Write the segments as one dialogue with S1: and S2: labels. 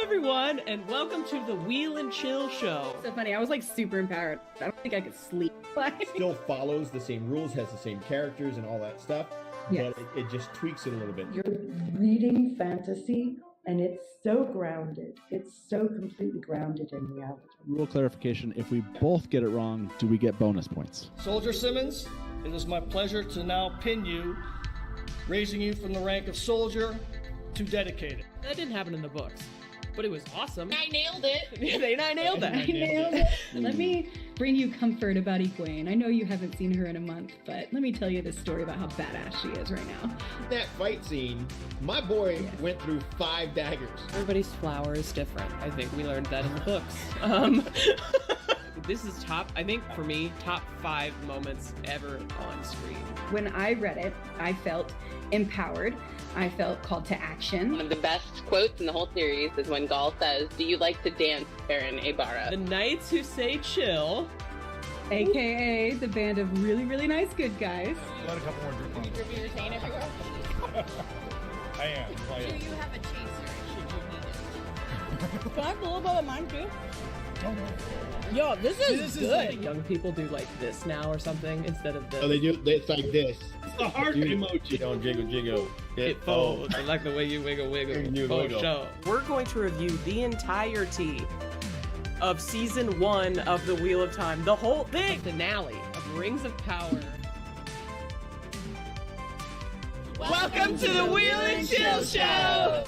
S1: everyone, and welcome to the Wheel and Chill Show.
S2: So funny. I was like super empowered. I don't think I could sleep.
S3: Still follows the same rules, has the same characters and all that stuff,
S2: Yes.
S3: but it just tweaks it a little bit.
S4: You're reading fantasy, and it's so grounded. It's so completely grounded in reality.
S5: Rule clarification, if we both get it wrong, do we get bonus points?
S6: Soldier Simmons, it is my pleasure to now pin you, raising you from the rank of soldier to dedicated.
S1: That didn't happen in the books, but it was awesome.
S7: I nailed it.
S1: I nailed that.
S2: I nailed it. Let me bring you comfort about Egwene. I know you haven't seen her in a month, but let me tell you this story about how badass she is right now.
S3: That fight scene, my boy went through 5 daggers.
S1: Everybody's flower is different. I think we learned that in the books. This is I think for me, top 5 moments ever on screen.
S2: When I read it, I felt empowered. I felt called to action.
S7: One of the best quotes in the whole series is when Gaul says, "Do you like to dance, Baron Abara?"
S1: The knights who say chill.
S2: AKA the band of really, really nice good guys.
S8: Let a couple more drip on.
S7: Did you retain everywhere?
S8: I am.
S7: Do you have a chaser should you need it?
S9: Can I pull up on mine too?
S8: Don't know.
S9: Yo, this is good.
S1: Young people do like this now or something instead of this.
S3: Oh, it's like this.
S6: It's the heart emoji.
S3: Don't jiggle, jiggle.
S1: It folds. I like the way you wiggle,
S3: You
S1: for
S3: wiggle.
S1: sure. We're going to review the entirety of season 1 of the Wheel of Time, the whole thing, finale of Rings of Power. Welcome to the Wheel and Chill Show.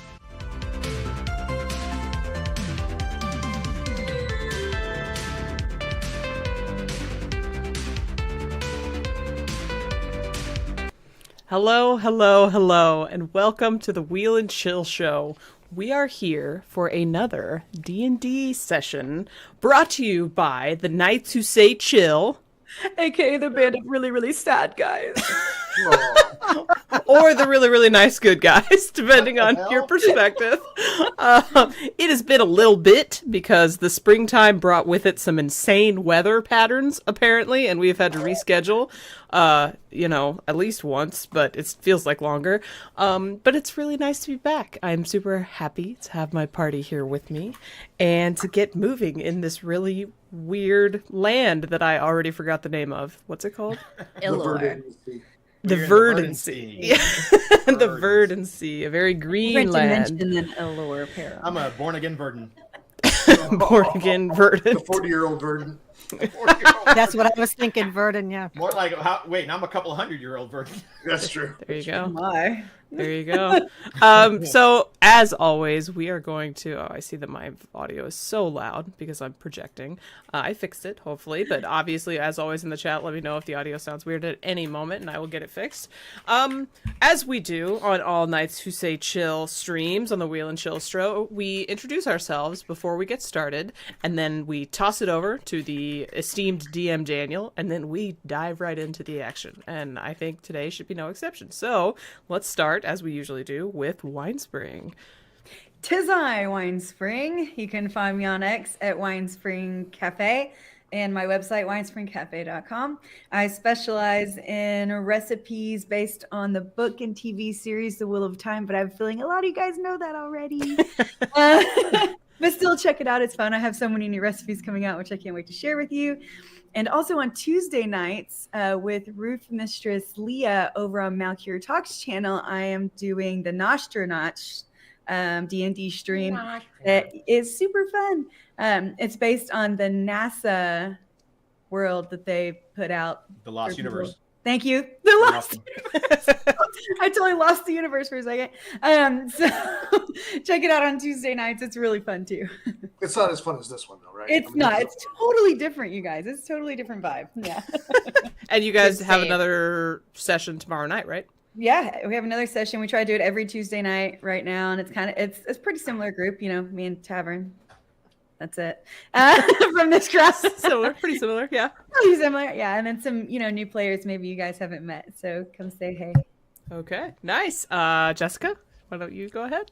S1: Hello, hello, hello, and welcome to the Wheel and Chill Show. We are here for another D&D session brought to you by the Knights Who Say Chill, aka the band of really, really sad guys. Or the really, really nice good guys, depending on your perspective. It has been a little bit because the springtime brought with it some insane weather patterns, apparently, and we've had to reschedule, at least once, but it feels like longer. But it's really nice to be back. I'm super happy to have my party here with me and to get moving in this really weird land that I already forgot the name of. What's it called?
S9: LOTR.
S1: The Verdancy. The Verdancy, a very green land.
S9: And then LOTR pair.
S8: I'm a born-again Verdant.
S1: Born again Verdant.
S8: A 40-year-old Verdant.
S9: That's what I was thinking, Verdant, yeah.
S8: More like, wait, now I'm a couple 100-year-old Verdant. That's true.
S1: There you go.
S9: My.
S1: There you go. So, as always, we are going to... Oh, I see that my audio is so loud because I'm projecting. I fixed it, hopefully. But obviously, as always in the chat, let me know if the audio sounds weird at any moment, and I will get it fixed. As we do on all Nights Who Say Chill streams on the Wheel and Chill Show, we introduce ourselves before we get started, and then we toss it over to the esteemed DM Daniel, and then we dive right into the action. And I think today should be no exception. So, let's start, as we usually do, with Winespring.
S10: Tis I, Winespring. You can find me on X at Winespring Cafe and my website, winespringcafe.com. I specialize in recipes based on the book and TV series, The Wheel of Time, but I'm feeling a lot of you guys know that already. But still, check it out. It's fun. I have so many new recipes coming out, which I can't wait to share with you. And also on Tuesday nights with Roof Mistress Leah over on Malcure Talks channel, I am doing the Nostronach D&D stream. That is super fun. It's based on the NASA world that they put out.
S8: The Lost Universe.
S10: Thank you. The Lost Universe. I totally lost the universe for a second. So check it out on Tuesday nights. It's really fun too.
S11: It's not as fun as this one though, right?
S10: It's not. It's totally different, you guys. It's totally different vibe. Yeah.
S1: And you guys have another session tomorrow night, right?
S10: Yeah, we have another session. We try to do it every Tuesday night right now, and it's pretty similar group, me and Tavern. That's it. From this cross.
S1: So pretty similar, yeah.
S10: Pretty similar, yeah. And then some, new players maybe you guys haven't met. So come say hey.
S1: Okay, nice. Jessica, why don't you go ahead?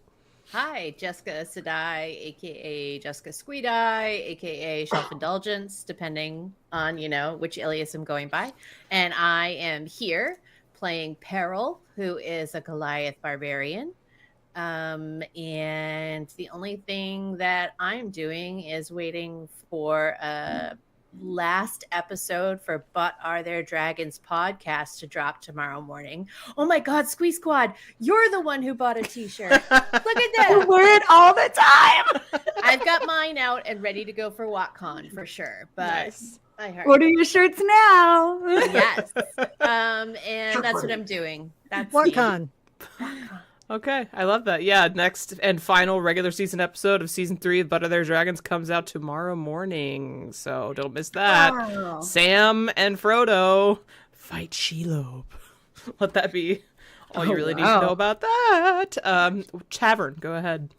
S9: Hi, Jessica Sedai, aka Jessica Squeedeye, aka Shelf Indulgence, depending on, which alias I'm going by. And I am here playing Peril, who is a Goliath barbarian. And the only thing that I'm doing is waiting for a last episode for But Are There Dragons podcast to drop tomorrow morning. Oh my God, Squee Squad, you're the one who bought a t-shirt. Look at that.
S10: I wear it all the time.
S9: I've got mine out and ready to go for WatCon for sure. But
S1: Nice.
S9: I heard.
S10: Order your shirts now.
S9: Yes. And that's what I'm doing. That's
S12: WatCon.
S1: Okay, I love that. Yeah, next and final regular season episode of season 3 of But Are There Dragons comes out tomorrow morning, so don't miss that.
S10: Wow.
S1: Sam and Frodo fight Shelob. Let that be all you really need to know about that. Tavern, go ahead.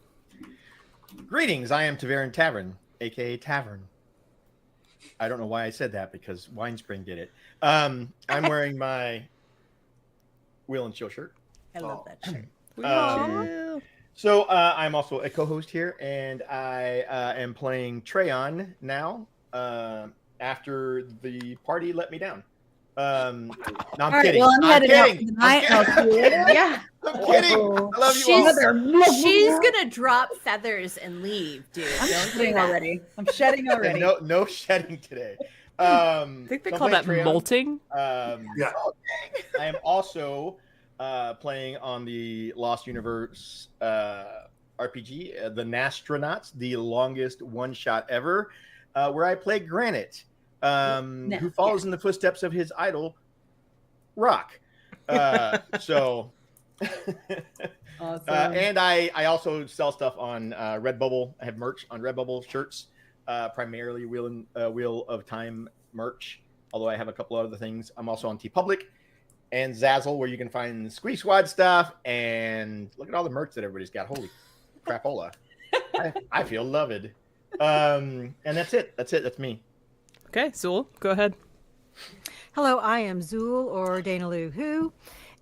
S8: Greetings, I am Tavern, aka Tavern. I don't know why I said that because Winespring did it. I'm wearing my Wheel and Chill shirt.
S9: I love that shirt.
S8: So I'm also a co-host here, and I am playing Treon now. After the party let me down. No, I'm kidding.
S10: Well, I'm headed out
S8: kidding.
S10: tonight.
S9: Yeah.
S8: I'm kidding. I love you all.
S9: She's gonna drop feathers and leave, dude.
S10: I'm
S9: Don't do
S10: shedding
S9: that.
S10: already. I'm shedding already.
S8: No shedding today.
S1: I think they call that molting.
S11: Yeah.
S8: I am also playing on the Lost Universe RPG, the Nastronauts, the longest one-shot ever, where I play Granite, who follows in the footsteps of his idol, Rock. So,
S10: Awesome.
S8: and I also sell stuff on Redbubble. I have merch on Redbubble, shirts, primarily Wheel of Time merch, although I have a couple other things. I'm also on TeePublic and Zazzle, where you can find Squee Squad stuff, and look at all the merch that everybody's got. Holy crapola. I feel loved. And that's it. That's me.
S1: Okay, Zool, go ahead.
S12: Hello, I am Zool, or Danalu Who,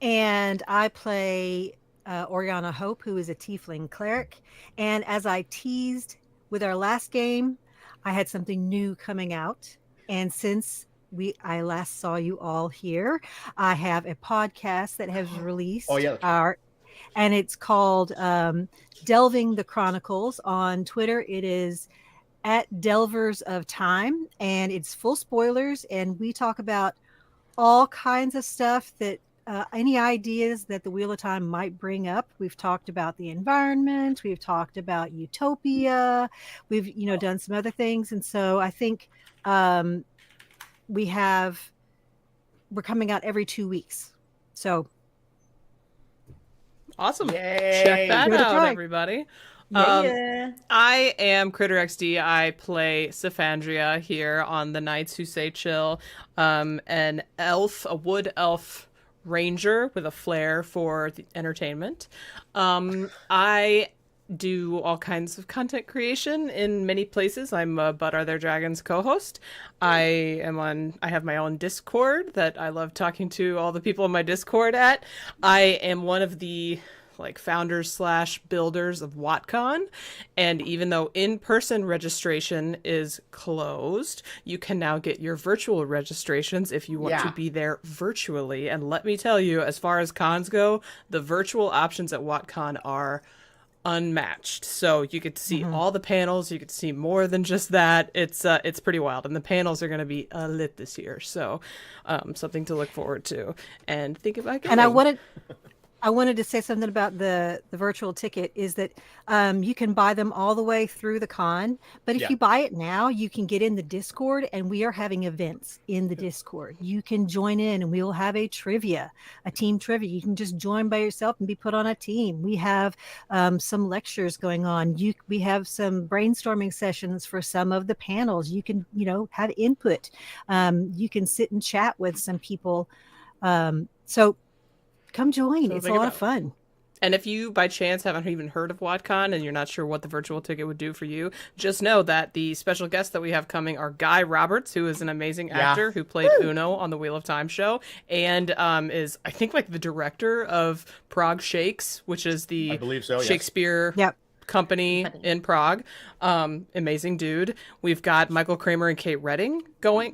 S12: and I play Oriana Hope, who is a tiefling cleric. And as I teased with our last game, I had something new coming out. And since I last saw you all here, I have a podcast that has released.
S8: Oh, yeah.
S12: And it's called Delving the Chronicles. On Twitter, it is at Delvers of Time, and it's full spoilers, and we talk about all kinds of stuff that any ideas that the Wheel of Time might bring up. We've talked about the environment, we've talked about utopia, we've done some other things, and so I think we're coming out every 2 weeks. So
S1: awesome.
S8: Yay.
S1: Check that
S12: Give it a
S1: out,
S12: try.
S1: everybody.
S10: Yeah.
S1: I am Kritter XD. I play Symphonia here on the Knights Who Say Chill. An elf, a wood elf ranger with a flair for the entertainment. I do all kinds of content creation in many places. I'm a But Are There Dragons co-host. I have my own Discord that I love talking to all the people in my Discord at. I am one of the founders / builders of WatCon, and even though in-person registration is closed, you can now get your virtual registrations if you want to be there virtually. And let me tell you, as far as cons go, the virtual options at WatCon are unmatched. So you get to see all the panels, you get to see more than just that. It's pretty wild, and the panels are going to be lit this year, so something to look forward to and think about getting.
S12: And I wanted to say something about the virtual ticket is that you can buy them all the way through the con, but if you buy it now, you can get in the Discord, and we are having events in the Discord. You can join in, and we will have a team trivia. You can just join by yourself and be put on a team. We have some lectures going on. We have some brainstorming sessions for some of the panels. You can, have input. You can sit and chat with some people. So come join. It's a lot of fun.
S1: And if you, by chance, haven't even heard of WatCon and you're not sure what the virtual ticket would do for you, just know that the special guests that we have coming are Guy Roberts, who is an amazing actor who played Uno on the Wheel of Time show, and is, I think, the director of Prague Shakes, which is the
S8: I believe so,
S1: Shakespeare company in Prague. Amazing dude. We've got Michael Kramer and Kate Redding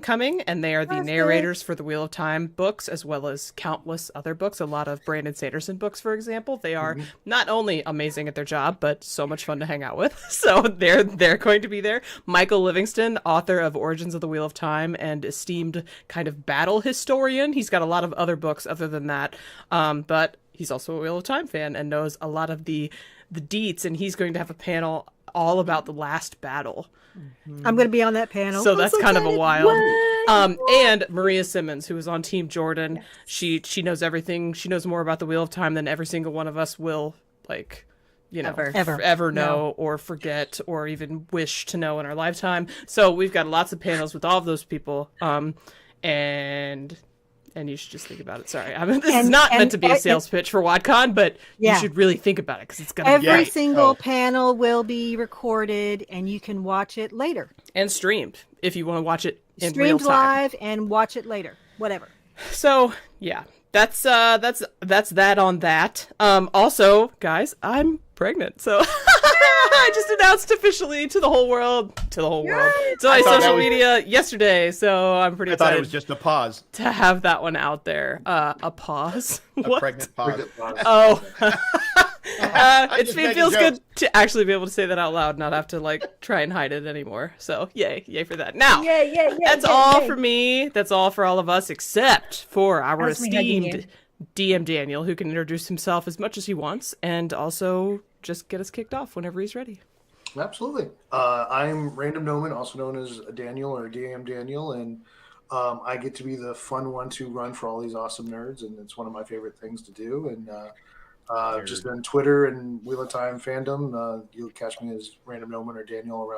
S1: coming, and they are the narrators for the Wheel of Time books, as well as countless other books. A lot of Brandon Sanderson books, for example. They are not only amazing at their job, but so much fun to hang out with. So they're going to be there. Michael Livingston, author of Origins of the Wheel of Time and esteemed kind of battle historian. He's got a lot of other books other than that, but he's also a Wheel of Time fan and knows a lot of the deets, and he's going to have a panel all about the last battle.
S12: I'm going to be on that panel.
S1: So that's kind of a wild. And Maria Simmons, who is on Team Jordan, she knows everything. She knows more about the Wheel of Time than every single one of us will, like, you know, ever know or forget or even wish to know in our lifetime. So we've got lots of panels with all of those people. And you should just think about it. Sorry, this is not meant to be a sales pitch for WotCon, but you should really think about it because it's going to be
S12: every single panel will be recorded, and you can watch it later
S1: and streamed if you want to watch it in
S12: real
S1: real time.
S12: Live and watch it later, whatever.
S1: So yeah, that's that on that. Also, guys, I'm pregnant, so I just announced officially to the whole world, to my social media yesterday. So I'm pretty excited.
S8: I thought it was just a pause
S1: to have that one out there. A pause.
S8: A pregnant pause.
S1: Oh. It feels good to actually be able to say that out loud, not have to like try and hide it anymore. So yay for that. Now, that's all for me. That's all for all of us, except for our esteemed DM Daniel, who can introduce himself as much as he wants, and also just get us kicked off whenever he's ready.
S11: Absolutely. I'm Random Noman, also known as Daniel or DM Daniel, and I get to be the fun one to run for all these awesome nerds, and it's one of my favorite things to do. And just on Twitter and Wheel of Time fandom, you'll catch me as Random Noman or Daniel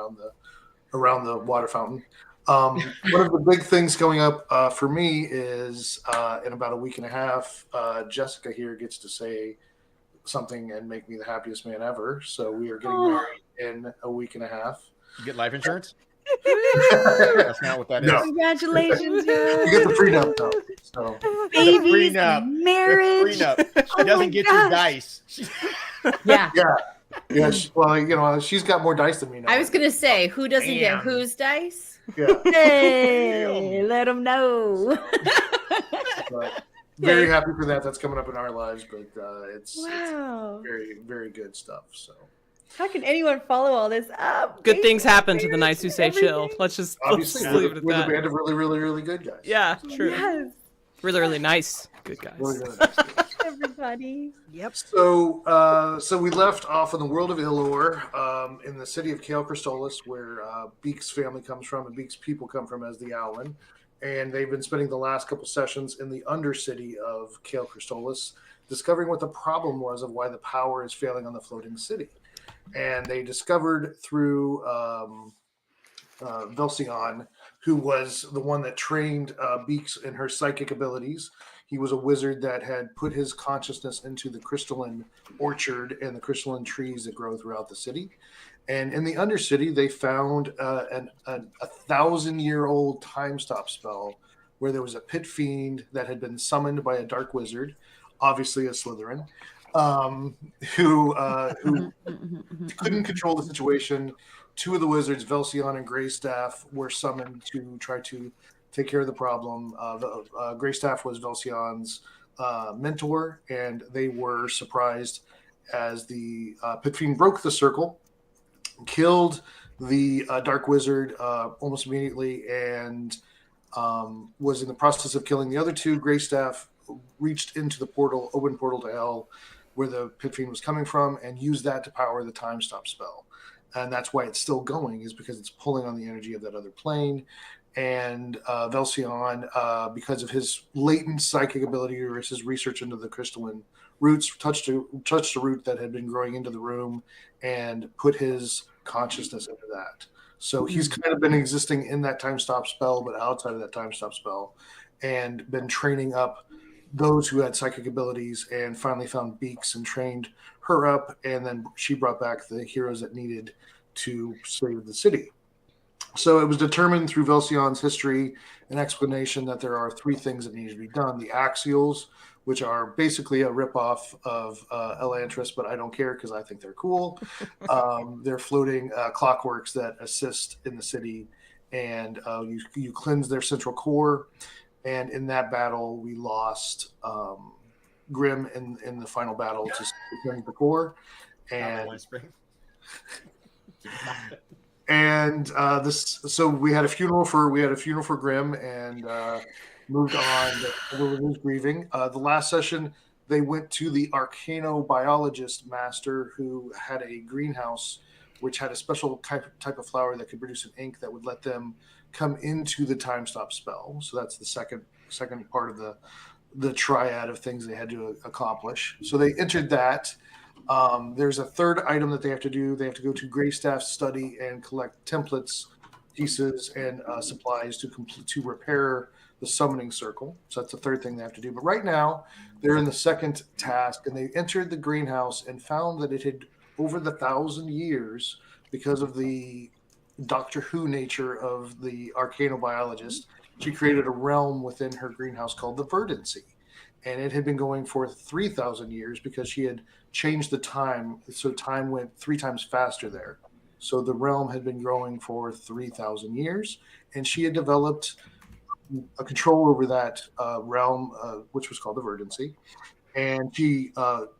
S11: around the water fountain. One of the big things coming up for me is in about a week and a half, Jessica here gets to say something and make me the happiest man ever. So we are getting married in a week and a half.
S8: You get life insurance? That's not what that is.
S10: Congratulations.
S11: You get the prenup though. So.
S10: Babies, marriage.
S8: She doesn't get your dice.
S10: Yeah.
S11: She's got more dice than me now.
S9: I was gonna say, who doesn't get whose dice?
S11: Yeah.
S10: Hey, let them know.
S11: But very happy for that. That's coming up in our lives, but it's
S10: wow,
S11: very, very good stuff. So
S10: how can anyone follow all this up?
S1: Good things happen to the Knights who say chill. Let's leave it at
S11: we're
S1: that.
S11: the band of really, really, really good guys.
S1: Yeah, true.
S10: Yes.
S1: Really, really nice good guys.
S11: Really, really nice guys.
S10: Everybody.
S12: Yep.
S11: So we left off in the world of Ilor, in the city of Cael Cristolis, where Beek's family comes from and Beek's people come from as the Owlin. And they've been spending the last couple sessions in the undercity of Cael Cristolis, discovering what the problem was of why the power is failing on the floating city. And they discovered through Velsion, who was the one that trained Beeks in her psychic abilities. He was a wizard that had put his consciousness into the crystalline orchard and the crystalline trees that grow throughout the city. And in the Undercity, they found a 1,000-year-old time stop spell where there was a pit fiend that had been summoned by a dark wizard, obviously a Slytherin, who couldn't control the situation. Two of the wizards, Velsion and Greystaff, were summoned to try to take care of the problem. Greystaff was Velsion's mentor, and they were surprised as the pit fiend broke the circle, killed the dark wizard almost immediately, and was in the process of killing the other two. Greystaff reached into the open portal to hell where the pit fiend was coming from, and used that to power the time stop spell. And that's why it's still going, is because it's pulling on the energy of that other plane. And Velsion, because of his latent psychic ability or his research into the crystalline roots, touched a root that had been growing into the room and put his consciousness into that. So he's kind of been existing in that time stop spell, but outside of that time stop spell, and been training up those who had psychic abilities, and finally found Beeks and trained her up, and then she brought back the heroes that needed to save the city. So it was determined through Velsion's history and explanation that there are three things that need to be done. The axials, which are basically a ripoff of Elantris, but I don't care because I think they're cool. They're floating clockworks that assist in the city, and you cleanse their central core. And in that battle, we lost Grim in the final battle to cleanse the core, and so we had a funeral for Grim, and moved on. Everyone was grieving. The last session, they went to the arcanobiologist master who had a greenhouse which had a special type of flower that could produce an ink that would let them come into the time stop spell. So that's the second part of the triad of things they had to accomplish. So they entered that. There's a third item that they have to do. They have to go to Greystaff study and collect templates, pieces, and supplies to repair the summoning circle. So that's the third thing they have to do. But right now, they're in the second task, and they entered the greenhouse and found that it had, over the 1,000 years, because of the Doctor Who nature of the arcanobiologist, she created a realm within her greenhouse called the Verdancy. And it had been going for 3,000 years because she had changed the time, so time went 3 times faster there. So the realm had been growing for 3,000 years, and she had developed a control over that realm, which was called the Verdancy. And she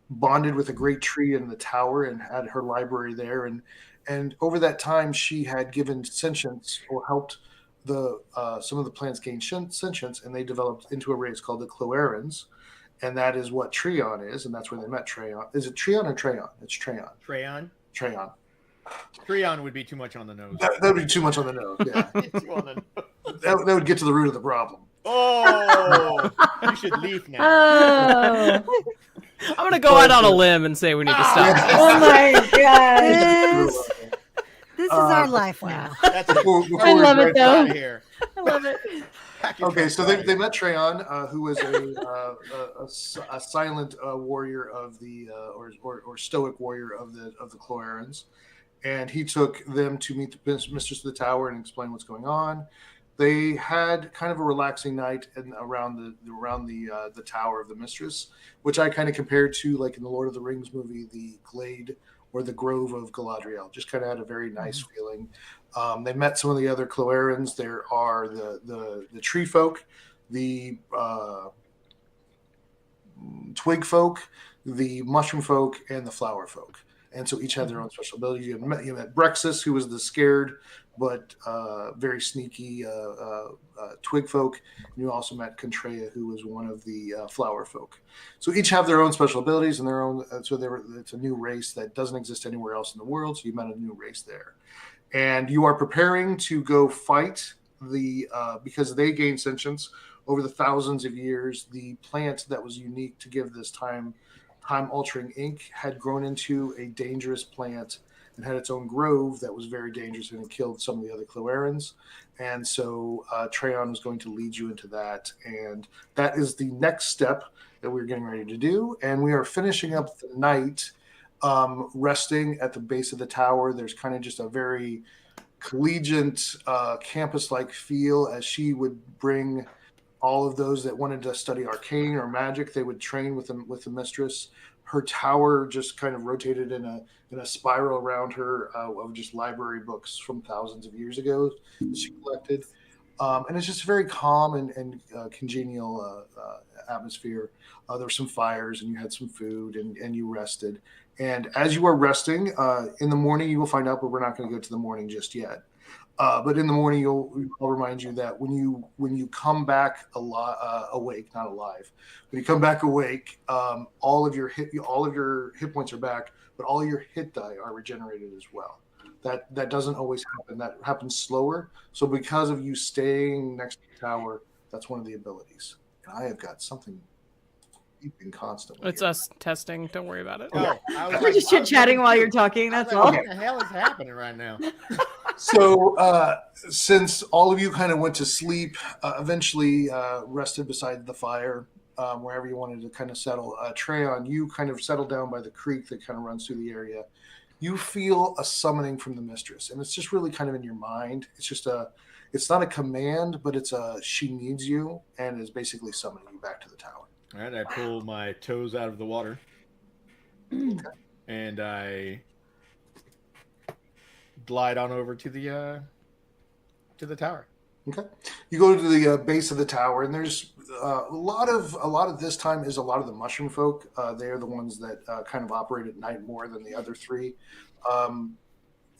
S11: bonded with a great tree in the tower and had her library there. And over that time, she had given sentience, or helped some of the plants gain sentience, and they developed into a race called the Cloerans. And that is what Treon is, and that's where they met Treon. Is it Treon or Treon? It's Treon.
S8: Treon.
S11: Treon
S8: would be too much on the nose.
S11: That would be too much on the nose, yeah.
S8: Too on the nose.
S11: That would get to the root of the problem.
S8: Oh, you should leave now.
S1: Oh. I'm going to go out on a limb and say we need to stop this.
S10: Oh my god.
S12: This is our life now.
S11: Before
S2: I love it though.
S8: Here.
S2: I love it.
S11: Okay, so they met Treon, who was a silent warrior of the or stoic warrior of the Cloerans, and he took them to meet the mistress of the tower and explain what's going on. They had kind of a relaxing night around the tower of the mistress, which I kind of compared to, like in the Lord of the Rings movie, the glade or the grove of Galadriel. Just kind of had a very nice feeling. They met some of the other Cloerans. There are the tree folk, the twig folk, the mushroom folk, and the flower folk. And so each had their own special abilities. You met Brexus, who was the scared but very sneaky twig folk. And you also met Contraya, who was one of the flower folk. So each have their own special abilities and their own. It's a new race that doesn't exist anywhere else in the world. So you met a new race there, and you are preparing to go fight because they gain sentience over the thousands of years. The plant that was unique to give this time-altering ink had grown into a dangerous plant and had its own grove that was very dangerous, and it killed some of the other Cloerans. And so Treon was going to lead you into that. And that is the next step that we're getting ready to do. And we are finishing up the night resting at the base of the tower. There's kind of just a very collegiate campus-like feel, as she would bring all of those that wanted to study arcane or magic. They would train with the mistress. Her tower just kind of rotated in a spiral around her of just library books from thousands of years ago that she collected. And it's just a very calm and congenial atmosphere. There were some fires, and you had some food, and you rested. And as you are resting, in the morning, you will find out, but we're not going to go to the morning just yet. But in the morning, I'll remind you that when you come back awake, not alive, when you come back awake, all of your hit points are back, but all your hit die are regenerated as well. That doesn't always happen. That happens slower. So because of you staying next to the tower, that's one of the abilities. And I have got something beeping constantly.
S1: It's us testing. Don't worry about it.
S8: Oh,
S10: We're just chit-chatting while you're talking. That's all.
S8: What the hell is happening right now?
S11: So since all of you kind of went to sleep, eventually rested beside the fire, wherever you wanted to kind of settle, Treon, you kind of settled down by the creek that kind of runs through the area. You feel a summoning from the mistress, and it's just really kind of in your mind. It's not a command, but it's she needs you and is basically summoning you back to the tower.
S8: All right, I pull my toes out of the water, and I glide on over to the tower.
S11: Okay. You go to the base of the tower, and there's a lot of this time is a lot of the mushroom folk. They are the ones that kind of operate at night more than the other three.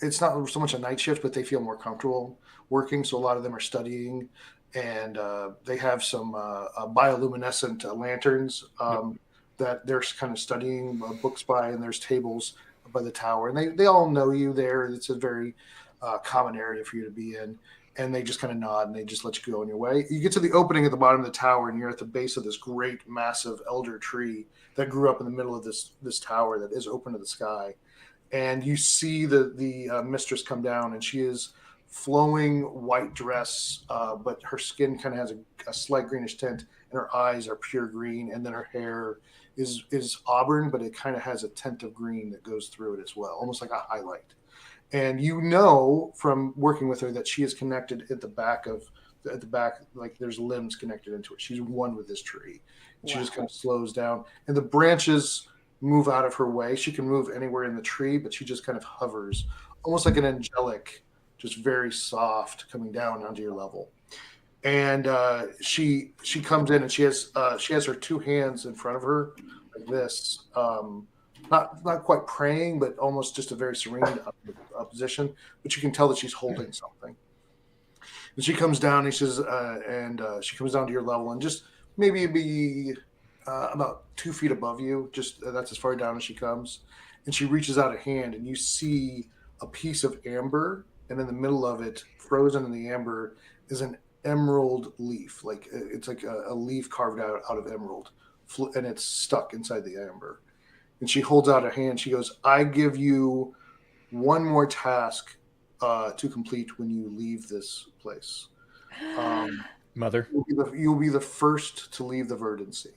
S11: It's not so much a night shift, but they feel more comfortable working. So a lot of them are studying, and they have some bioluminescent lanterns that they're kind of studying books by, and there's tables by the tower, and they all know you there. It's a very common area for you to be in. And they just kind of nod and they just let you go on your way. You get to the opening at the bottom of the tower, and you're at the base of this great, massive elder tree that grew up in the middle of this tower that is open to the sky. And you see the mistress come down, and she is flowing white dress, but her skin kind of has a slight greenish tint, and her eyes are pure green, and then her hair is auburn, but it kind of has a tint of green that goes through it as well, almost like a highlight. And you know from working with her that she is connected at the back, like there's limbs connected into it. She's one with this tree. And she just kind of slows down, and the branches move out of her way. She can move anywhere in the tree, but she just kind of hovers, almost like an angelic, just very soft, coming down onto your level. And she comes in, and she has her two hands in front of her like this. Not quite praying, but almost just a very serene position. But you can tell that she's holding something. And she comes down, and she says, she comes down to your level, and just maybe be about 2 feet above you. Just that's as far down as she comes. And she reaches out a hand, and you see a piece of amber, and in the middle of it, frozen in the amber, is an emerald leaf. Like it's like a leaf carved out of emerald, and it's stuck inside the amber. And she holds out a hand. She goes, I give you one more task to complete when you leave this place.
S8: Mother.
S11: You'll be the first to leave the Verdant Sea.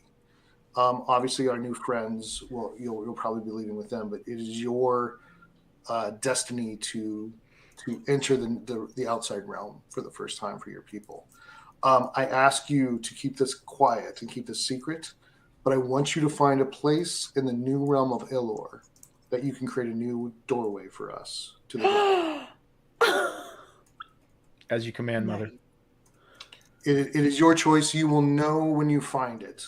S11: Obviously, our new friends, well, you'll probably be leaving with them, but it is your destiny to enter the outside realm for the first time for your people. I ask you to keep this quiet and keep this secret. But I want you to find a place in the new realm of Ilor that you can create a new doorway for us to the
S8: As you command, Mother.
S11: It is your choice. You will know when you find it,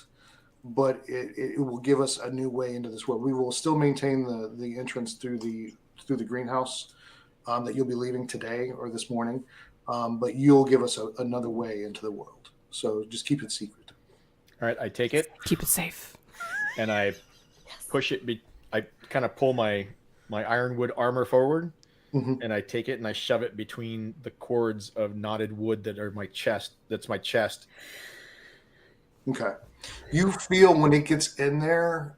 S11: but it will give us a new way into this world. We will still maintain the entrance through the greenhouse that you'll be leaving today or this morning, but you'll give us another way into the world. So just keep it secret.
S8: All right, I take it.
S1: Keep it safe.
S8: And I push it. I kind of pull my ironwood armor forward, and I take it and I shove it between the cords of knotted wood that are my chest. That's my chest.
S11: Okay. You feel when it gets in there,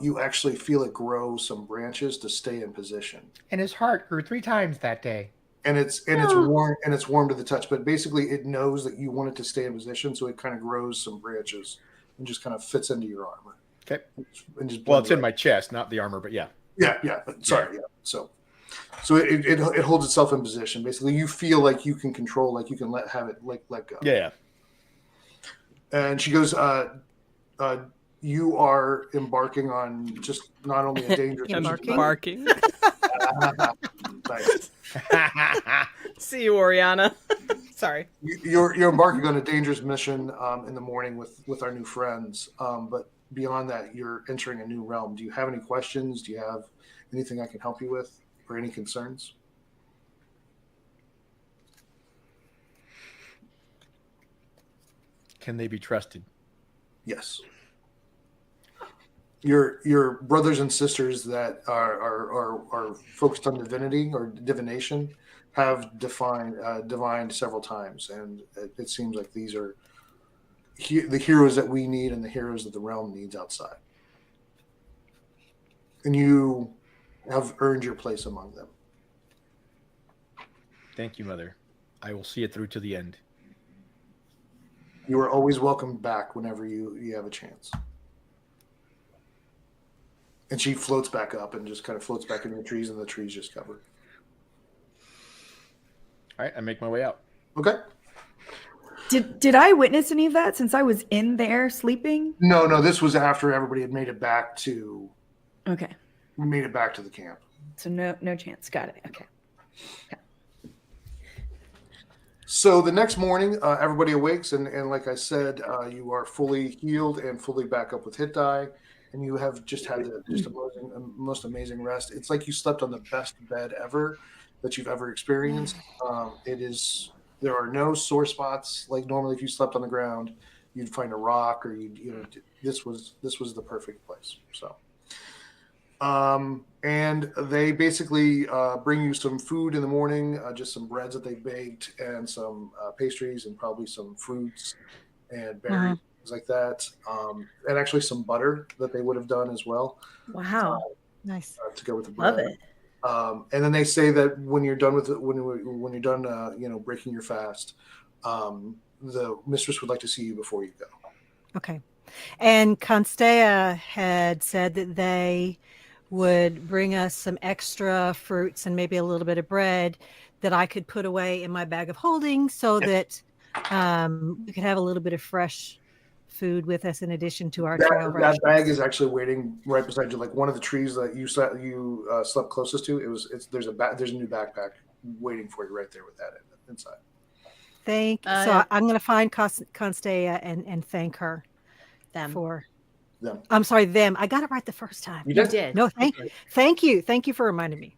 S11: you actually feel it grow some branches to stay in position.
S13: And his heart grew 3 times that day.
S11: And it's warm to the touch, but basically it knows that you want it to stay in position, so it kind of grows some branches and just kind of fits into your armor.
S8: Okay.
S11: And just
S8: well, it's in my chest, not the armor, but yeah.
S11: Yeah. But sorry, yeah. So it holds itself in position. Basically, you feel like you can control, like you can let go.
S8: Yeah.
S11: And she goes, you are embarking on just not only a dangerous
S1: embarking.
S11: Nice.
S1: See you, Oriana. Sorry.
S11: You're embarking on a dangerous mission in the morning with our new friends. But beyond that, you're entering a new realm. Do you have any questions? Do you have anything I can help you with, or any concerns?
S8: Can they be trusted?
S11: Yes. Your brothers and sisters that are focused on divinity or divination have divined several times, and it seems like these are the heroes that we need and the heroes that the realm needs outside. And you have earned your place among them.
S8: Thank you, Mother. I will see it through to the end.
S11: You are always welcome back whenever you have a chance. And she floats back up and just kind of floats back into the trees, and the trees just cover.
S8: All right, I make my way out.
S11: Okay.
S10: Did I witness any of that since I was in there sleeping?
S11: No, this was after everybody had made it back to.
S10: Okay.
S11: We made it back to the camp.
S10: So no chance. Got it. Okay.
S11: So the next morning, everybody awakes, and like I said, you are fully healed and fully back up with hit die, and you have just had the most amazing rest. It's like you slept on the best bed ever that you've ever experienced. There are no sore spots. Like normally, if you slept on the ground, you'd find a rock, or this was the perfect place. So. And they basically bring you some food in the morning, just some breads that they baked, and some pastries, and probably some fruits and berries, things like that, and actually some butter that they would have done as well.
S10: Wow, nice
S11: to go with the bread.
S10: Love it.
S11: And then they say that when you're done with it, when you're done, breaking your fast, the mistress would like to see you before you go.
S12: Okay, and Constea had said that they would bring us some extra fruits and maybe a little bit of bread that I could put away in my bag of holding so that we could have a little bit of fresh food with us in addition to our trail rations.
S11: That bag is actually waiting right beside you, like one of the trees that you slept closest to. There's a new backpack waiting for you right there with that inside.
S12: So I'm going to find Constea and thank her for.
S11: Them.
S12: I'm sorry, them. I got it right the first time.
S11: You did?
S12: No, thank you. Thank you for reminding me.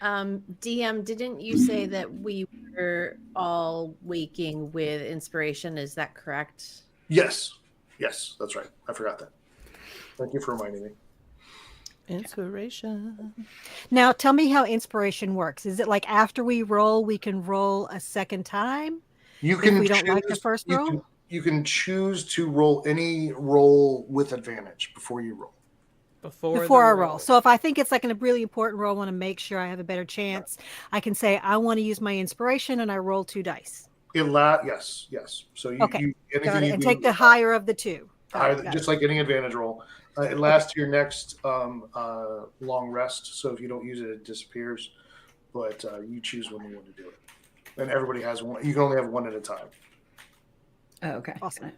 S9: DM, didn't you say that we were all waking with inspiration? Is that correct?
S11: Yes, that's right. I forgot that. Thank you for reminding me.
S1: Inspiration.
S12: Now, tell me how inspiration works. Is it like after we roll, we can roll a second time?
S11: You can.
S12: If we don't like the first roll?
S11: You can choose to roll any roll with advantage before you roll.
S12: Before I roll. So if I think it's like a really important roll, I want to make sure I have a better chance, I can say I want to use my inspiration and I roll 2 dice.
S11: Yes. So
S12: got it. And take the higher of the two.
S11: Just like any advantage roll. It lasts your next long rest. So if you don't use it, it disappears. But you choose when you want to do it. And everybody has one. You can only have one at a time.
S10: Oh, okay.
S12: Awesome.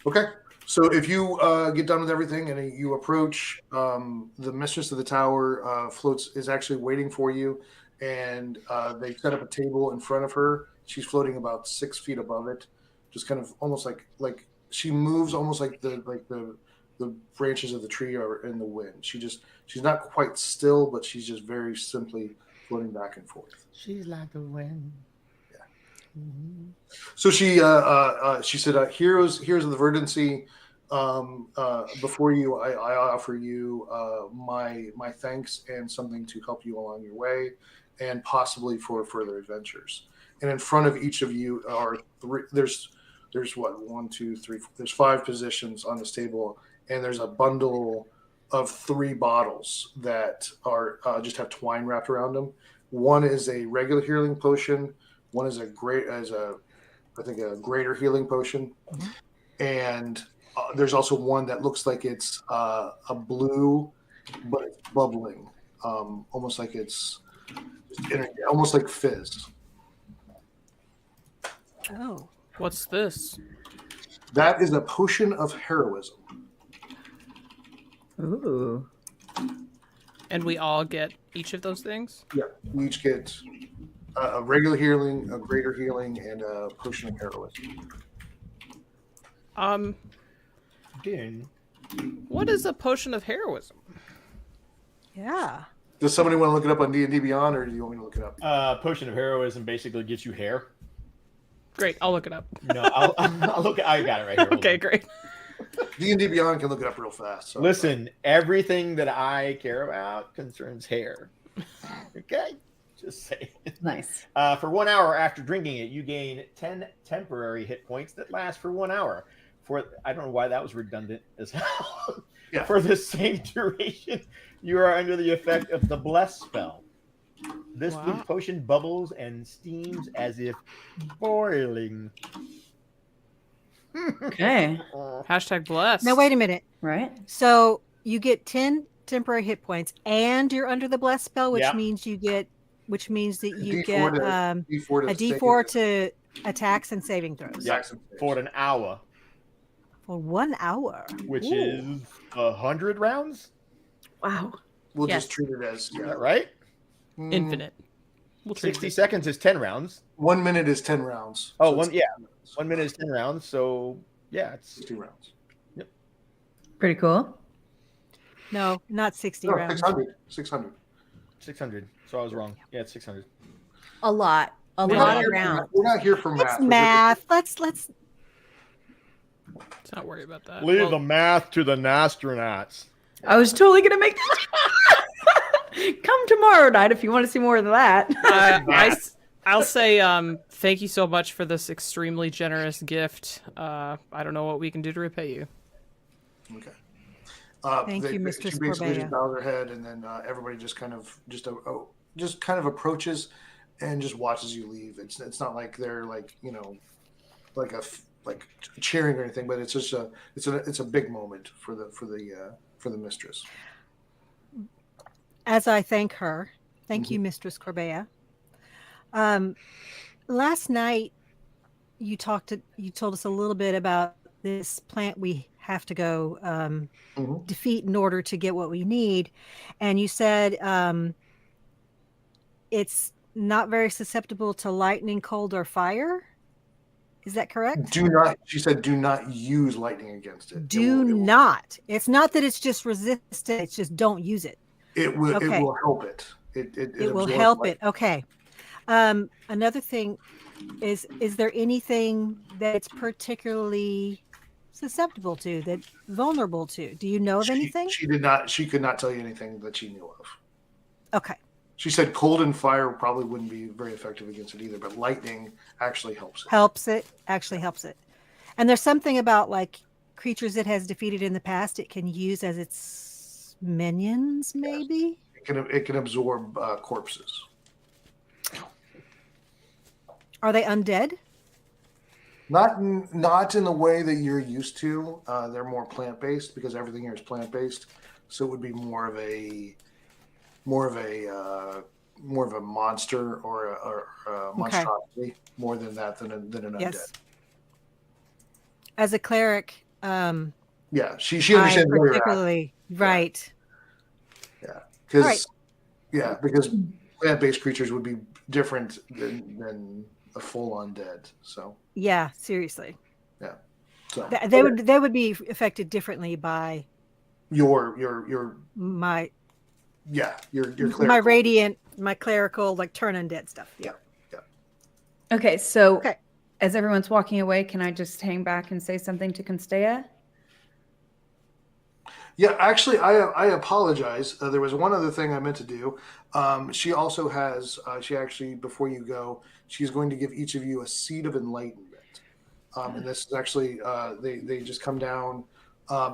S11: Okay. So if you get done with everything and you approach, the mistress of the tower is actually waiting for you, and they set up a table in front of her. She's floating about 6 feet above it, just kind of almost like she moves almost like the branches of the tree are in the wind. She's not quite still, but she's just very simply floating back and forth.
S13: She's like the wind.
S11: So she said, "Heroes of the Verdancy, before you, I offer you my thanks and something to help you along your way, and possibly for further adventures. And in front of each of you are three. There's what 1, 2, 3. There's 5 positions on this table, and there's a bundle of 3 bottles that are just have twine wrapped around them. One is a regular healing potion. One is a greater healing potion, and there's also one that looks like it's a blue, but it's bubbling, almost like it's almost like fizz.
S1: Oh, what's this?
S11: That is a potion of heroism.
S10: Ooh.
S1: And we all get each of those things?
S11: Yeah, we each get a regular healing, a greater healing, and a potion of heroism.
S1: What is a potion of heroism?
S12: Yeah.
S11: Does somebody want to look it up on D&D Beyond, or do you want me to look it up?
S8: Potion of heroism basically gets you hair.
S1: Great, I'll look it up.
S8: No, I'll look. I got it right here.
S1: Okay, great.
S11: D&D Beyond can look it up real fast. So.
S8: Listen, everything that I care about concerns hair. Okay, just say it.
S10: Nice.
S8: For 1 hour after drinking it, you gain 10 temporary hit points that last for 1 hour. I don't know why that was redundant as hell.
S11: Yeah.
S8: For the same duration, you are under the effect of the Bless spell. This blue potion bubbles and steams as if boiling.
S10: Okay.
S1: Hashtag bless.
S12: Now, wait a minute.
S10: Right.
S12: So you get 10 temporary hit points and you're under the bless spell, which means you get which means that you
S11: D4
S12: get
S11: to- D4 to
S12: a
S11: save
S12: D4
S11: it.
S12: to attacks and saving throws.
S8: Yeah, for an hour,
S12: For 1 hour.
S8: which
S12: Ooh.
S8: is 100 rounds.
S9: Wow.
S11: We'll
S9: Yes.
S11: just treat it as
S8: Is that right?
S1: Infinite. We'll treat
S8: 60
S1: it.
S8: seconds is 10 rounds.
S11: 1 minute is 10 rounds.
S8: Oh,
S11: So
S8: one
S11: it's
S8: yeah. 1 minute is 10 rounds. So yeah, it's
S11: 60 rounds.
S10: Pretty cool.
S12: No, not 60
S11: No,
S12: rounds.
S11: 600. 600.
S8: 600. So I was wrong. Yeah, it's 600.
S9: A lot. A
S11: We're
S9: lot
S11: not
S9: of
S11: here for-
S9: rounds.
S11: We're not here for
S12: It's
S11: math. We're here
S12: math. Let's
S1: Let's not worry about that.
S8: Leave the math to the astronauts.
S10: I was totally gonna make that. Come tomorrow night if you want to see more of that.
S1: I'll say thank you so much for this extremely generous gift. I don't know what we can do to repay you.
S11: Okay.
S12: Thank you,
S11: She
S12: Mistress
S11: basically
S12: Corbea.
S11: just bows her head, and then everybody just kind of approaches and just watches you leave. It's not like they're like like cheering or anything, but it's just it's a big moment for the mistress.
S12: As I thank her, thank you, Mistress Corbea. Last night, you told us a little bit about this plant we have to go defeat in order to get what we need, and you said it's not very susceptible to lightning, cold, or fire. Is that correct?
S11: She said, do not use lightning against it.
S12: Do not. It's not that it's just resistant. It's just don't use it.
S11: It will.
S12: Okay.
S11: It will help it. It
S12: will
S11: absorbs
S12: help
S11: light.
S12: it. Okay. Another thing is there anything that it's particularly susceptible to, that vulnerable to? Do you know of anything?
S11: She did not. She could not tell you anything that she knew of.
S12: Okay.
S11: She said cold and fire probably wouldn't be very effective against it either, but lightning actually helps it.
S12: Actually helps it. And there's something about like creatures it has defeated in the past it can use as its minions, maybe?
S11: It can absorb corpses.
S12: Are they undead?
S11: Not in the way that you're used to. They're more plant based because everything here is plant based. So it would be more of a monster or a monstrosity more than that than an undead.
S12: Yes. As a cleric,
S11: yeah, she understands where you're at.
S12: particularly right.
S11: Yeah, because plant-based creatures would be different than a full undead. So
S12: Yeah, seriously.
S11: yeah, so
S12: They would be affected differently by
S11: your
S12: my
S11: clerical.
S12: my clerical like turn undead stuff. Yeah.
S10: Okay, so as everyone's walking away, can I just hang back and say something to Constella?
S11: Yeah, actually, I apologize. There was one other thing I meant to do. She also has. She actually, before you go, she's going to give each of you a seed of enlightenment. And this is actually they just come down.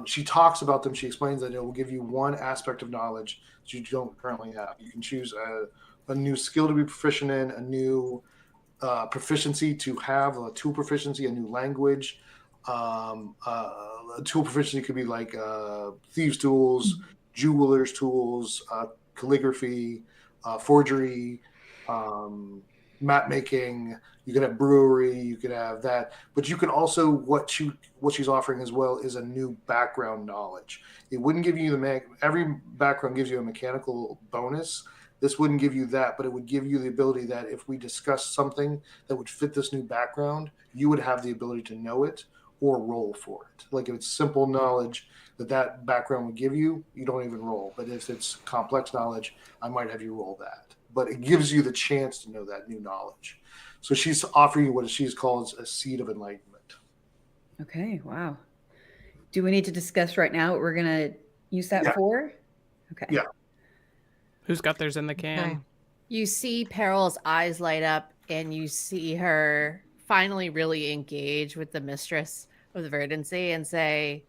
S11: She talks about them. She explains that it will give you one aspect of knowledge that you don't currently have. You can choose a new skill to be proficient in, a new proficiency to have, a tool proficiency, a new language. A tool proficiency could be like thieves' tools, jewelers' tools, calligraphy, forgery, map making. You could have brewery. You could have that, but you could also what she's offering as well is a new background knowledge. It wouldn't give you every background gives you a mechanical bonus. This wouldn't give you that, but it would give you the ability that if we discuss something that would fit this new background, you would have the ability to know it or roll for it. Like if it's simple knowledge that background would give you, you don't even roll. But if it's complex knowledge, I might have you roll that. But it gives you the chance to know that new knowledge. So she's offering you what she's called a seed of enlightenment.
S10: Okay, wow. Do we need to discuss right now what we're going to use that for? Okay.
S11: Yeah.
S1: Who's got theirs in the can?
S12: Okay.
S9: You see Peril's eyes light up, and you see her finally really engage with the mistress of the Verdancy and say,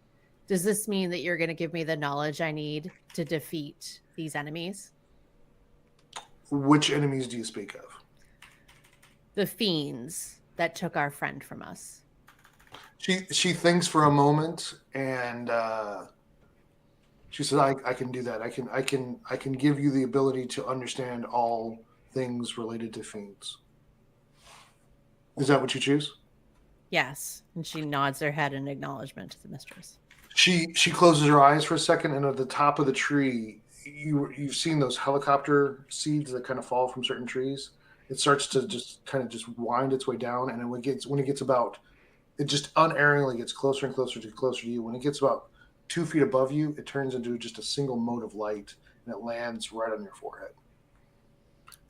S9: does this mean that you're going to give me the knowledge I need to defeat these enemies?
S11: Which enemies do you speak of?
S9: The fiends that took our friend from us.
S11: She thinks for a moment and she says, I can do that. I can give you the ability to understand all things related to fiends. Is that what you choose?
S9: Yes. And she nods her head in acknowledgement to the mistress.
S11: She closes her eyes for a second, and at the top of the tree, you've seen those helicopter seeds that kind of fall from certain trees. It starts to just kind of just wind its way down, and then when it gets about, it just unerringly gets closer and closer to you. When it gets about 2 feet above you, it turns into just a single mote of light, and it lands right on your forehead.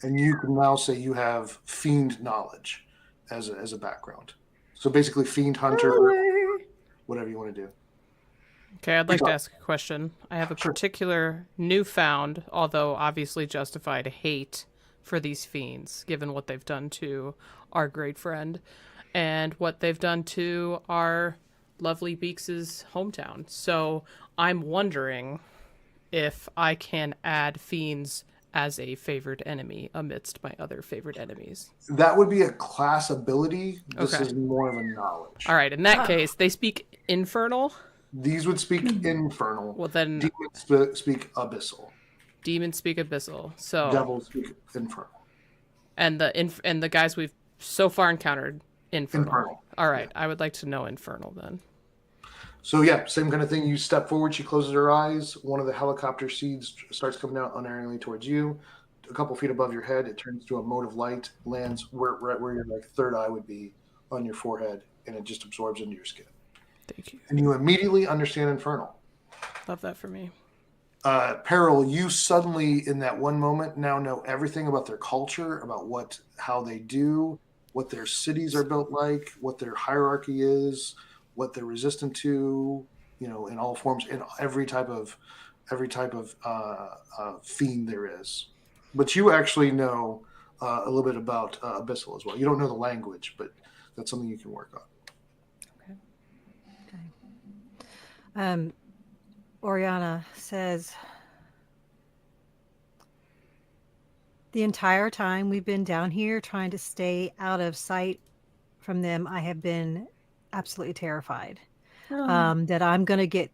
S11: And you can now say you have fiend knowledge as a background. So basically, fiend hunter, whatever you want to do.
S1: Okay, I'd like to ask a question. I have a particular newfound, although obviously justified, hate for these fiends, given what they've done to our great friend and what they've done to our lovely Beaks' hometown. So I'm wondering if I can add fiends as a favorite enemy amidst my other favorite enemies.
S11: That would be a class ability. This is more of a knowledge.
S1: All right, in that case, they speak infernal?
S11: These would speak infernal.
S1: Well, then
S11: demons speak abyssal.
S1: Demons speak abyssal. So
S11: devils speak infernal.
S1: And the guys we've so far encountered infernal. All right, I would like to know infernal then.
S11: So yeah, same kind of thing. You step forward, she closes her eyes. One of the helicopter seeds starts coming out unerringly towards you. A couple feet above your head, it turns to a mote of light, lands right where your third eye would be on your forehead, and it just absorbs into your skin.
S1: Thank you.
S11: And you immediately understand infernal.
S1: Love that for me.
S11: Peril, you suddenly in that one moment now know everything about their culture, about how they do, what their cities are built like, what their hierarchy is, what they're resistant to, in all forms, in every type of fiend there is. But you actually know a little bit about abyssal as well. You don't know the language, but that's something you can work on.
S12: Oriana says, the entire time we've been down here trying to stay out of sight from them, I have been absolutely terrified that I'm going to get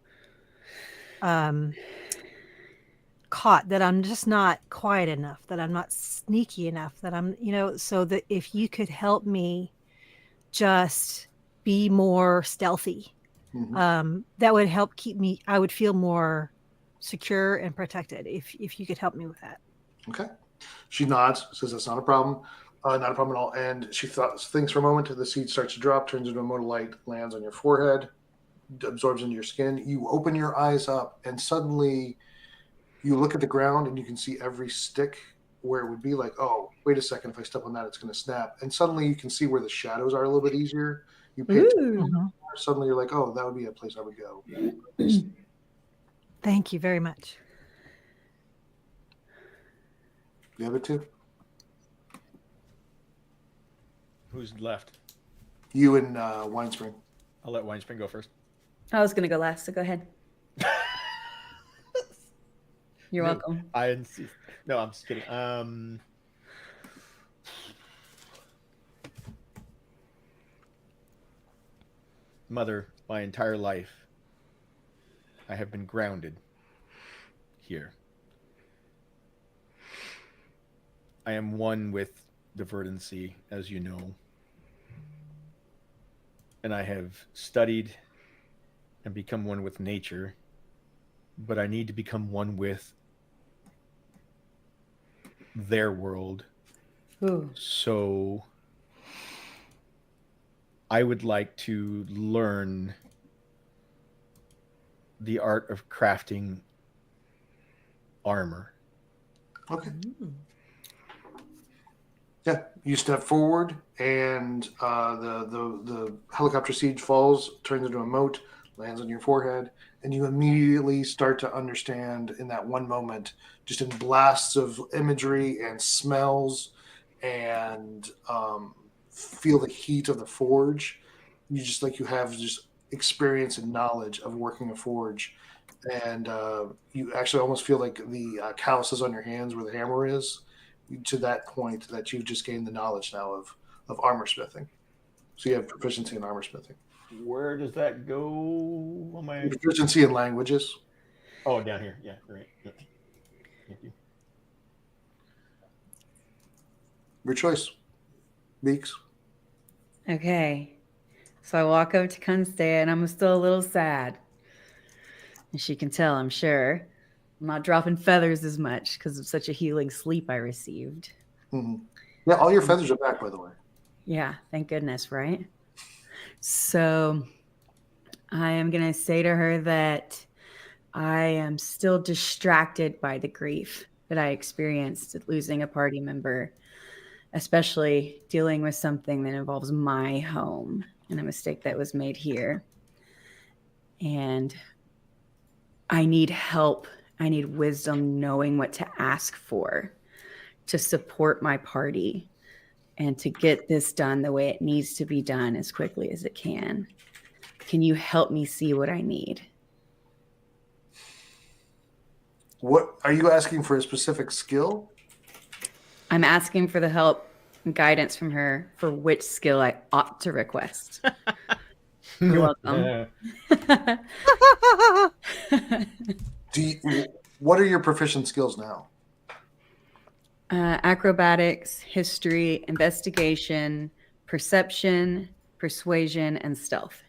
S12: caught, that I'm just not quiet enough, that I'm not sneaky enough, that I'm, so that if you could help me just be more stealthy, that would help keep me, I would feel more secure and protected if you could help me with that.
S11: Okay. She nods, says that's not a problem. Not a problem at all. And she thinks for a moment. The seed starts to drop, turns into a mote of light, lands on your forehead, absorbs into your skin. You open your eyes up, and suddenly you look at the ground, and you can see every stick where it would be like, oh, wait a second, if I step on that, it's going to snap. And suddenly you can see where the shadows are a little bit easier. You pick suddenly you're like, oh, that would be a place I would go.
S12: Thank you very much.
S11: The other two?
S8: Who's left?
S11: You and Winespring.
S8: I'll let Winespring go first.
S10: I was going to go last, so go ahead. You're welcome.
S8: No, I'm just kidding. Mother, my entire life, I have been grounded here. I am one with the verdancy, as you know. And I have studied and become one with nature, but I need to become one with their world.
S10: Ooh.
S8: So I would like to learn the art of crafting armor.
S11: Okay. Yeah, you step forward, and the helicopter seed falls, turns into a mote, lands on your forehead, and you immediately start to understand in that one moment, just in blasts of imagery and smells, and feel the heat of the forge. You just you have just experience and knowledge of working a forge, and you actually almost feel like the calluses on your hands where the hammer is, to that point that you've just gained the knowledge now of armor smithing. So you have proficiency in armor smithing.
S8: Where does that go on my
S11: proficiency in languages?
S8: Oh, down here. Yeah, right. Yep. Thank you.
S11: Your choice. Beaks.
S10: Okay. So I walk up to Kunstaya and I'm still a little sad. And she can tell, I'm sure. I'm not dropping feathers as much because of such a healing sleep I received.
S11: Mm-hmm. Yeah, all your feathers are back, by the way.
S10: Yeah, thank goodness, right? So I am going to say to her that I am still distracted by the grief that I experienced at losing a party member, especially dealing with something that involves my home and a mistake that was made here. And I need help. I need wisdom knowing what to ask for to support my party and to get this done the way it needs to be done as quickly as it can. Can you help me see what I need?
S11: What are you asking for? A specific skill?
S10: I'm asking for the help and guidance from her for which skill I ought to request. You're welcome.
S11: What are your proficient skills now?
S10: Acrobatics, history, investigation, perception, persuasion, and stealth.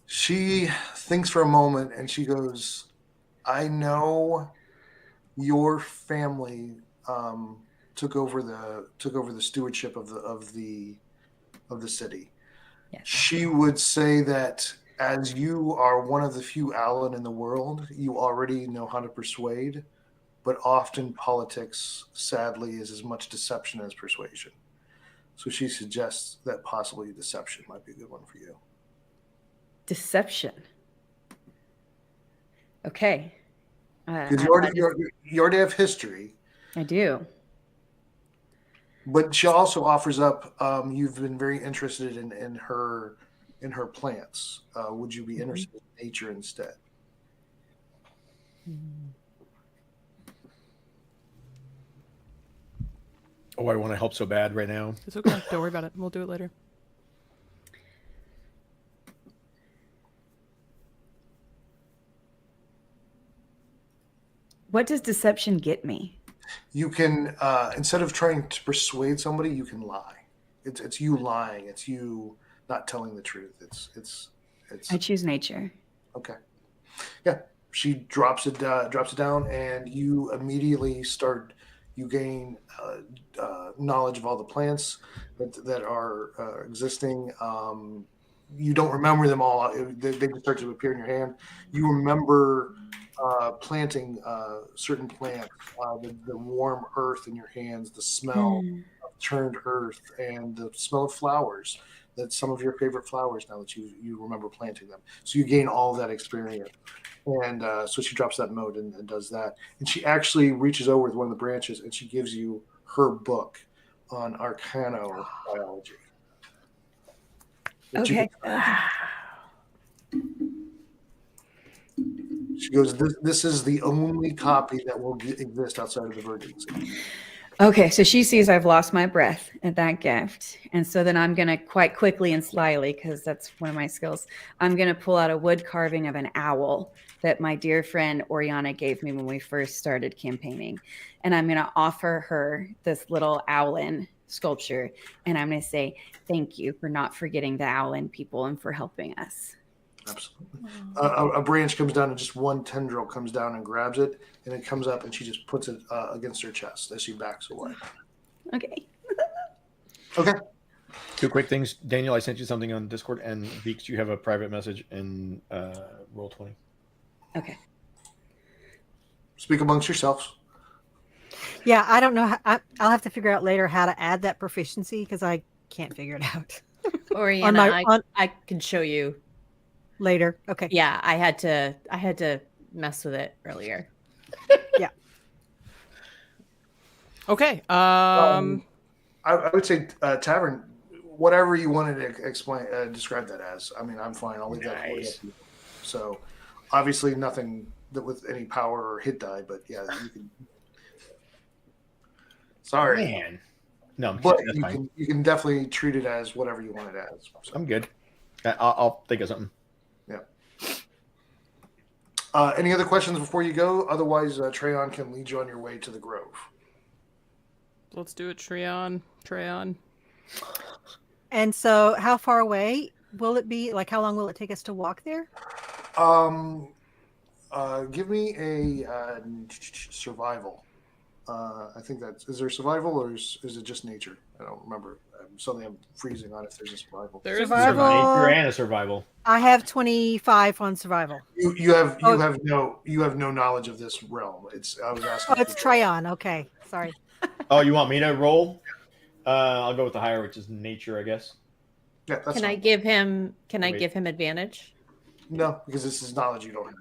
S11: She thinks for a moment and she goes, I know your family took over the stewardship of the city.
S10: Yes.
S11: She would say that as you are one of the few Alan in the world, you already know how to persuade, but often politics, sadly, is as much deception as persuasion. So she suggests that possibly deception might be a good one for you.
S10: Deception. Okay.
S11: Because you already have history.
S10: I do.
S11: But she also offers up, you've been very interested in her plants. Would you be interested in nature instead?
S8: Oh, I want to help so bad right now.
S1: It's okay. Don't worry about it. We'll do it later.
S10: What does deception get me?
S11: You can, instead of trying to persuade somebody, you can lie. It's you lying. It's you not telling the truth. It's.
S10: I choose nature.
S11: Okay. Yeah. She drops it down, and you immediately start. You gain knowledge of all the plants that are existing. You don't remember them all. They just start to appear in your hand. You remember planting certain plants, the warm earth in your hands, the smell of turned earth, and the smell of flowers. That's some of your favorite flowers now that you remember planting them. So you gain all of that experience. And so she drops that note and does that. And she actually reaches over with one of the branches and she gives you her book on arcanobiology.
S10: Okay.
S11: She goes, this is the only copy that will exist outside of the Virgin City.
S10: Okay, so she sees I've lost my breath at that gift. And so then I'm going to quite quickly and slyly, because that's one of my skills, I'm going to pull out a wood carving of an owl that my dear friend Oriana gave me when we first started campaigning. And I'm going to offer her this little owlin sculpture. And I'm going to say, thank you for not forgetting the owlin people and for helping us.
S11: Absolutely. A branch comes down and just one tendril comes down and grabs it, and it comes up and she just puts it against her chest as she backs away.
S10: Okay.
S11: Okay.
S8: Two quick things. Daniel, I sent you something on Discord, and Beaks, you have a private message in Roll20.
S10: Okay.
S11: Speak amongst yourselves.
S12: Yeah, I don't know. I'll have to figure out later how to add that proficiency because I can't figure it out.
S9: Oriana, I can show you
S12: later. Okay.
S9: Yeah, I had to mess with it earlier.
S12: Yeah.
S1: Okay.
S11: I would say Tavern, whatever you wanted to explain, describe that as. I mean, I'm fine. I'll leave that for you. So, obviously, nothing that with any power or hit die, but yeah, you can. Sorry,
S8: Man. No,
S11: but
S8: that's fine.
S11: you can definitely treat it as whatever you want it as. So.
S8: I'm good. I'll think of something.
S11: Yeah. Any other questions before you go? Otherwise, Treon can lead you on your way to the grove.
S1: Let's do it, Treon.
S12: And so, how far away will it be? Like, how long will it take us to walk there?
S11: Give me a survival. I think is there survival or is it just nature? I don't remember. Suddenly I'm freezing on if there's a survival.
S1: There is
S12: survival.
S8: Nature and a survival.
S12: I have 25 on survival.
S11: You have no knowledge of this realm. I was asking.
S12: Oh, it's Treon. Okay, sorry.
S8: Oh, you want me to roll? I'll go with the higher, which is nature, I guess.
S11: Yeah, that's
S9: Can I
S11: fine.
S9: give him advantage?
S11: No, because this is knowledge you don't have.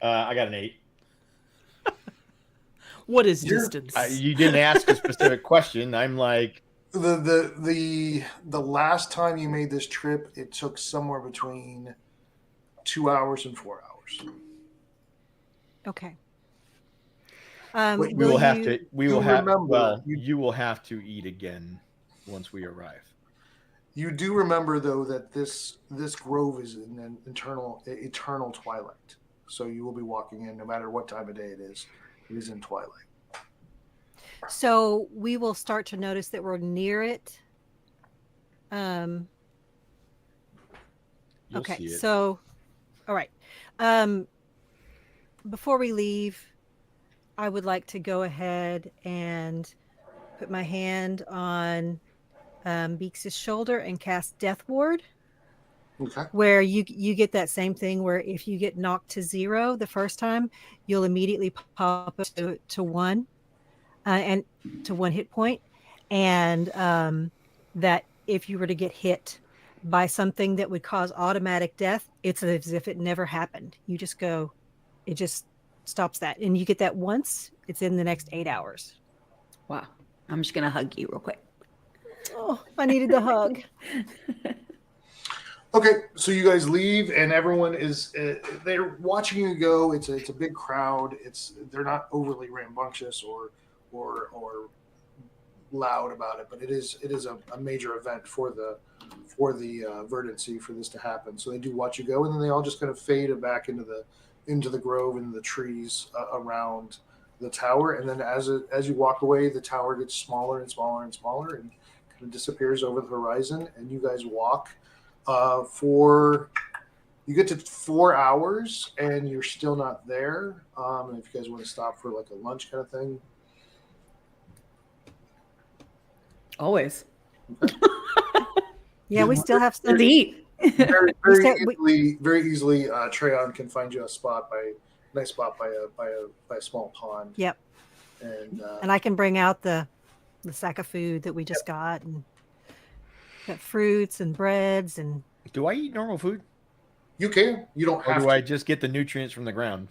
S8: I got an 8.
S1: What is distance?
S8: You didn't ask a specific question. I'm like
S11: the last time you made this trip, it took somewhere between 2 hours and 4 hours.
S12: Okay.
S8: you will have to eat again once we arrive.
S11: You do remember, though, that this grove is in an eternal twilight. So you will be walking in no matter what time of day it is. It is in twilight.
S12: So we will start to notice that we're near it. Okay, so, all right. Before we leave, I would like to go ahead and put my hand on Beaks' shoulder and cast Death Ward.
S11: Okay.
S12: Where you get that same thing where if you get knocked to 0 the first time, you'll immediately pop up to 1 and to 1 hit point, and that if you were to get hit by something that would cause automatic death, it's as if it never happened. You just go, it just stops that, and you get that once. It's in the next 8 hours.
S14: Wow. I'm just gonna hug you real quick.
S12: Oh, I needed the hug.
S11: Okay, so you guys leave, and everyone is they're watching you go. It's a big crowd. They're not overly rambunctious or loud about it, but it is a major event for the verdancy for this to happen. So they do watch you go, and then they all just kind of fade back into the grove and the trees around the tower. And then as you walk away, the tower gets smaller and smaller and smaller, and kind of disappears over the horizon. And you guys walk. You get to 4 hours and you're still not there. And if you guys want to stop for like a lunch kind of thing.
S14: Always.
S11: Okay.
S12: Yeah, we still have stuff to eat.
S11: Very easily, Treon can find you a nice spot by a small pond.
S12: Yep. And I can bring out the sack of food that we just got, and got fruits and breads. And
S8: do I eat normal food?
S11: You can. You don't have
S8: or do
S11: to.
S8: I just get the nutrients from the ground?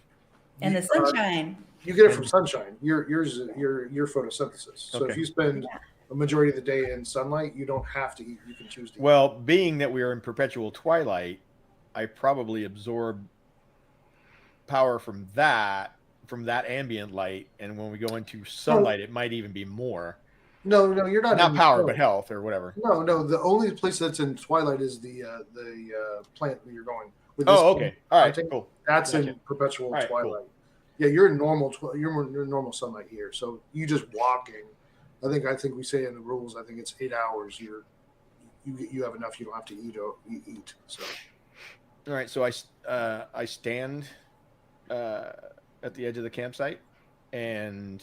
S14: And the sunshine.
S11: You get it from sunshine. Your photosynthesis. So if you spend a majority of the day in sunlight, you don't have to eat. You can choose to eat.
S8: Well, being that we are in perpetual twilight, I probably absorb power from that ambient light, and when we go into sunlight, it might even be more.
S11: No, you're not.
S8: Not power, but health or whatever.
S11: No. The only place that's in twilight is the plant that you're going. With
S8: okay. All right.
S11: Planting.
S8: Cool.
S11: That's in perpetual twilight. Cool. Yeah, you're in normal. You're in normal sunlight here. So you just walking. I think we say in the rules. I think it's 8 hours. You have enough. You don't have to eat. So.
S8: All right. So I stand at the edge of the campsite and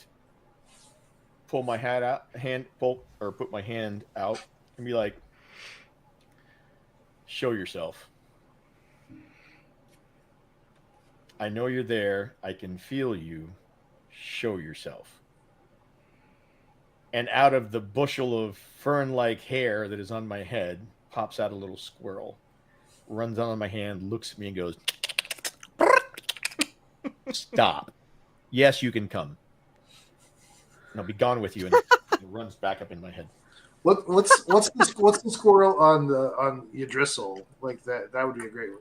S8: put my hand out and be like, show yourself. I know you're there. I can feel you. Show yourself. And out of the bushel of fern-like hair that is on my head pops out a little squirrel, runs on my hand, looks at me and goes, stop. Yes, you can come. And I'll be gone with you, and it runs back up in my head.
S11: What's the squirrel on Yggdrasil? Like that would be a great one.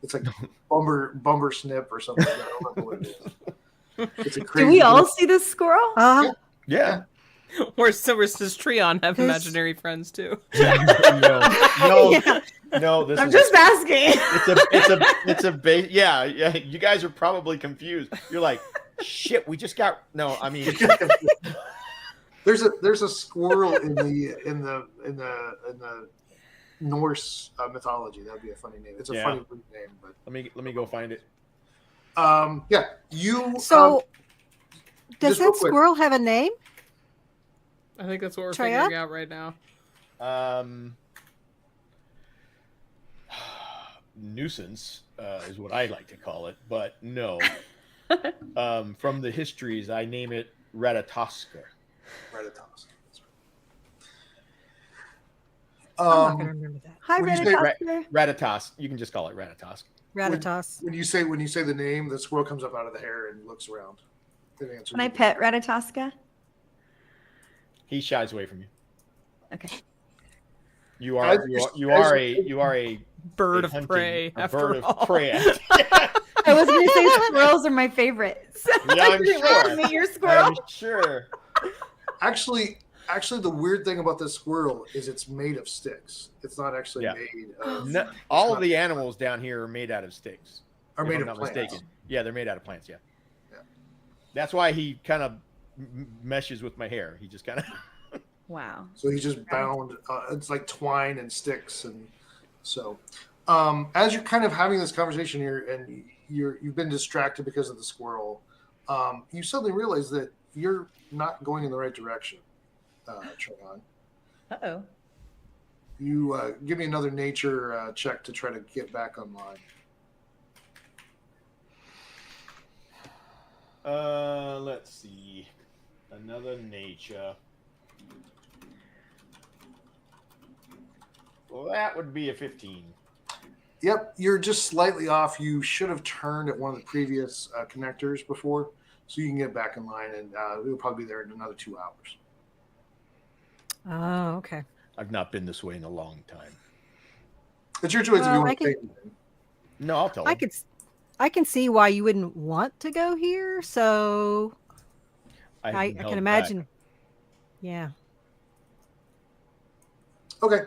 S11: It's like Bumber Snip or something. I don't remember what it is. It's a crazy.
S14: Do we all see this squirrel?
S8: Yeah.
S1: Or so does Treon have imaginary friends too?
S8: No. This
S10: I'm
S8: is
S10: just asking.
S8: It's a base. Yeah. You guys are probably confused. You're like, shit. We just got. No, I mean,
S11: there's a squirrel in the Norse mythology. That'd be a funny name. It's a funny name, but
S8: let me go find it.
S11: Yeah. You.
S12: So, does
S11: real
S12: that
S11: quick.
S12: squirrel have a name?
S1: I think that's what we're
S12: Treya?
S1: figuring out right now.
S8: Nuisance is what I like to call it, but no. From the histories, I name it Ratatoska.
S11: Ratatoska.
S12: I'm not going to remember that.
S10: Hi, Ratatoska.
S8: Ratatas. You can just call it Ratatosk.
S12: Ratatas.
S11: When you say the name, the squirrel comes up out of the hair and looks around. It answers
S10: Can I
S11: you.
S10: pet Ratatoska?
S8: He shies away from you.
S10: Okay.
S8: You are a
S1: bird of
S8: hunting-
S1: prey.
S8: A
S1: After
S8: bird
S1: all.
S8: of prey.
S10: I was going to say squirrels are my favorites.
S8: Yeah, I'm sure.
S10: Meet your squirrel.
S8: I'm sure.
S11: Actually, the weird thing about this squirrel is it's made of sticks. It's not actually made of.
S8: No, all of the animals down here are made out of sticks.
S11: Are
S8: if
S11: made
S8: I'm
S11: of
S8: not
S11: plants.
S8: mistaken. Yeah, they're made out of plants. Yeah. That's why he kind of meshes with my hair. He just kind of.
S10: Wow.
S11: So he's just bound. It's like twine and sticks, and so as you're kind of having this conversation here, and you've been distracted because of the squirrel, you suddenly realize that you're not going in the right direction, Treon.
S10: Uh-oh.
S11: You give me another nature check to try to get back online.
S8: Let's see. Another nature. Well, that would be a 15.
S11: Yep, you're just slightly off. You should have turned at one of the previous connectors before, so you can get back in line, and we'll probably be there in another 2 hours.
S12: Oh, okay.
S8: I've not been this way in a long time.
S11: It's your choice if you
S12: Well,
S11: want
S12: I
S11: to
S12: can-
S11: take it.
S8: No, I'll tell him.
S12: I can see why you wouldn't want to go here. So I can imagine. Yeah.
S11: Okay.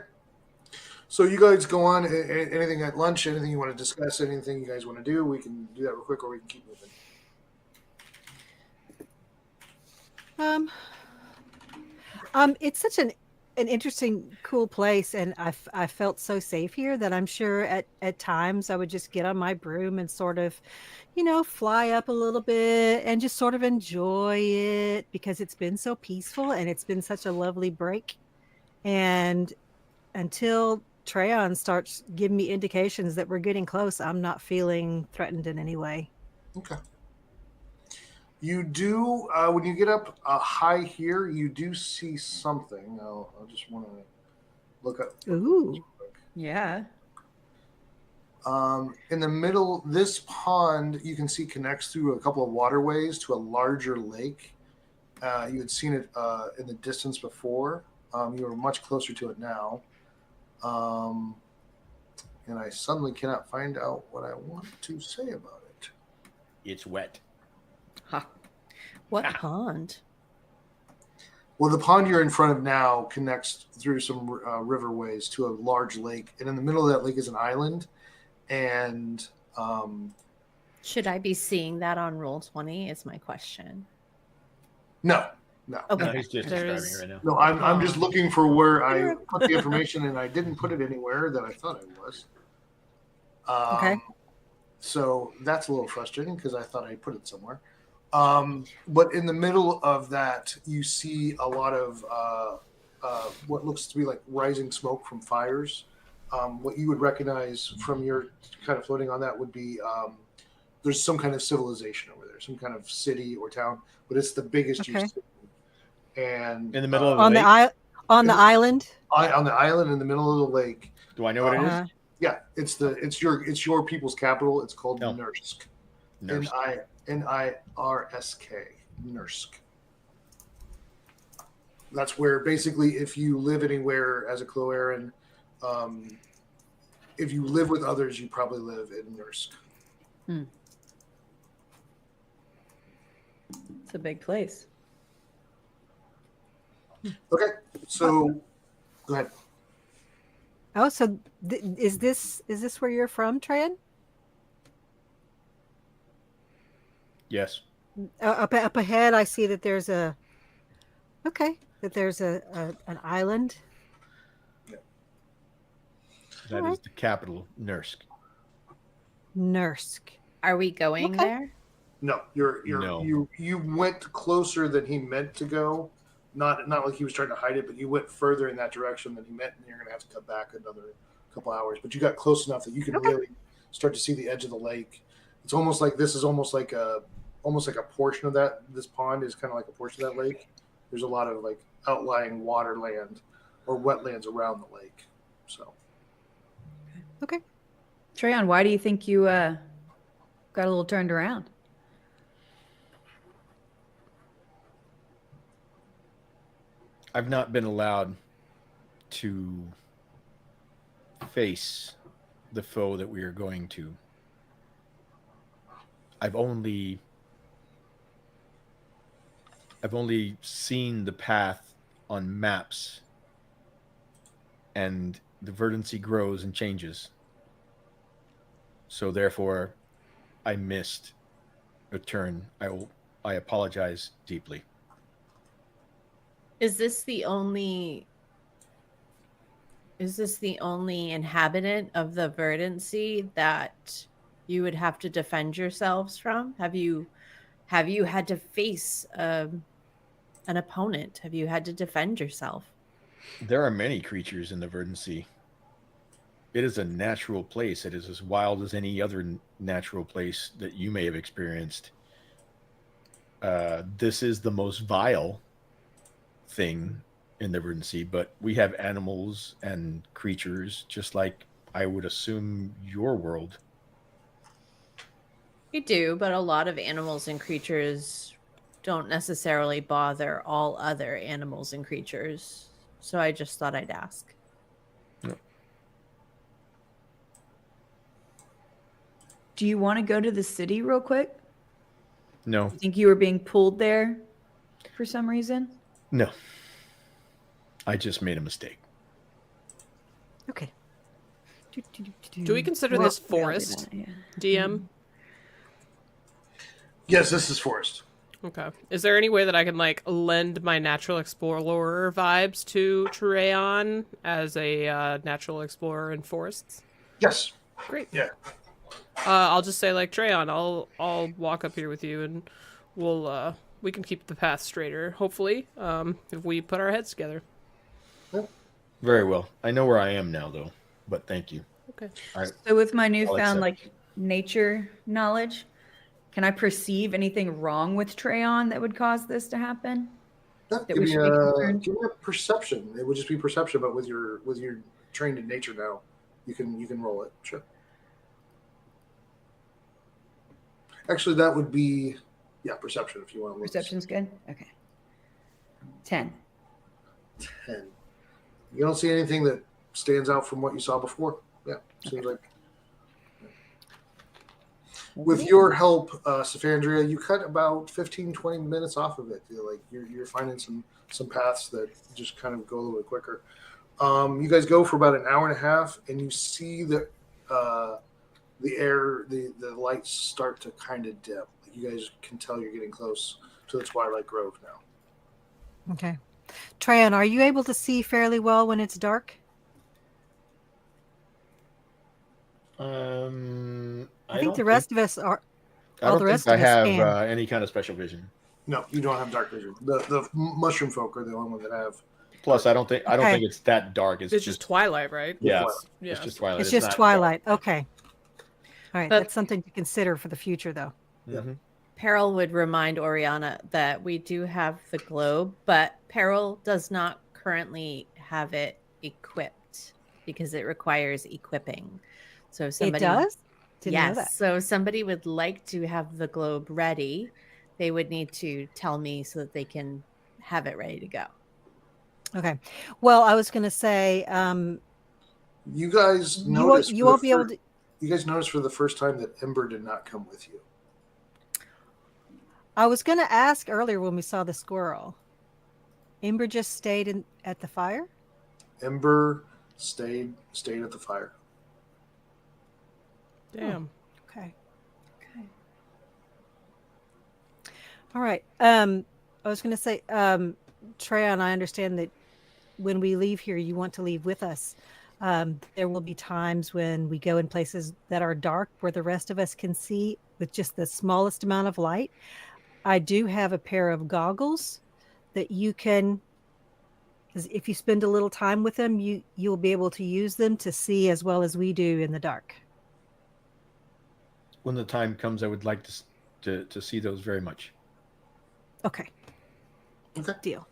S11: So you guys go on. Anything at lunch? Anything you want to discuss? Anything you guys want to do? We can do that real quick, or we can keep moving.
S12: It's such an interesting, cool place, and I felt so safe here that I'm sure at times I would just get on my broom and sort of, fly up a little bit and just sort of enjoy it because it's been so peaceful and it's been such a lovely break. And until Treon starts giving me indications that we're getting close, I'm not feeling threatened in any way.
S11: Okay. You do, when you get up high here, you do see something. I just want to look up.
S12: Ooh.
S10: Yeah.
S11: In the middle, this pond you can see connects through a couple of waterways to a larger lake. You had seen it in the distance before. You are much closer to it now. And I suddenly cannot find out what I want to say about it.
S8: It's wet.
S9: What pond?
S11: Well, the pond you're in front of now connects through some riverways to a large lake. And in the middle of that lake is an island. And
S9: Should I be seeing that on Roll20 is my question.
S11: no.
S9: Okay.
S8: No, he's just describing it right now.
S11: No, I'm just looking for where I put the information, and I didn't put it anywhere that I thought I was.
S12: Okay.
S11: So that's a little frustrating because I thought I put it somewhere. But in the middle of that, you see a lot of what looks to be like rising smoke from fires. What you would recognize from your kind of floating on that would be there's some kind of civilization over there, some kind of city or town, but it's the biggest you've seen. And
S8: in the middle of
S12: on the island.
S11: on the island in the middle of the lake.
S8: Do I know what it is?
S11: Yeah, it's your people's capital. It's called Nursk. Nirsk. Nursk. That's where basically, if you live anywhere as a Cloaran, if you live with others, you probably live in Nursk.
S10: It's a big place.
S11: Okay, so go ahead.
S12: Oh, so is this where you're from, Tran?
S8: Yes.
S12: Up ahead, I see that there's an island.
S8: That is the capital, Nursk.
S12: Nursk.
S9: Are we going there?
S11: No,
S8: No.
S11: you went closer than he meant to go. Not like he was trying to hide it, but you went further in that direction than he meant, and you're going to have to cut back another couple hours. But you got close enough that you can really start to see the edge of the lake. It's almost like this is almost like a portion of that. This pond is kind of like a portion of that lake. There's a lot of like outlying waterland or wetlands around the lake. So.
S10: Okay. Treyon, why do you think you got a little turned around?
S8: I've not been allowed to face the foe that we are going to. I've only seen the path on maps, and the verdancy grows and changes. So therefore, I missed a turn. I apologize deeply.
S9: Is this the only inhabitant of the verdancy that you would have to defend yourselves from? Have you had to face an opponent? Have you had to defend yourself?
S8: There are many creatures in the verdancy. It is a natural place. It is as wild as any other natural place that you may have experienced. This is the most vile thing in the verdancy, but we have animals and creatures just like I would assume your world.
S9: We do, but a lot of animals and creatures don't necessarily bother all other animals and creatures. So I just thought I'd ask.
S10: Do you want to go to the city real quick?
S8: No.
S10: You think you were being pulled there for some reason?
S8: No. I just made a mistake.
S12: Okay.
S1: Do we consider this forest, DM?
S11: Yes, this is forest.
S1: Okay. Is there any way that I can like lend my natural explorer vibes to Treyon as a natural explorer in forests?
S11: Yes.
S1: Great.
S11: Yeah.
S1: I'll just say like Treyon, I'll walk up here with you and we can keep the path straighter. Hopefully, if we put our heads together.
S8: Very well. I know where I am now, though. But thank you.
S1: Okay.
S10: So with my newfound like nature knowledge, can I perceive anything wrong with Treyon that would cause this to happen? That
S11: Give
S10: we
S11: me
S10: should be concerned?
S11: give me a perception. It would just be perception, but with your trained in nature now, you can roll it. Sure. Actually, that would be perception if you want to look.
S10: Perception's good. Okay. 10.
S11: 10. You don't see anything that stands out from what you saw before. Yeah, seems like. With your help, Symphonia, you cut about 15, 20 minutes off of it. You're finding some paths that just kind of go a little bit quicker. You guys go for about an hour and a half, and you see that the lights start to kind of dim. You guys can tell you're getting close to the Twilight Grove now.
S12: Okay. Treyon, are you able to see fairly well when it's dark? I think the rest of us are.
S8: I don't think I have any kind of special vision.
S11: No, you don't have dark vision. The mushroom folk are the only ones that have.
S8: Plus, I don't think it's that dark. It's
S1: just twilight, right?
S8: Yeah,
S1: yeah.
S8: It's just twilight.
S12: It's just twilight. Okay. All right, that's something to consider for the future, though.
S8: Mm-hmm.
S9: Peril would remind Oriana that we do have the globe, but Peril does not currently have it equipped because it requires equipping. So if somebody
S12: it does? Didn't know
S9: yes.
S12: that.
S9: So if somebody would like to have the globe ready, they would need to tell me so that they can have it ready to go.
S12: Okay. Well, I was going to say,
S11: you guys noticed
S12: you won't be able to.
S11: You guys noticed for the first time that Ember did not come with you.
S12: I was going to ask earlier when we saw the squirrel. Ember just stayed at the fire?
S11: Ember stayed at the fire.
S1: Damn.
S12: Oh, okay. All right. I was going to say, Treyon, I understand that when we leave here, you want to leave with us. There will be times when we go in places that are dark where the rest of us can see with just the smallest amount of light. I do have a pair of goggles that you can, because if you spend a little time with them, you'll be able to use them to see as well as we do in the dark.
S8: When the time comes, I would like to see those very much.
S12: Okay. Deal.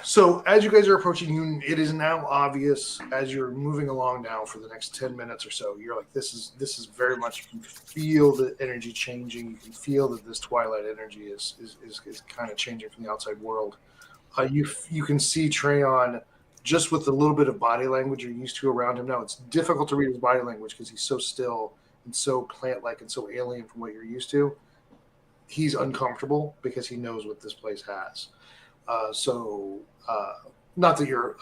S11: So as you guys are approaching, it is now obvious as you're moving along now for the next 10 minutes or so. You're like, this is very much, you can feel the energy changing. You can feel that this twilight energy is kind of changing from the outside world. You can see Treyon just with the little bit of body language you're used to around him now. It's difficult to read his body language because he's so still and so plant-like and so alien from what you're used to. He's uncomfortable because he knows what this place has. Not that you're,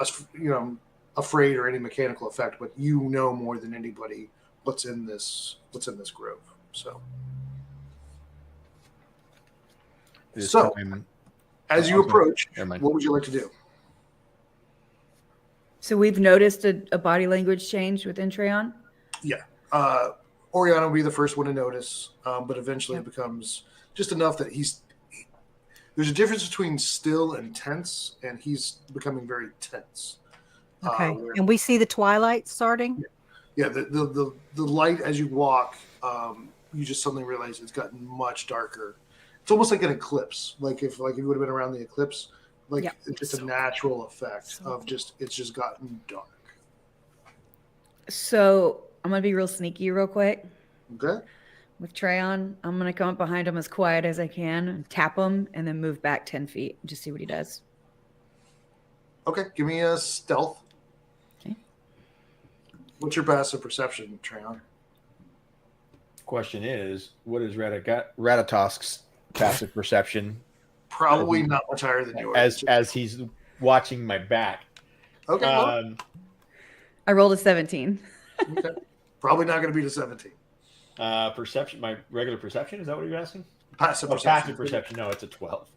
S11: afraid or any mechanical effect, but you know more than anybody what's in this grove. So as you approach, what would you like to do?
S14: So we've noticed a body language change within Treyon?
S11: Yeah. Oriana will be the first one to notice, but eventually it becomes just enough that there's a difference between still and tense, and he's becoming very tense.
S12: Okay. And we see the twilight starting?
S11: Yeah, the light as you walk, you just suddenly realize it's gotten much darker. It's almost like an eclipse. Like if you would have been around the eclipse, it's just a natural effect of it's just gotten dark.
S14: So I'm gonna be real sneaky real quick.
S11: Okay.
S14: With Treyon, I'm gonna come up behind him as quiet as I can, tap him, and then move back 10 feet and just see what he does.
S11: Okay, give me a stealth.
S14: Okay.
S11: What's your passive perception, Treyon?
S8: Question is, what is Ratatosk's passive perception?
S11: Probably not much higher than yours.
S8: As he's watching my back.
S11: Okay.
S14: I rolled a 17.
S11: Okay. Probably not going to beat a 17.
S8: Perception, my regular perception, is that what you're asking?
S11: Passive perception.
S8: Passive perception, no, it's a 12.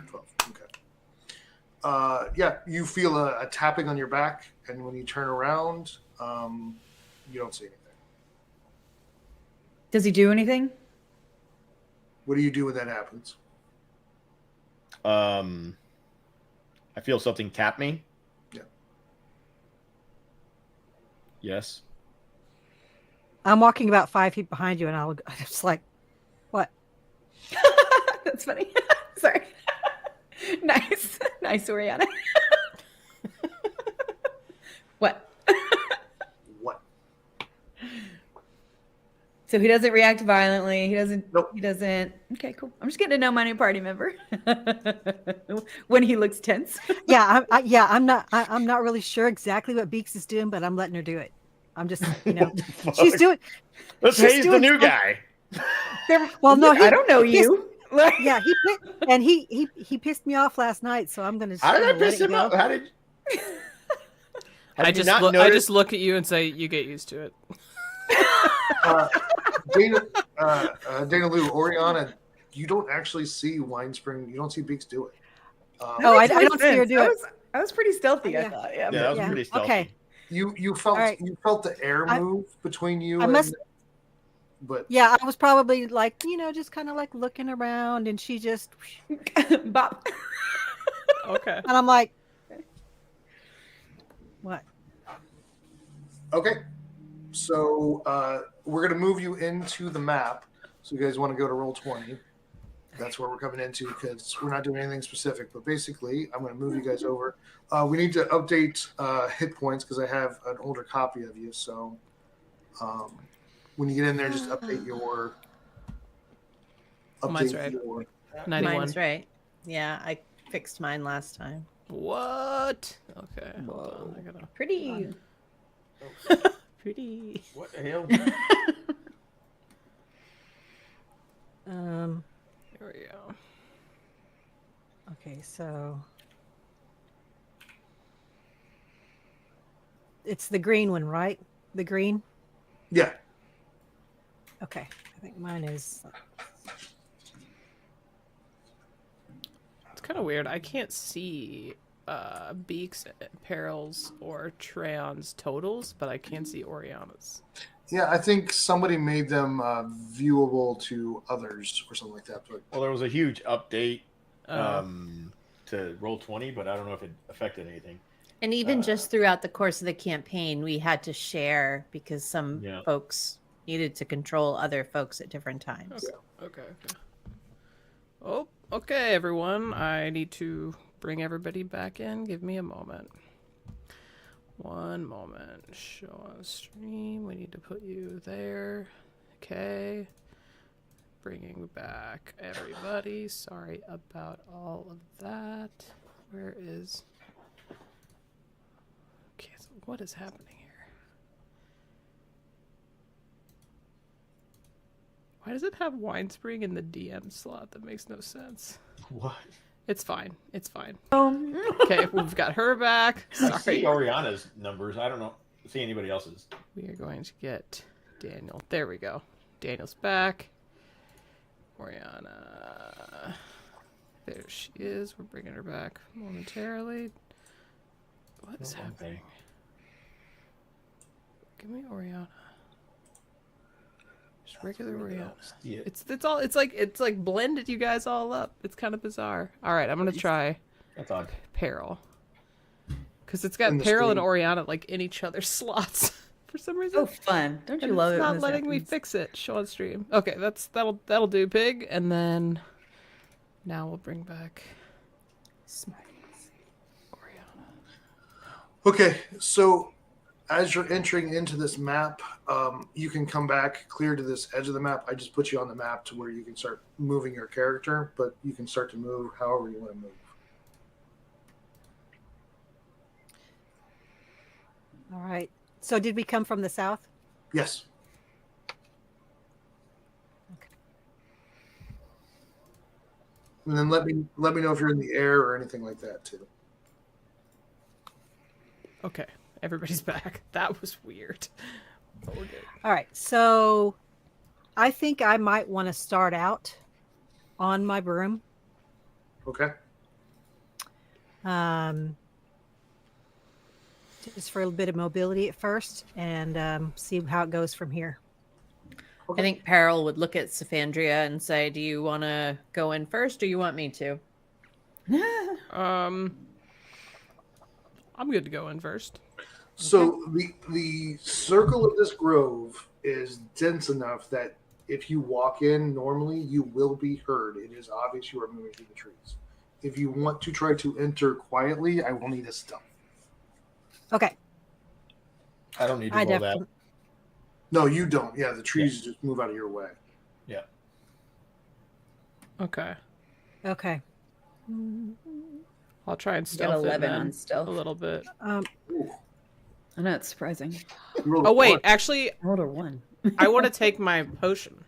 S11: 12, okay. Yeah, you feel a tapping on your back, and when you turn around, you don't see anything.
S14: Does he do anything?
S11: What do you do when that happens?
S8: I feel something tap me.
S11: Yeah.
S8: Yes.
S12: I'm walking about 5 feet behind you, and I'm just like, what?
S14: That's funny. Sorry. Nice, Oriana. What?
S11: What?
S14: So he doesn't react violently. He doesn't.
S11: Nope.
S14: He doesn't. Okay, cool. I'm just getting to know my new party member. When he looks tense.
S12: Yeah, I'm not really sure exactly what Beaks is doing, but I'm letting her do it. I'm just, she's doing.
S8: Let's say he's the new guy.
S12: Well, no,
S14: I don't know you.
S12: Yeah, he pissed me off last night, so I'm gonna.
S8: How did I piss him off? How did?
S1: I just look at you and say, "You get used to it."
S11: Dana Lou, Oriana, you don't actually see Winespring. You don't see Beaks do it.
S12: I don't see her do it.
S14: I was pretty stealthy. I thought. Yeah,
S8: that was pretty stealthy.
S12: Okay.
S11: You felt the air move between you. But
S12: yeah, I was probably like, just kind of like looking around, and she just
S14: bop.
S1: Okay.
S12: And I'm like, what?
S11: Okay. So we're gonna move you into the map. So you guys want to go to roll 20. That's where we're coming into because we're not doing anything specific. But basically, I'm going to move you guys over. We need to update hit points because I have an older copy of you. So when you get in there, just update your.
S1: Mine's right. 91.
S9: Mine's right. Yeah, I fixed mine last time.
S1: What? Okay. Hold on. I gotta...
S14: Pretty.
S1: Pretty.
S8: What the hell?
S1: Here we go.
S12: Okay, so it's the green one, right? The green.
S11: Yeah.
S12: Okay, I think mine is.
S1: It's kind of weird. I can't see Beaks, Peril's, or Treon's totals, but I can see Oriana's.
S11: Yeah, I think somebody made them viewable to others or something like that. But...
S8: Well, there was a huge update to Roll20, but I don't know if it affected anything.
S9: And even just throughout the course of the campaign, we had to share because some folks needed to control other folks at different times.
S1: Okay. Oh, okay, everyone. I need to bring everybody back in. Give me a moment. One moment. Show on stream. We need to put you there. Okay. Bringing back everybody. Sorry about all of that. Where is... Okay, so what is happening here? Why does it have Winespring in the DM slot? That makes no sense.
S8: What?
S1: It's fine. It's fine. Okay, we've got her back.
S8: I see
S1: Sorry.
S8: Oriana's numbers. I don't know. See anybody else's.
S1: We are going to get Daniel. There we go. Daniel's back. Oriana. There she is. We're bringing her back momentarily. What is happening? Give me Oriana. Just regular Oriana. It's like blended you guys all up. It's kind of bizarre. All right, I'm gonna try.
S8: That's odd.
S1: Peril. Because it's got Peril and Oriana like in each other's slots for some reason.
S14: Oh, fun! Don't you
S1: And
S14: love
S1: it's
S14: it? when
S1: not
S14: this
S1: letting me
S14: happens?
S1: fix it. Show on stream. Okay, that'll do, Pig. And then now we'll bring back
S11: Okay, so as you're entering into this map, you can come back clear to this edge of the map. I just put you on the map to where you can start moving your character, but you can start to move however you want to move.
S12: All right. So did we come from the south?
S11: Yes.
S12: Okay.
S11: And then let me know if you're in the air or anything like that too.
S1: Okay, everybody's back. That was weird. But we're good.
S12: All right. So I think I might want to start out on my broom.
S11: Okay.
S12: Just for a bit of mobility at first and see how it goes from here.
S9: I think Peril would look at Symphonia and say, do you want to go in first or you want me to?
S1: I'm good to go in first.
S11: So the circle of this grove is dense enough that if you walk in normally, you will be heard. It is obvious you are moving through the trees. If you want to try to enter quietly, I will need a stealth.
S12: Okay.
S8: I don't need to roll that.
S11: No, you don't. Yeah, the trees just move out of your way.
S8: Yeah.
S1: Okay.
S12: Okay.
S1: I'll try and
S14: Got
S1: stealth
S14: 11
S1: it
S14: on
S1: then
S14: stealth.
S1: a little bit.
S14: I know it's surprising.
S1: Oh wait, actually,
S14: I rolled a 1.
S1: I want to take my potion.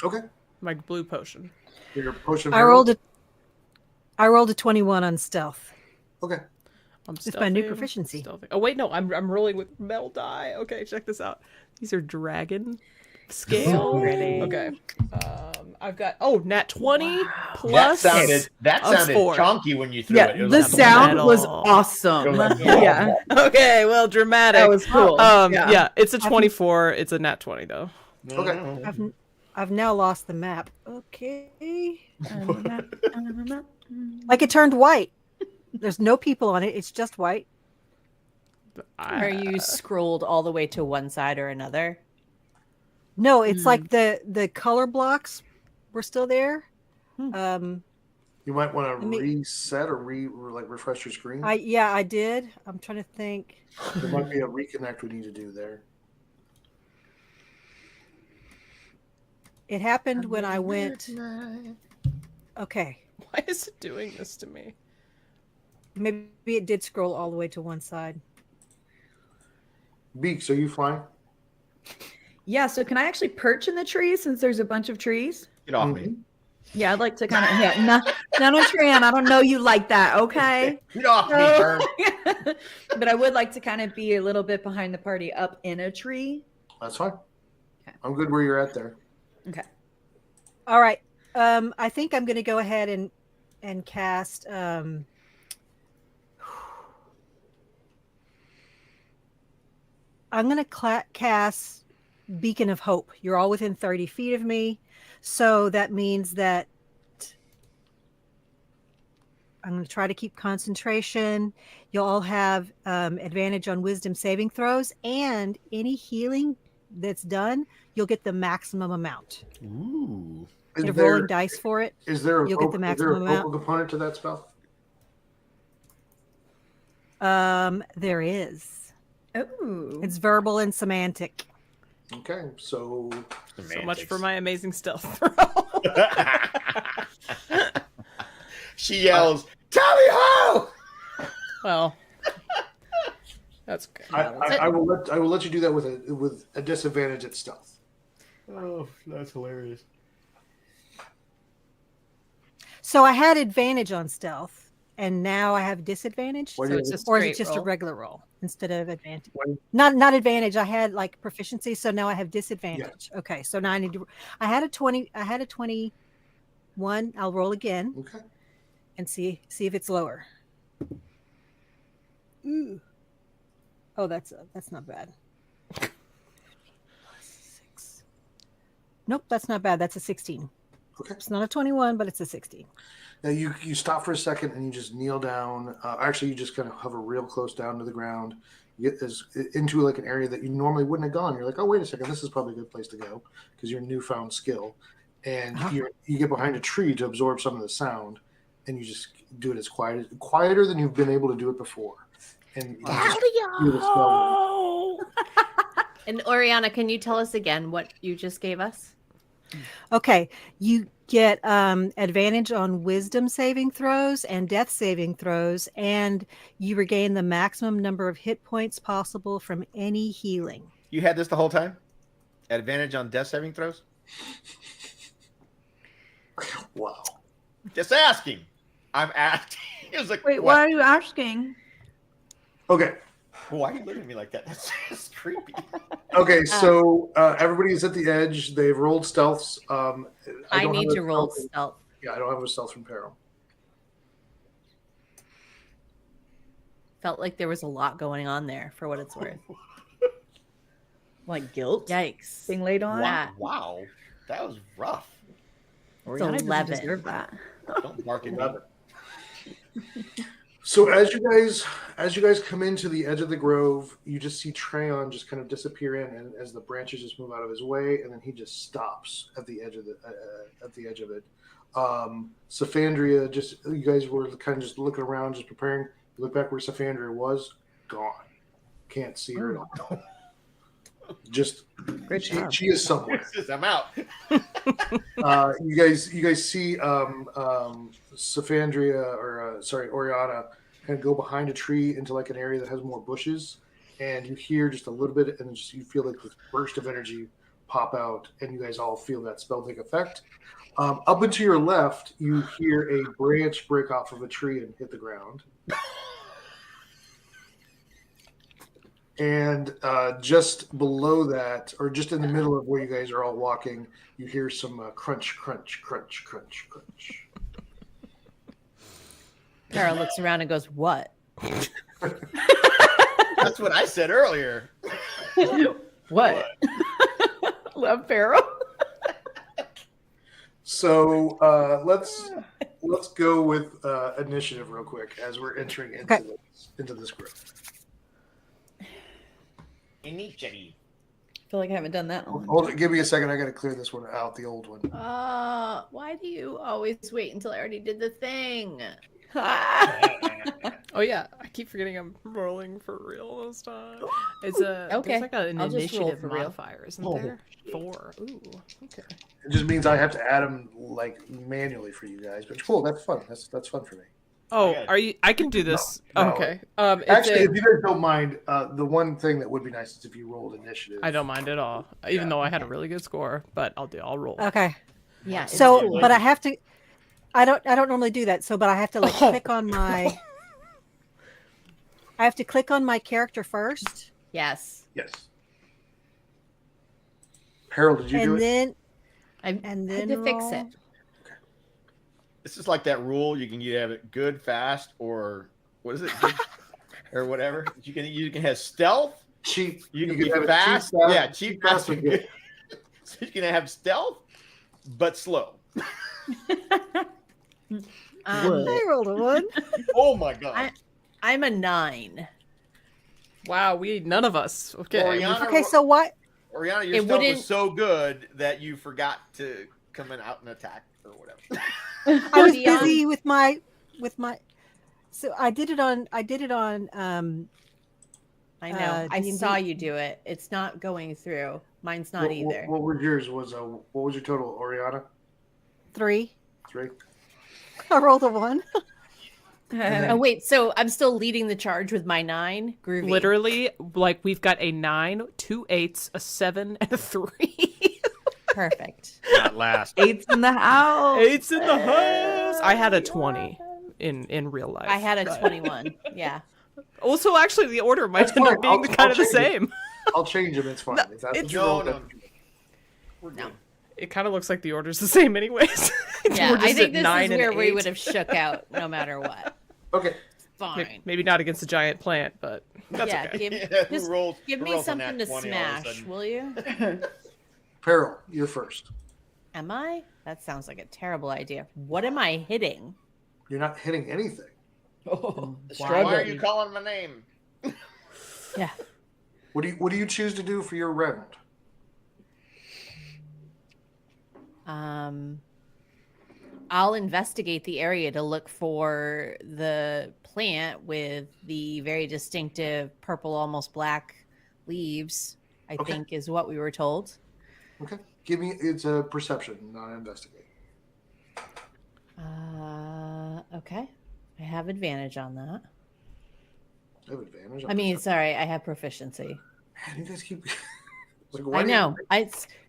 S11: Okay.
S1: My blue potion.
S11: Your potion.
S12: I rolled a 21 on stealth.
S11: Okay.
S12: It's my new proficiency.
S1: Oh wait, no, I'm rolling with metal die. Okay, check this out. These are dragon scale. Okay. I've got nat 20 plus.
S8: That sounded
S1: 4.
S8: chonky when you threw it. It was
S14: the
S8: like
S14: sound
S1: metal.
S14: was awesome. Yeah.
S1: Okay, well, dramatic.
S14: That was cool.
S1: Yeah, it's a 24. It's a nat 20 though.
S11: Okay.
S12: I've now lost the map. Okay. Like it turned white. There's no people on it. It's just white.
S9: Are you scrolled all the way to one side or another?
S12: No, it's like the color blocks were still there.
S11: You might want to reset or refresh your screen.
S12: I did. I'm trying to think.
S11: There might be a reconnect we need to do there.
S12: It happened when I went. Okay.
S1: Why is it doing this to me?
S12: Maybe it did scroll all the way to one side.
S11: Beaks, are you flying?
S14: Yeah, so can I actually perch in the trees since there's a bunch of trees?
S8: Get off me.
S14: Yeah, I'd like to kind of no, Tran, I don't know you like that, okay?
S8: Get off me, Herb.
S14: But I would like to kind of be a little bit behind the party up in a tree.
S11: That's fine. Okay. I'm good where you're at there.
S14: Okay.
S12: All right. I think I'm going to go ahead and cast. I'm going to cast Beacon of Hope. You're all within 30 feet of me. So that means that I'm going to try to keep concentration. You'll all have advantage on wisdom saving throws, and any healing that's done, you'll get the maximum amount.
S8: Ooh.
S12: Instead of rolling dice for it,
S11: you'll
S12: get the maximum amount.
S11: Vocal component to that spell?
S12: There is.
S14: Oh.
S12: It's verbal and semantic.
S11: Okay, so
S1: much for my amazing stealth throw.
S8: She yells, "Tally ho!"
S1: Well, that's good.
S11: I will let you do that with a disadvantage at stealth.
S8: Oh, that's hilarious.
S12: So I had advantage on stealth, and now I have disadvantage.
S1: So it's just
S12: or is it just a regular roll instead of advantage?
S11: What?
S12: Not advantage. I had like proficiency, so now I have disadvantage. Yeah. Okay, so now I need to. I had a 20. I had a 21. I'll roll again.
S11: Okay.
S12: And see if it's lower. Ooh. Oh, that's not bad. 6. Nope, that's not bad. That's a 16.
S11: Okay.
S12: It's not a 21, but it's a 16.
S11: Now you stop for a second and you just kneel down. Actually, you just kind of hover real close down to the ground. You get this into like an area that you normally wouldn't have gone. You're like, oh, wait a second, this is probably a good place to go because your newfound skill. And you get behind a tree to absorb some of the sound, and you just do it as quieter than you've been able to do it before. And you just feel the spell.
S9: And Oriana, can you tell us again what you just gave us?
S12: Okay, you get advantage on wisdom saving throws and death saving throws, and you regain the maximum number of hit points possible from any healing.
S8: You had this the whole time? Advantage on death saving throws?
S11: Wow.
S8: Just asking. I'm asking. It was like,
S14: wait, why are you asking?
S11: Okay.
S8: Why are you looking at me like that? That's just creepy.
S11: Okay, so everybody is at the edge. They've rolled stealths.
S9: I need to roll stealth.
S11: Yeah, I don't have a stealth from peril.
S9: Felt like there was a lot going on there, for what it's worth.
S14: Like guilt?
S9: Yikes.
S14: Being laid on?
S8: Wow. That was rough.
S14: Oriana doesn't deserve that.
S8: Don't bark at me.
S11: So as you guys come into the edge of the grove, you just see Treon just kind of disappear in, and as the branches just move out of his way, and then he just stops at the edge of it. Symphonia, just you guys were kind of just looking around, just preparing. You look back where Symphonia was, gone. Can't see her at all. Just she is somewhere.
S8: I'm out.
S11: You guys see Symphonia Oriana kind of go behind a tree into like an area that has more bushes, and you hear just a little bit, and just you feel like this burst of energy pop out, and you guys all feel that spell take effect. Up and to your left, you hear a branch break off of a tree and hit the ground. And just below that, or just in the middle of where you guys are all walking, you hear some crunch, crunch, crunch, crunch, crunch.
S9: Tara looks around and goes, "What?"
S8: That's what I said earlier.
S14: What?
S9: Love Pharaoh.
S11: So let's go with initiative real quick as we're entering into this group.
S8: Initiative.
S14: I feel like I haven't done that one.
S11: Hold it, give me a second. I got to clear this one out, the old one.
S9: Why do you always wait until I already did the thing?
S1: Oh yeah, I keep forgetting I'm rolling for real this time. It's there's like an initiative modifier, isn't there? 4. Ooh, okay.
S11: It just means I have to add them like manually for you guys, but cool. That's fun. That's fun for me.
S1: Oh, are you? I can do this.
S11: No.
S1: Okay.
S11: Actually, if you guys don't mind, the one thing that would be nice is if you rolled initiative.
S1: I don't mind at all, even though I had a really good score. But I'll roll.
S12: Okay.
S9: Yeah.
S12: So, but I have to. I don't normally do that. So, but I have to like click on my. I have to click on my character first.
S9: Yes.
S11: Yes. Harold, did you do it?
S9: And then to fix it.
S8: This is like that rule. You can either have it good, fast, or what is it? Good, or whatever. You can have stealth.
S11: Cheap.
S8: You can
S11: You
S8: be
S11: can have it
S8: fast.
S11: cheap, fast,
S8: Yeah, cheap, fast, and good. So you can have stealth, but slow.
S12: I rolled a 1.
S8: Oh my god.
S9: I'm a 9.
S1: Wow, none of us. Okay.
S12: Okay, so what?
S8: Oriana, your stealth was so good that you forgot to come in out and attack or whatever.
S12: I was busy with my. So I did it on.
S9: I know. I
S12: D&D.
S9: saw you do it. It's not going through. Mine's not either.
S11: What were yours? What was your total, Oriana?
S12: 3.
S11: 3.
S12: I rolled a 1.
S9: Oh wait, so I'm still leading the charge with my 9. Groovy.
S1: Literally, like we've got a 9, 2 8s, a 7, and a 3.
S9: Perfect.
S8: Not last.
S14: 8's in the house.
S1: 8's in the house. I had a 20 in real life.
S9: I had a 21. Yeah.
S1: Also, actually, the order might end up being kind of the same.
S11: I'll change them. It's fine.
S1: No,
S11: If that's what
S1: it's-
S11: you rolled,
S8: No,
S11: that's what you rolled.
S9: No.
S1: It kind of looks like the order's the same, anyways.
S9: Yeah,
S1: We're just
S9: I think
S1: at
S9: this
S1: 9
S9: is
S1: and
S9: where we
S1: 8.
S9: would have shook out no matter what.
S11: Okay.
S9: Fine.
S1: Maybe not against a giant plant, but that's
S9: yeah,
S1: okay.
S9: just give me something to smash, will you?
S11: Peril, you're first.
S9: Am I? That sounds like a terrible idea. What am I hitting?
S11: You're not hitting anything.
S8: Why are you calling my name?
S9: Yeah.
S11: What do you choose to do for your round?
S9: I'll investigate the area to look for the plant with the very distinctive purple, almost black leaves, I think is what we were told.
S11: Okay. It's a perception, not investigate.
S9: Okay. I have advantage on that.
S11: I have advantage.
S9: I mean, sorry, I have proficiency.
S11: Man, you guys keep.
S9: I know.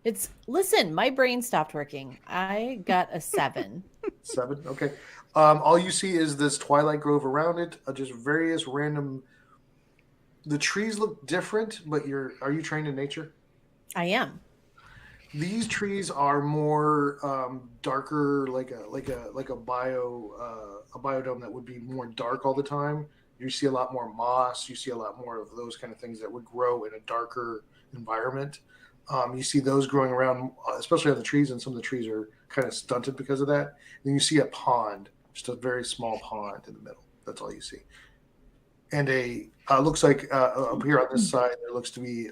S9: It's listen, my brain stopped working. I got a 7.
S11: 7. Okay. All you see is this twilight grove around it, just various random. The trees look different, but are you trained in nature?
S9: I am.
S11: These trees are more darker, like a biodome that would be more dark all the time. You see a lot more moss. You see a lot more of those kind of things that would grow in a darker environment. You see those growing around, especially on the trees, and some of the trees are kind of stunted because of that. Then you see a pond, just a very small pond in the middle. That's all you see. And looks like up here on this side, there looks to be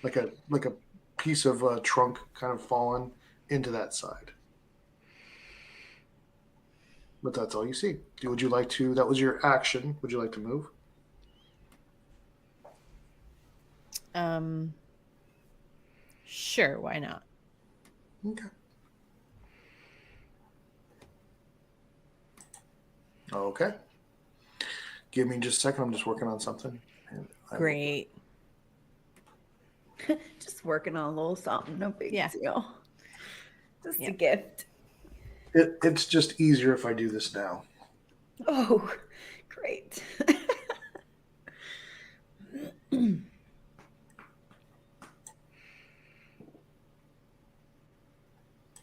S11: like a piece of trunk kind of fallen into that side. But that's all you see. Would you like to? That was your action. Would you like to move?
S9: Sure, why not?
S11: Okay. Okay. Give me just a second. I'm just working on something.
S9: Great.
S14: Just working on a little something. No big deal. Just
S9: Yeah.
S14: a gift.
S11: It's just easier if I do this now.
S14: Oh, great.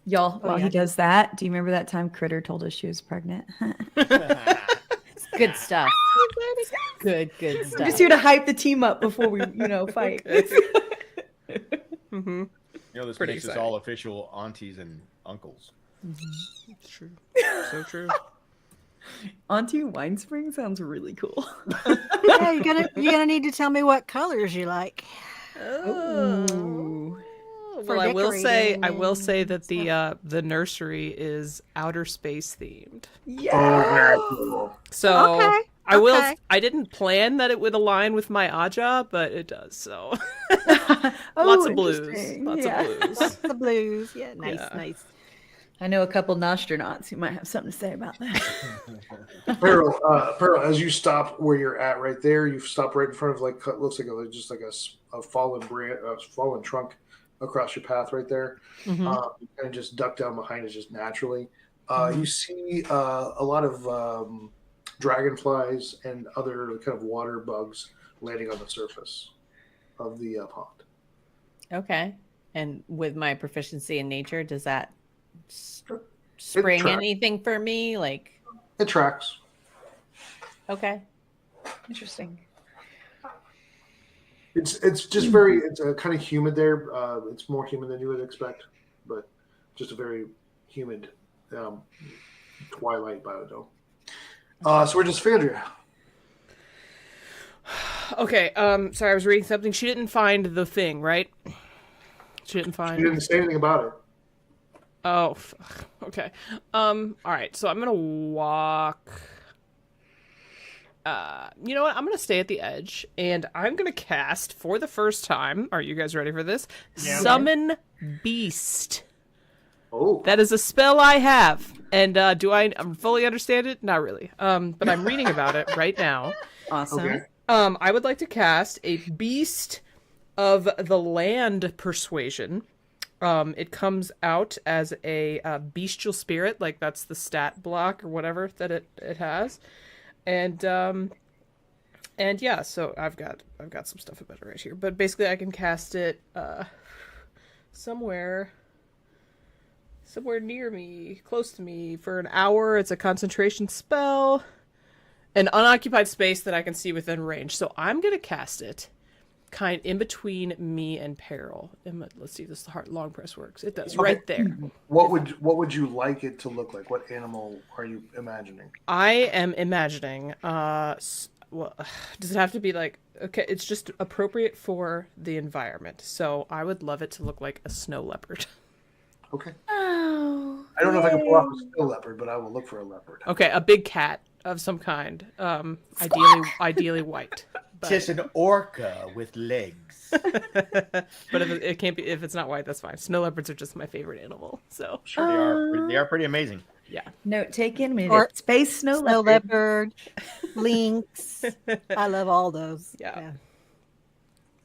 S14: Y'all, while he does that, do you remember that time Kritter told us she was pregnant?
S9: Good stuff. Good
S14: I'm
S9: stuff.
S14: just here to hype the team up before we, fight.
S1: Mm-hmm.
S8: This
S1: Pretty
S8: makes us
S1: exciting.
S8: all official aunties and uncles.
S1: It's true. So true.
S14: Auntie Winespring sounds really cool.
S12: Yeah, you're gonna need to tell me what colors you like.
S14: Ooh.
S12: For
S1: Well, I will
S12: decorating
S1: say that the nursery is outer space themed.
S11: Oh, very cool.
S1: So
S12: Okay,
S1: I
S12: okay.
S1: didn't plan that it would align with my Aja, but it does. So
S14: Oh,
S1: lots of blues.
S14: interesting.
S1: Lots
S14: Yeah.
S1: of blues.
S12: The blues. Yeah,
S9: Nice,
S1: Yeah.
S9: nice.
S14: I know a couple nostronauts who might have something to say about that.
S11: Peril, as you stop where you're at right there, you've stopped right in front of looks like just like a fallen branch, fallen trunk across your path right there.
S1: Mhm.
S11: And just duck down behind it just naturally. You see a lot of dragonflies and other kind of water bugs landing on the surface of the pond.
S9: Okay. And with my proficiency in nature, does that spring anything for me? Like,
S11: it tracks.
S9: Okay.
S14: Interesting.
S11: It's just very kind of humid there. It's more humid than you would expect, but just a very humid twilight biodome. So we're just Phandria.
S1: Okay. Sorry, I was reading something. She didn't find the thing, right? She didn't
S11: say anything about it.
S1: Oh, okay. All right. So I'm gonna walk. You know what? I'm gonna stay at the edge, and I'm gonna cast for the first time. Are you guys ready for this?
S15: Yeah.
S1: Summon Beast.
S11: Oh,
S1: that is a spell I have, and do I fully understand it? Not really. But I'm reading about it right now.
S14: Awesome.
S11: Okay.
S1: I would like to cast a Beast of the Land Persuasion. It comes out as a bestial spirit, like that's the stat block or whatever that it has, and yeah. So I've got some stuff about it right here, but basically I can cast it somewhere near me, close to me, for an hour. It's a concentration spell, an unoccupied space that I can see within range. So I'm gonna cast it kind in between me and Peril. Let's see if this long press works. It does, right there.
S11: What would you like it to look like? What animal are you imagining?
S1: I am imagining. Well, does it have to be like? Okay, it's just appropriate for the environment. So I would love it to look like a snow leopard.
S11: Okay.
S9: Oh.
S11: I don't know if I can pull off a snow leopard, but I will look for a leopard.
S1: Okay, a big cat of some kind. Ideally white. But...
S8: Just an orca with legs.
S1: But it can't be. If it's not white, that's fine. Snow leopards are just my favorite animal. So
S8: sure, they are pretty amazing.
S1: Yeah.
S14: Note taken. Maybe
S12: Or
S14: space snow
S12: leopard, lynx. I love all those.
S1: Yeah.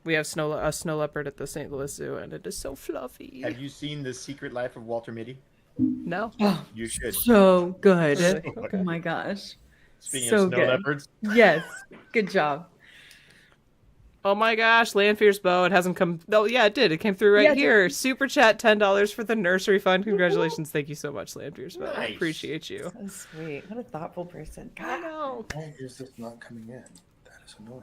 S1: We have a snow leopard at the St. Louis Zoo, and it is so fluffy.
S8: Have you seen The Secret Life of Walter Mitty?
S1: No.
S14: Oh,
S8: you should.
S14: So good.
S1: Really? Okay.
S14: Oh my gosh.
S8: Speaking
S14: so
S8: of snow
S14: good.
S8: leopards.
S14: Yes. Good job.
S1: Oh my gosh, Landfier's bow. It hasn't come. Oh, yeah, it did. It came through right here. Super chat $10 for the nursery fund. Congratulations. Thank you so much, Landfier's bow. I appreciate you.
S14: So sweet. What a thoughtful person.
S1: I know.
S11: Why is this not coming in? That is annoying.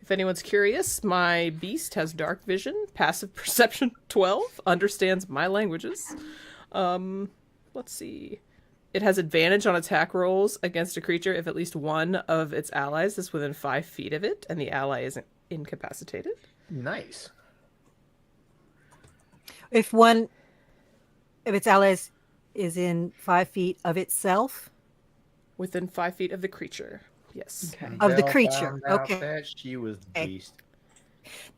S1: If anyone's curious, my beast has dark vision, passive perception 12, understands my languages. Let's see. It has advantage on attack rolls against a creature if at least one of its allies is within 5 feet of it, and the ally isn't incapacitated.
S8: Nice.
S12: If its allies is in 5 feet of itself?
S1: Within 5 feet of the creature. Yes.
S12: Okay. Of the creature. Okay.
S8: That she was the beast.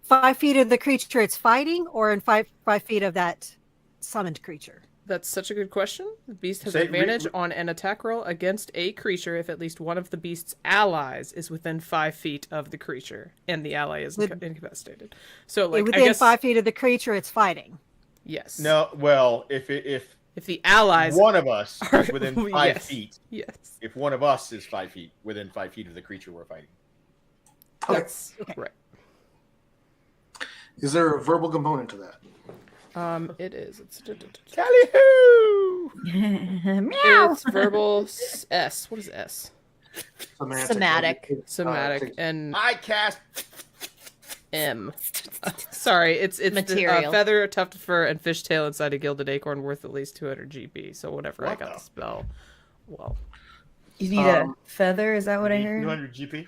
S12: 5 feet of the creature it's fighting, or in 5 feet of that summoned creature?
S1: That's such a good question. The beast has advantage on an attack roll against a creature if at least one of the beast's allies is within 5 feet of the creature, and the ally is incapacitated. So, like,
S12: within
S1: I guess
S12: 5 feet of the creature, it's fighting.
S1: Yes.
S8: No. Well, if
S1: the allies,
S8: one of us is within 5
S1: yes.
S8: feet.
S1: Yes.
S8: If one of us is 5 feet within 5 feet of the creature we're fighting.
S1: That's right.
S11: Is there a verbal component to that?
S1: It is. It's
S8: Tally-hoo!
S14: Meow.
S1: It's verbal S. What is S?
S9: Somatic.
S1: And
S8: I cast
S1: M. Sorry, it's
S9: Material.
S1: Feather, tuft of fur, and fishtail inside a gilded acorn worth at least 200 GP. So whatever I got the spell. Well,
S14: you need a feather. Is that what I heard?
S8: 200 GP.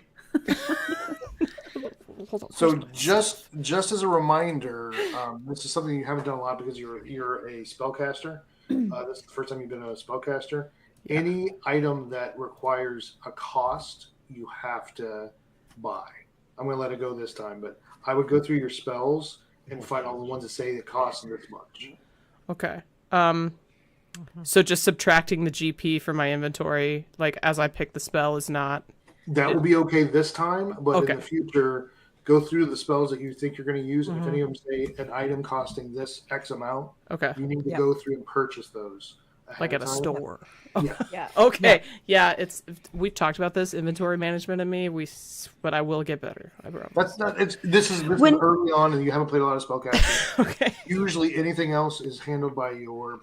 S11: So just as a reminder, this is something you haven't done a lot because you're a spellcaster. This is the first time you've been a spellcaster. Yeah. Any item that requires a cost, you have to buy. I'm going to let it go this time, but I would go through your spells and find all the ones that say it costs this much.
S1: Okay. So just subtracting the GP from my inventory, like as I pick the spell, is not.
S11: That will be okay this time, but in the future, go through the spells that you think you're going to use, and if any of them say an item costing this X amount, you need to go through and purchase those.
S1: Like at a store.
S11: Yeah.
S9: Yeah.
S1: Okay. Yeah. We've talked about this inventory management and me. But I will get better. I promise.
S11: That's not. This is early on, and you haven't played a lot of spellcasting.
S1: Okay.
S11: Usually, anything else is handled by your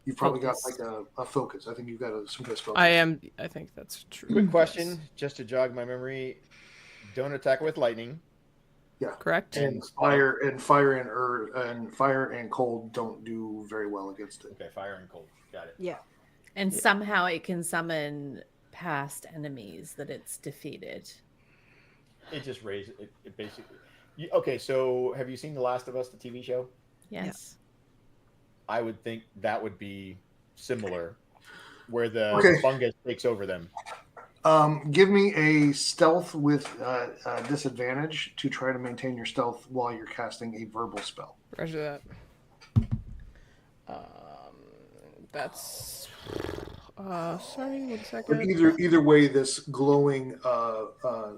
S11: You've probably got like a focus. I think you've got some good spell.
S1: I think that's true.
S8: Quick question, just to jog my memory: don't attack with lightning.
S11: Yeah,
S1: correct.
S11: And fire and cold don't do very well against it.
S8: Okay, fire and cold. Got it.
S9: Yeah. And somehow it can summon past enemies that it's defeated.
S8: It just raises it basically. Okay, so have you seen The Last of Us, the TV show?
S9: Yes.
S8: I would think that would be similar, where the fungus takes over them.
S11: Give me a stealth with disadvantage to try to maintain your stealth while you're casting a verbal spell.
S1: Roger that. That's. Sorry, 1 second.
S11: But either way, this glowing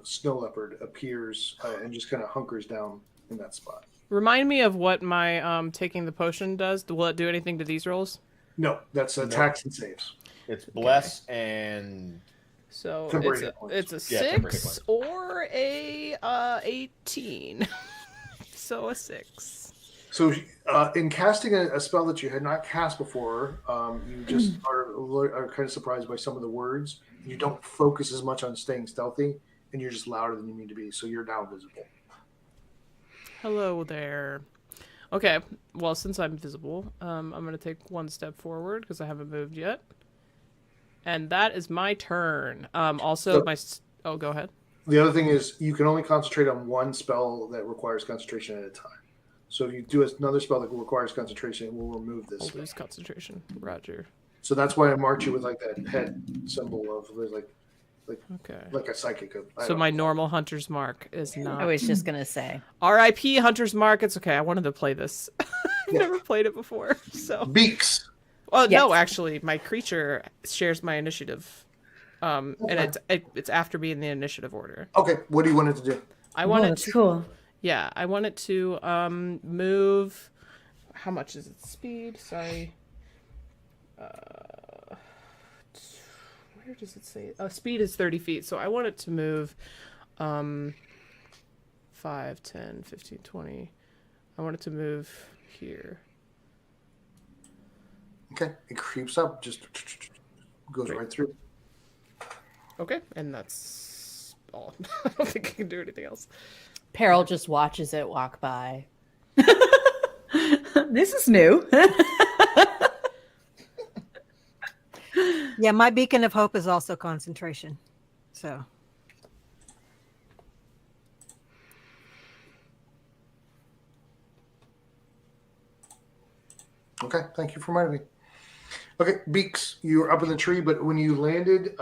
S11: snow leopard appears and just kind of hunkers down in that spot.
S1: Remind me of what my taking the potion does. Will it do anything to these rolls?
S11: No, that's attacks and saves.
S8: It's bless and.
S1: So it's a 6 or a 18. So a 6.
S11: So in casting a spell that you had not cast before, you just are kind of surprised by some of the words. You don't focus as much on staying stealthy, and you're just louder than you need to be, so you're now visible.
S1: Hello there. Okay, well, since I'm visible, I'm going to take 1 step forward because I haven't moved yet. And that is my turn. Also, go ahead.
S11: The other thing is you can only concentrate on one spell that requires concentration at a time. So if you do another spell that requires concentration, it will remove this.
S1: I'll lose concentration. Roger.
S11: So that's why I marked you with like that head symbol of like a psychic.
S1: So my normal hunter's mark is not.
S9: I was just gonna say.
S1: R.I.P. Hunter's mark. It's okay. I wanted to play this. I've never played it before. So
S11: Beaks.
S1: Well, no, actually, my creature shares my initiative, and it's after me in the initiative order.
S11: Okay, what do you want it to do?
S1: I want it to.
S9: Cool.
S1: Yeah, I want it to move. How much is its speed? Sorry. Where does it say? Speed is 30 feet, so I want it to move 5, 10, 15, 20. I want it to move here.
S11: Okay, it creeps up, just goes right through.
S1: Okay, and that's all. I don't think I can do anything else.
S9: Peril just watches it walk by.
S14: This is new.
S12: Yeah, my beacon of hope is also concentration. So.
S11: Okay, thank you for reminding me. Okay, Beaks, you were up in the tree, but when you landed,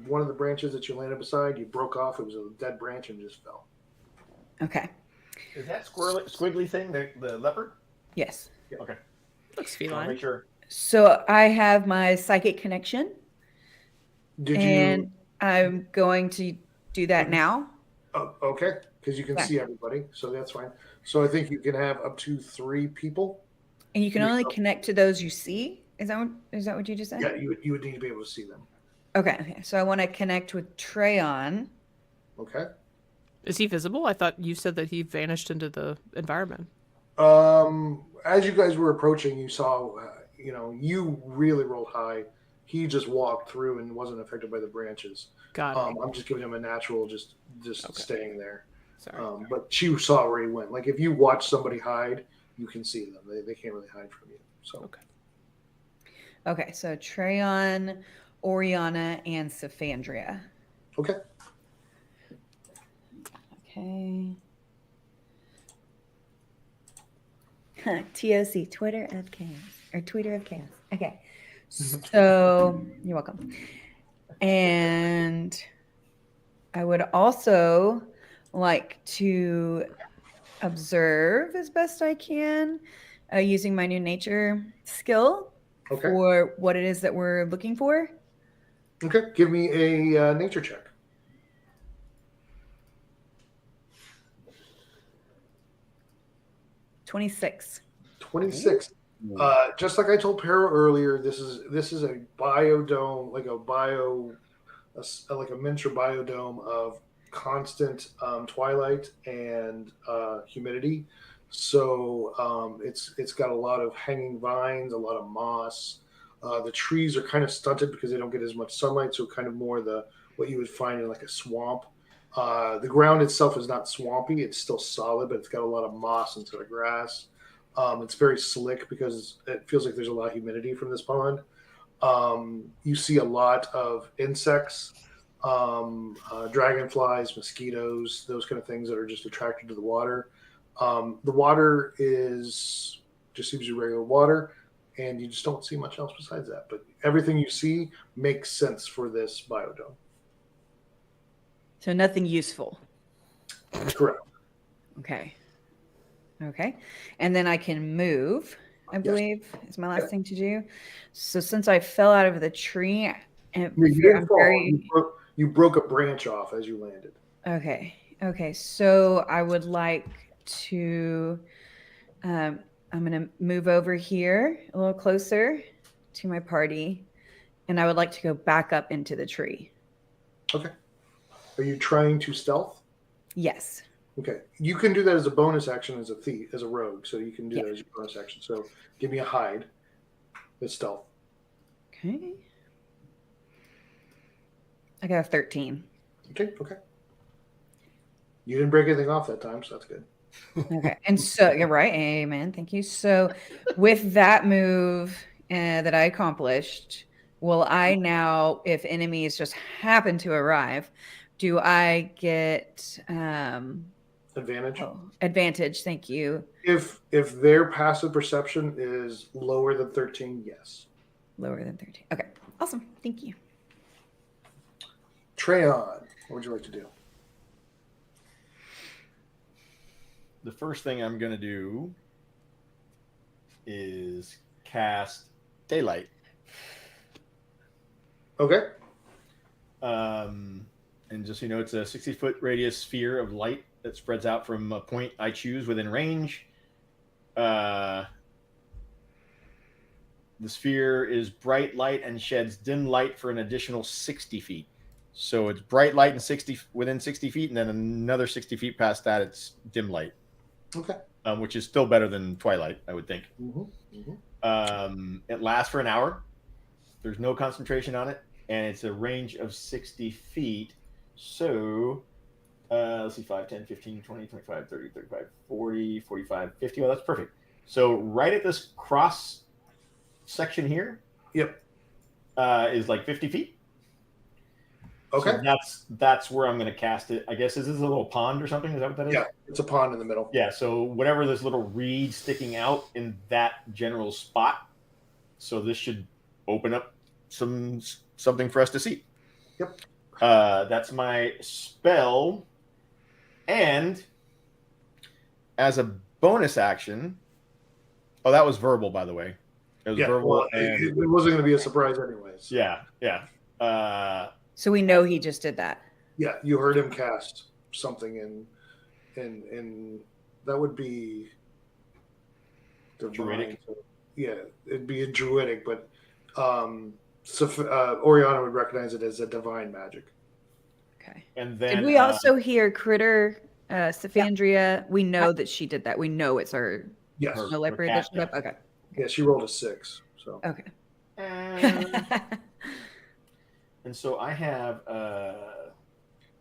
S11: one of the branches that you landed beside, you broke off. It was a dead branch and just fell.
S14: Okay.
S8: Is that squiggly thing the leopard?
S14: Yes.
S8: Yeah, okay.
S1: Looks feline.
S8: Make sure.
S14: So I have my psychic connection. I'm going to do that now.
S11: Oh, okay, because you can see everybody, so that's fine. So I think you can have up to 3 people.
S14: And you can only connect to those you see? Is that what you just said?
S11: Yeah, you would need to be able to see them.
S14: Okay. So I want to connect with Treyon.
S11: Okay.
S1: Is he visible? I thought you said that he vanished into the environment.
S11: As you guys were approaching, you saw, you really rolled high. He just walked through and wasn't affected by the branches.
S1: Got it.
S11: I'm just giving him a natural, just staying there.
S1: Sorry.
S11: But she saw where he went. Like if you watch somebody hide, you can see them. They can't really hide from you. So
S14: Okay, so Treyon, Oriana, and Symphonia.
S11: Okay.
S14: Okay. TOC, Twitter of Chaos, or Twitter of Chaos. Okay. So you're welcome. And I would also like to observe as best I can using my new nature skill for what it is that we're looking for.
S11: Okay, give me a nature check.
S14: 26.
S11: 26. Just like I told Pero earlier, this is a biodome, like a miniature biodome of constant twilight and humidity. So it's got a lot of hanging vines, a lot of moss. The trees are kind of stunted because they don't get as much sunlight, so kind of more what you would find in like a swamp. The ground itself is not swampy; it's still solid, but it's got a lot of moss instead of grass. It's very slick because it feels like there's a lot of humidity from this pond. You see a lot of insects, dragonflies, mosquitoes, those kind of things that are just attracted to the water. The water just seems to be regular water, and you just don't see much else besides that. But everything you see makes sense for this biodome.
S14: So nothing useful.
S11: Correct.
S14: Okay. And then I can move, I believe, is my last thing to do. So since I fell out of the tree, and
S11: you didn't fall. You broke a branch off as you landed.
S14: Okay. So I would like to, I'm going to move over here a little closer to my party, and I would like to go back up into the tree.
S11: Okay. Are you trying to stealth?
S14: Yes.
S11: Okay. You can do that as a bonus action as a thief, as a rogue. So you can do that as your bonus action. So give me a hide. It's stealth.
S14: Okay. I got a 13.
S11: Okay. You didn't break anything off that time, so that's good.
S14: Okay. And so you're right. Amen. Thank you. So with that move that I accomplished, will I now, if enemies just happen to arrive, do I get
S11: advantage?
S14: Advantage. Thank you.
S11: If their passive perception is lower than 13, yes.
S14: Lower than 13. Okay. Awesome. Thank you.
S11: Treyon, what would you like to do?
S8: The first thing I'm going to do is cast Daylight.
S11: Okay.
S8: And just so you know, it's a 60-foot radius sphere of light that spreads out from a point I choose within range. The sphere is bright light and sheds dim light for an additional 60 feet. So it's bright light and within 60 feet, and then another 60 feet past that, it's dim light.
S11: Okay.
S8: Which is still better than twilight, I would think. It lasts for an hour. There's no concentration on it, and it's a range of 60 feet. So, let's see, 5, 10, 15, 20, 25, 30, 35, 40, 45, 50. Oh, that's perfect. So right at this cross section here, is like 50 feet.
S11: Okay.
S8: So that's where I'm going to cast it. I guess, is this a little pond or something? Is that what that is?
S11: Yeah, it's a pond in the middle.
S8: Yeah, so whatever this little reed sticking out in that general spot. So this should open up something for us to see.
S11: Yep.
S8: That's my spell. And as a bonus action, that was verbal, by the way. It was verbal.
S11: Well, it wasn't going to be a surprise anyways.
S8: Yeah.
S14: So we know he just did that.
S11: Yeah, you heard him cast something in that would be
S8: Druidic.
S11: Yeah, it'd be a druidic, but Oriana would recognize it as a divine magic.
S14: Okay.
S8: And then
S14: did we also hear Kritter, Symphonia? We know that she did that. We know it's her.
S11: Yes.
S14: Snow leopard that showed up. Okay.
S11: Yeah, she rolled a 6. So.
S14: Okay.
S11: And so I have.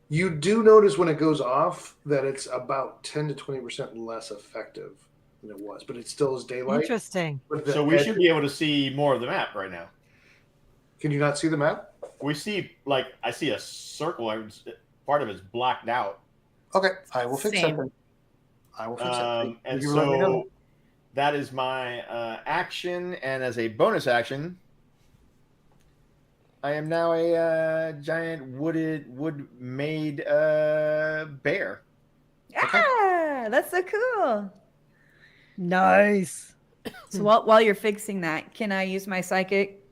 S11: You do notice when it goes off that it's about 10 to 20% less effective than it was, but it still is daylight.
S12: Interesting.
S8: So we should be able to see more of the map right now.
S11: Can you not see the map?
S8: We see, I see a circle. Part of it's blacked out.
S11: Okay, I will fix that. I will fix it.
S8: And so that is my action, and as a bonus action, I am now a giant wood-made bear.
S14: Yeah, that's so cool.
S12: Nice.
S14: So while you're fixing that, can I use my psychic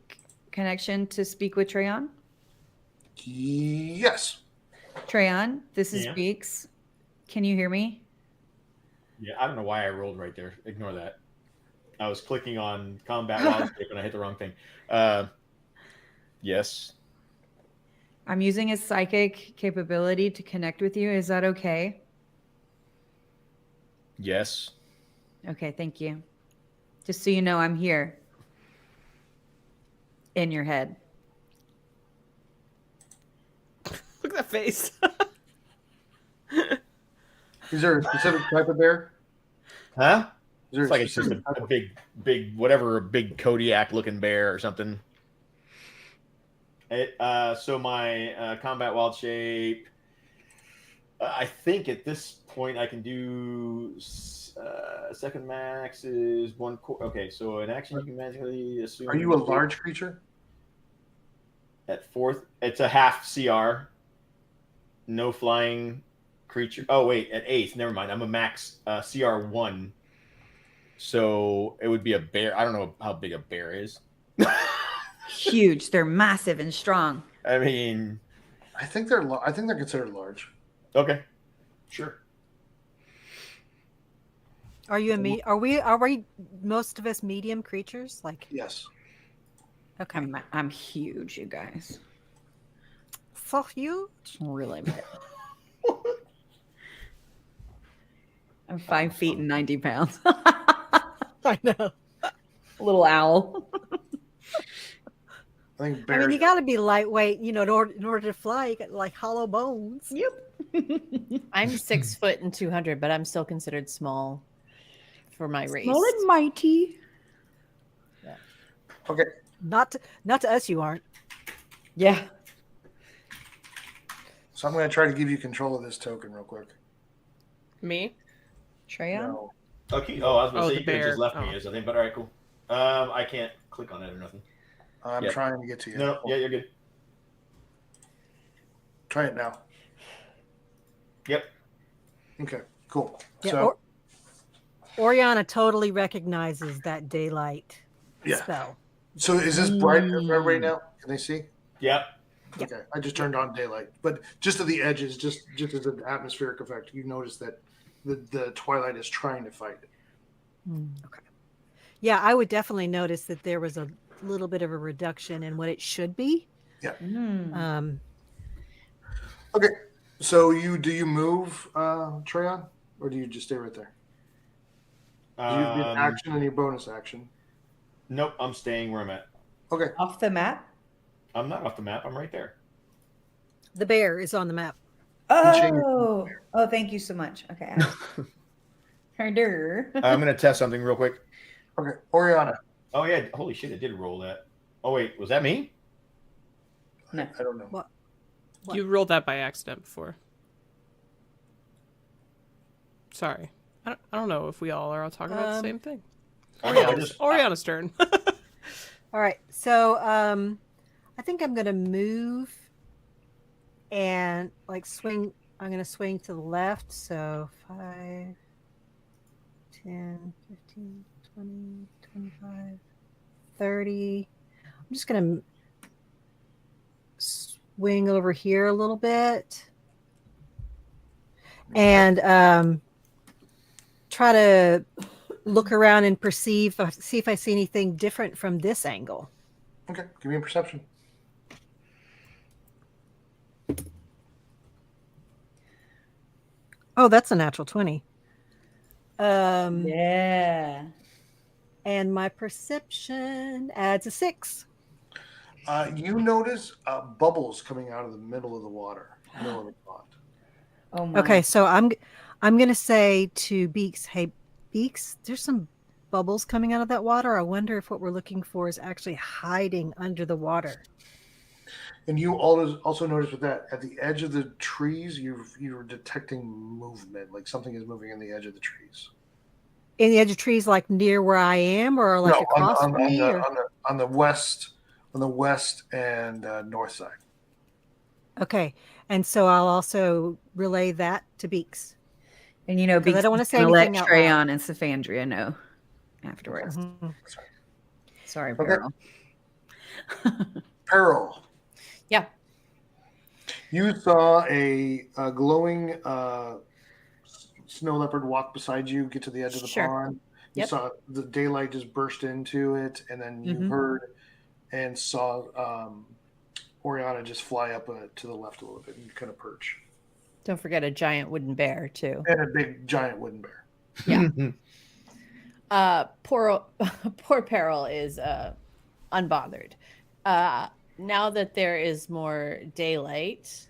S14: connection to speak with Treyon?
S11: Yes.
S14: Treyon, this is Beaks. Can you hear me?
S8: Yeah, I don't know why I rolled right there. Ignore that. I was clicking on combat wild shape and I hit the wrong thing. Yes.
S14: I'm using his psychic capability to connect with you. Is that okay?
S8: Yes.
S14: Okay, thank you. Just so you know, I'm here. In your head.
S1: Look at that face.
S11: Is there a specific type of bear?
S8: Huh?
S11: Is there
S8: It's like it's just a big, whatever, a big Kodiak looking bear or something. So my combat wild shape, I think at this point I can do second max is one. Okay, so an action you can magically assume.
S11: Are you a large creature?
S8: At fourth, it's a half CR. No flying creature. Oh wait, at eighth, never mind. I'm a max CR 1. So it would be a bear. I don't know how big a bear is.
S14: Huge. They're massive and strong.
S8: I mean,
S11: I think they're considered large.
S8: Okay, sure.
S12: Are you are we most of us medium creatures? Like
S11: yes.
S12: Okay.
S14: I'm huge, you guys.
S12: So huge.
S14: Really big. I'm 5 feet and 90 pounds.
S12: I know.
S14: Little owl.
S11: I think
S12: I mean, you got to be lightweight, in order to fly. You got like hollow bones.
S14: Yep.
S9: I'm 6 foot and 200, but I'm still considered small for my race.
S14: Small and mighty.
S9: Yeah.
S11: Okay.
S12: Not to us, you aren't.
S14: Yeah.
S11: So I'm going to try to give you control of this token real quick.
S1: Me?
S14: Treyon?
S11: No.
S8: Okay. Oh, I was going to say you could have
S1: bear.
S8: just left me as I think, but all right, cool. I can't click on it or nothing.
S11: I'm
S8: Yep.
S11: trying to get to you.
S8: No, yeah, you're good.
S11: Try it now.
S8: Yep.
S11: Okay, cool.
S12: Yeah,
S11: So
S12: Oriana totally recognizes that daylight spell.
S11: So is this bright right now? Can they see?
S8: Yep.
S11: Okay. I just turned on daylight, but just at the edges, just as an atmospheric effect, you notice that the twilight is trying to fight it.
S12: Okay. Yeah, I would definitely notice that there was a little bit of a reduction in what it should be.
S11: Yeah.
S12: Okay.
S11: So do you move, Treyon, or do you just stay right there? Do you get action and your bonus action?
S8: Nope, I'm staying where I'm at.
S11: Okay.
S14: Off the map?
S8: I'm not off the map. I'm right there.
S12: The bear is on the map.
S14: Oh, thank you so much. Okay. Harder.
S8: I'm going to test something real quick.
S11: Okay, Oriana.
S8: Oh, yeah. Holy shit, it did roll that. Oh, wait. Was that me?
S14: No.
S11: I don't know.
S12: What?
S1: You rolled that by accident before. Sorry. I don't know if we all are all talking about the same thing. Oriana's turn.
S12: All right. So I think I'm going to move and swing. I'm going to swing to the left. So 5, 10, 15, 20, 25, 30. I'm just going to swing over here a little bit and try to look around and see if I see anything different from this angle.
S11: Okay, give me a perception.
S12: Oh, that's a natural 20.
S14: Yeah.
S12: And my perception adds a 6.
S11: You notice bubbles coming out of the middle of the water, middle of the pond.
S14: Oh my.
S12: Okay, so I'm going to say to Beaks, hey, Beaks, there's some bubbles coming out of that water. I wonder if what we're looking for is actually hiding under the water.
S11: And you also notice with that, at the edge of the trees, you're detecting movement, like something is moving in the edge of the trees.
S12: In the edge of trees, like near where I am, or like across me?
S11: On the west and north side.
S12: Okay, and so I'll also relay that to Beaks.
S14: And Beaks,
S12: I don't want to say
S14: let
S12: anything out
S14: Treyon
S12: loud.
S14: and Symphonia know afterwards.
S12: Mm-hmm.
S14: Sorry,
S11: Okay.
S14: Peril.
S11: Peril.
S9: Yeah.
S11: You saw a glowing snow leopard walk beside you, get to the edge of the
S9: Sure.
S11: pond. You saw the daylight just burst into it, and then you heard and saw Oriana just fly up to the left a little bit and kind of perch.
S9: Don't forget a giant wooden bear too.
S11: And a big giant wooden bear.
S9: Yeah. Poor Peril is unbothered. Now that there is more daylight,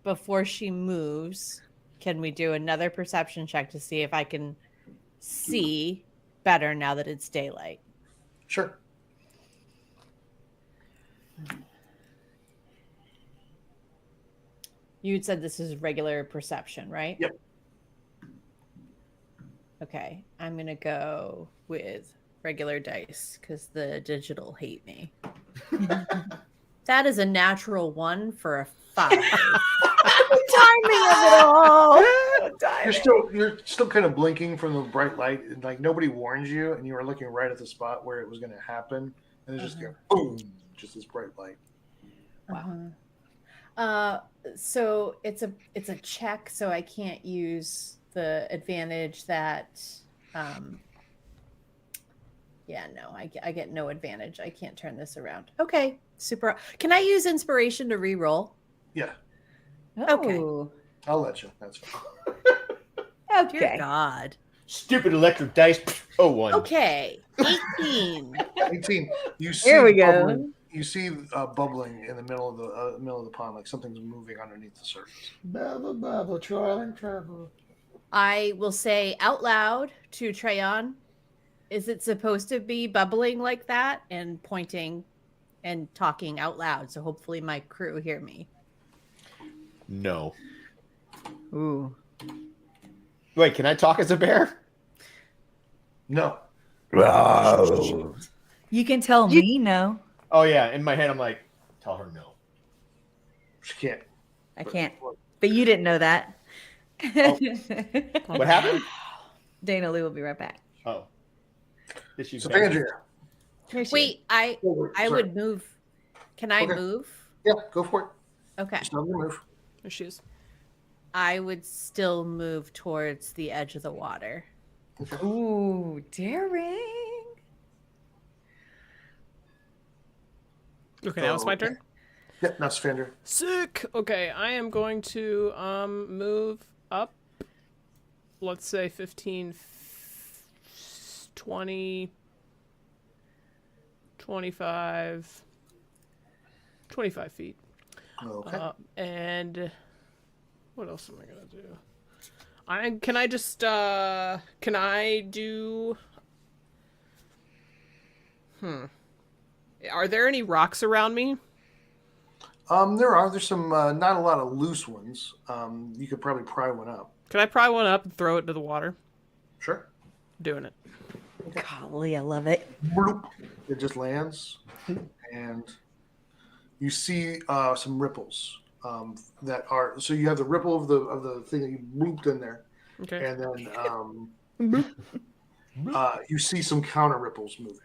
S9: before she moves, can we do another perception check to see if I can see better now that it's daylight?
S11: Sure.
S9: You said this is regular perception, right?
S11: Yep.
S9: Okay, I'm going to go with regular dice because the digital hate me. That is a natural 1 for a 5.
S14: Timing of it all.
S11: You're still kind of blinking from the bright light, and like nobody warned you, and you were looking right at the spot where it was going to happen, and it's just going boom, just this bright light.
S9: Wow. So it's a check, so I can't use the advantage that. Yeah, no, I get no advantage. I can't turn this around. Okay, super. Can I use inspiration to re-roll?
S11: Yeah.
S9: Okay.
S11: I'll let you. That's fine.
S9: Okay. Dear God.
S8: Stupid electric dice. Oh, 1.
S9: Okay. 18.
S11: 18. You see
S14: Here we go.
S11: bubbling, you see bubbling in the middle of the pond, like something's moving underneath the surface.
S13: Bubble, bubble, trial and trouble.
S9: I will say out loud to Treyon, is it supposed to be bubbling like that? And pointing and talking out loud. So hopefully my crew hear me.
S8: No.
S14: Ooh.
S8: Wait, can I talk as a bear?
S11: No.
S14: You can tell me no.
S8: Oh, yeah. In my head, I'm like, tell her no.
S11: She can't.
S14: I can't. But you didn't know that.
S8: What happened?
S14: Dana Lou will be right back.
S8: Oh. Is she
S11: Andrea.
S9: Wait, I would move. Can I move?
S11: Yeah, go for it.
S9: Okay.
S11: Just don't move.
S1: There she is.
S9: I would still move towards the edge of the water.
S14: Ooh, daring.
S1: Okay, now it's my turn.
S11: Yep, that's Fender.
S1: Sick. Okay, I am going to move up. Let's say 15, 20, 25 feet.
S11: Okay.
S1: And what else am I gonna do? Can I do? Are there any rocks around me?
S11: There's some not a lot of loose ones. You could probably pry one up.
S1: Can I pry one up and throw it into the water?
S11: Sure.
S1: Doing it.
S14: Golly, I love it.
S11: It just lands, and you see some ripples that are. So you have the ripple of the thing that you looped in there,
S1: okay,
S11: and then you see some counter ripples moving.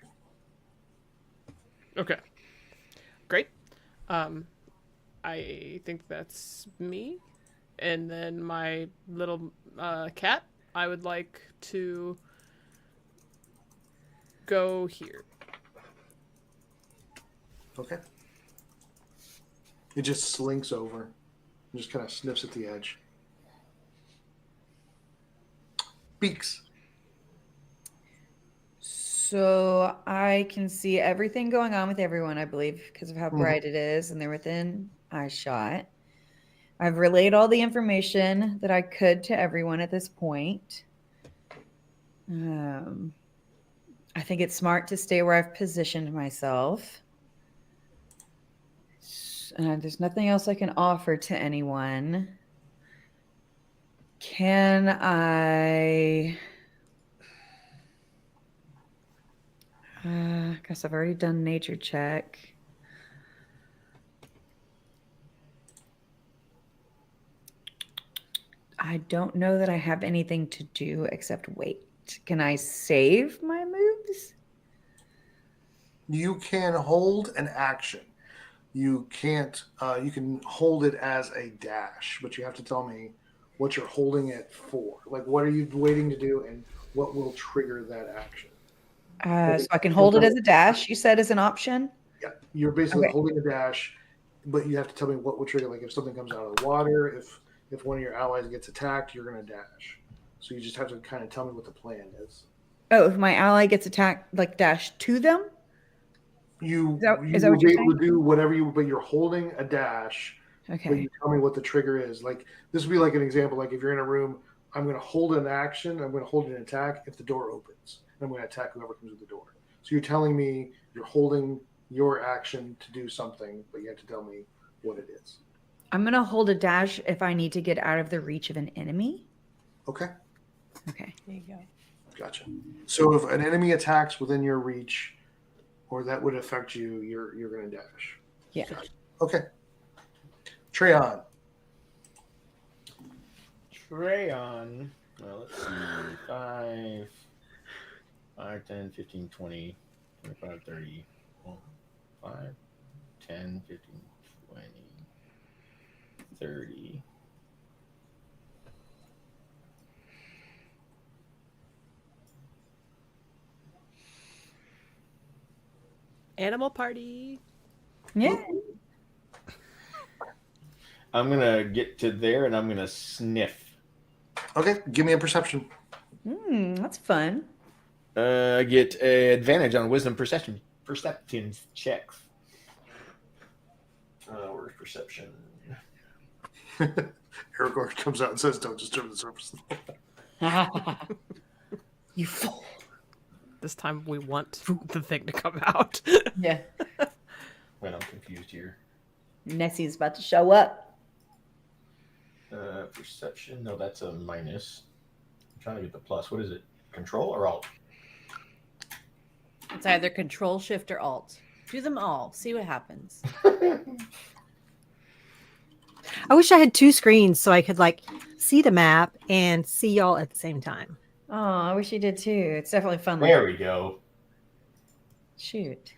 S1: Okay, great. I think that's me, and then my little cat. I would like to go here.
S11: Okay. It just slinks over and just kind of sniffs at the edge. Beaks.
S14: So I can see everything going on with everyone, I believe, because of how bright it is, and they're within eye shot. I've relayed all the information that I could to everyone at this point. I think it's smart to stay where I've positioned myself. There's nothing else I can offer to anyone. Can I... guess I've already done nature check. I don't know that I have anything to do except wait. Can I save my moves?
S11: You can hold an action. You can't. You can hold it as a dash, but you have to tell me what you're holding it for. Like, what are you waiting to do, and what will trigger that action.
S14: So I can hold it as a dash. You said as an option.
S11: Yeah, you're basically holding a dash, but you have to tell me what will trigger. Like if something comes out of the water, if one of your allies gets attacked, you're going to dash. So you just have to kind of tell me what the plan is.
S14: Oh, if my ally gets attacked, like dash to them.
S11: You
S14: is that
S11: will
S14: what you're
S11: be able
S14: saying?
S11: to do whatever but you're holding a dash.
S14: Okay.
S11: But you tell me what the trigger is. Like this would be like an example. Like if you're in a room, I'm going to hold an action. I'm going to hold an attack if the door opens. And I'm going to attack whoever comes to the door. So you're telling me you're holding your action to do something, but you have to tell me what it is.
S14: I'm going to hold a dash if I need to get out of the reach of an enemy.
S11: Okay.
S14: Okay.
S1: There you go.
S11: Gotcha. So if an enemy attacks within your reach, or that would affect you, you're going to dash.
S14: Yeah.
S11: Gotcha. Okay. Treon.
S8: Well, let's see. 5, 10, 15, 20, 25, 30. 5, 10, 15, 20, 30.
S1: Animal party.
S14: Yeah.
S8: I'm going to get to there and I'm going to sniff.
S11: Okay. Give me a perception.
S14: That's fun.
S8: I get an advantage on wisdom perception checks. Where's perception?
S11: Aragorn comes out and says, "Don't disturb the surface."
S14: You fool.
S1: This time we want the thing to come out.
S14: Yeah.
S8: Wait, I'm confused here.
S14: Nessie's about to show up.
S8: Perception? No, that's a minus. I'm trying to get the plus. What is it? Control or alt?
S9: It's either Control, Shift, or Alt. Do them all. See what happens.
S12: I wish I had 2 screens so I could like see the map and see y'all at the same time.
S14: Oh, I wish you did too. It's definitely fun.
S8: There we go.
S14: Shoot.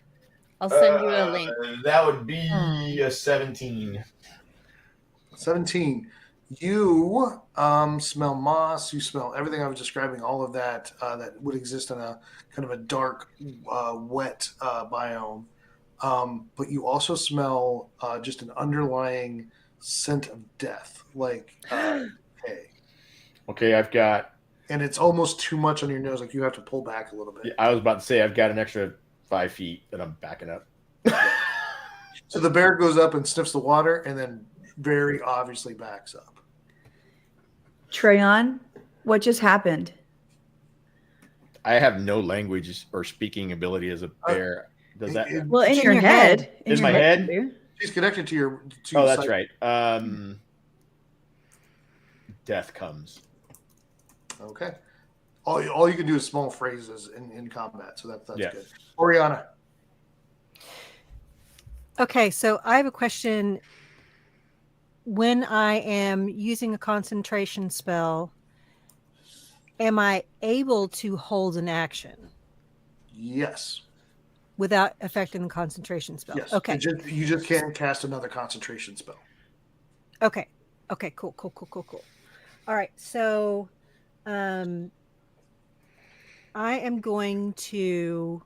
S9: I'll send you a link.
S8: That would be a 17.
S11: 17. You smell moss. You smell everything I was describing. All of that that would exist in a kind of a dark, wet biome. But you also smell just an underlying scent of death, like decay.
S8: Okay, I've got.
S11: And it's almost too much on your nose. Like you have to pull back a little bit.
S8: Yeah, I was about to say I've got an extra 5 feet that I'm backing up.
S11: So the bear goes up and sniffs the water, and then very obviously backs up.
S14: Treon, what just happened?
S8: I have no language or speaking ability as a bear. Does that?
S14: Well, in your head.
S8: In my head?
S11: She's connected to your.
S8: Oh, that's right. Death comes.
S11: Okay. All you can do is small phrases in combat, so that's
S8: Yeah.
S11: good. Oriana.
S12: Okay, so I have a question. When I am using a concentration spell, am I able to hold an action
S11: Yes.
S12: without affecting the concentration spell?
S11: Yes.
S12: Okay.
S11: You just can't cast another concentration spell.
S12: Okay. Okay, cool. All right, so I am going to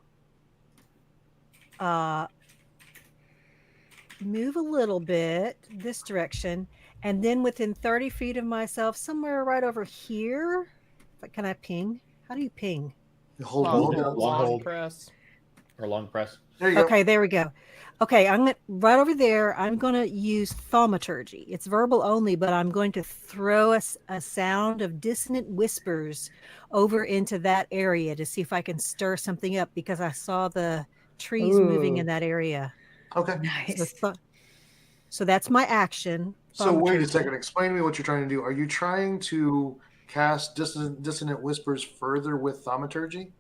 S12: move a little bit this direction, and then within 30 feet of myself, somewhere right over here. Can I ping? How do you ping?
S8: Long press. Or long press.
S11: There you go.
S12: Okay, there we go. Okay, right over there. I'm going to use thaumaturgy. It's verbal only, but I'm going to throw a sound of dissonant whispers over into that area to see if I can stir something up, because I saw the trees moving in that area.
S11: Okay.
S14: Nice.
S12: So that's my action.
S11: So wait a
S12: Thaumaturgy.
S11: second. Explain to me what you're trying to do. Are you trying to cast dissonant whispers further with thaumaturgy?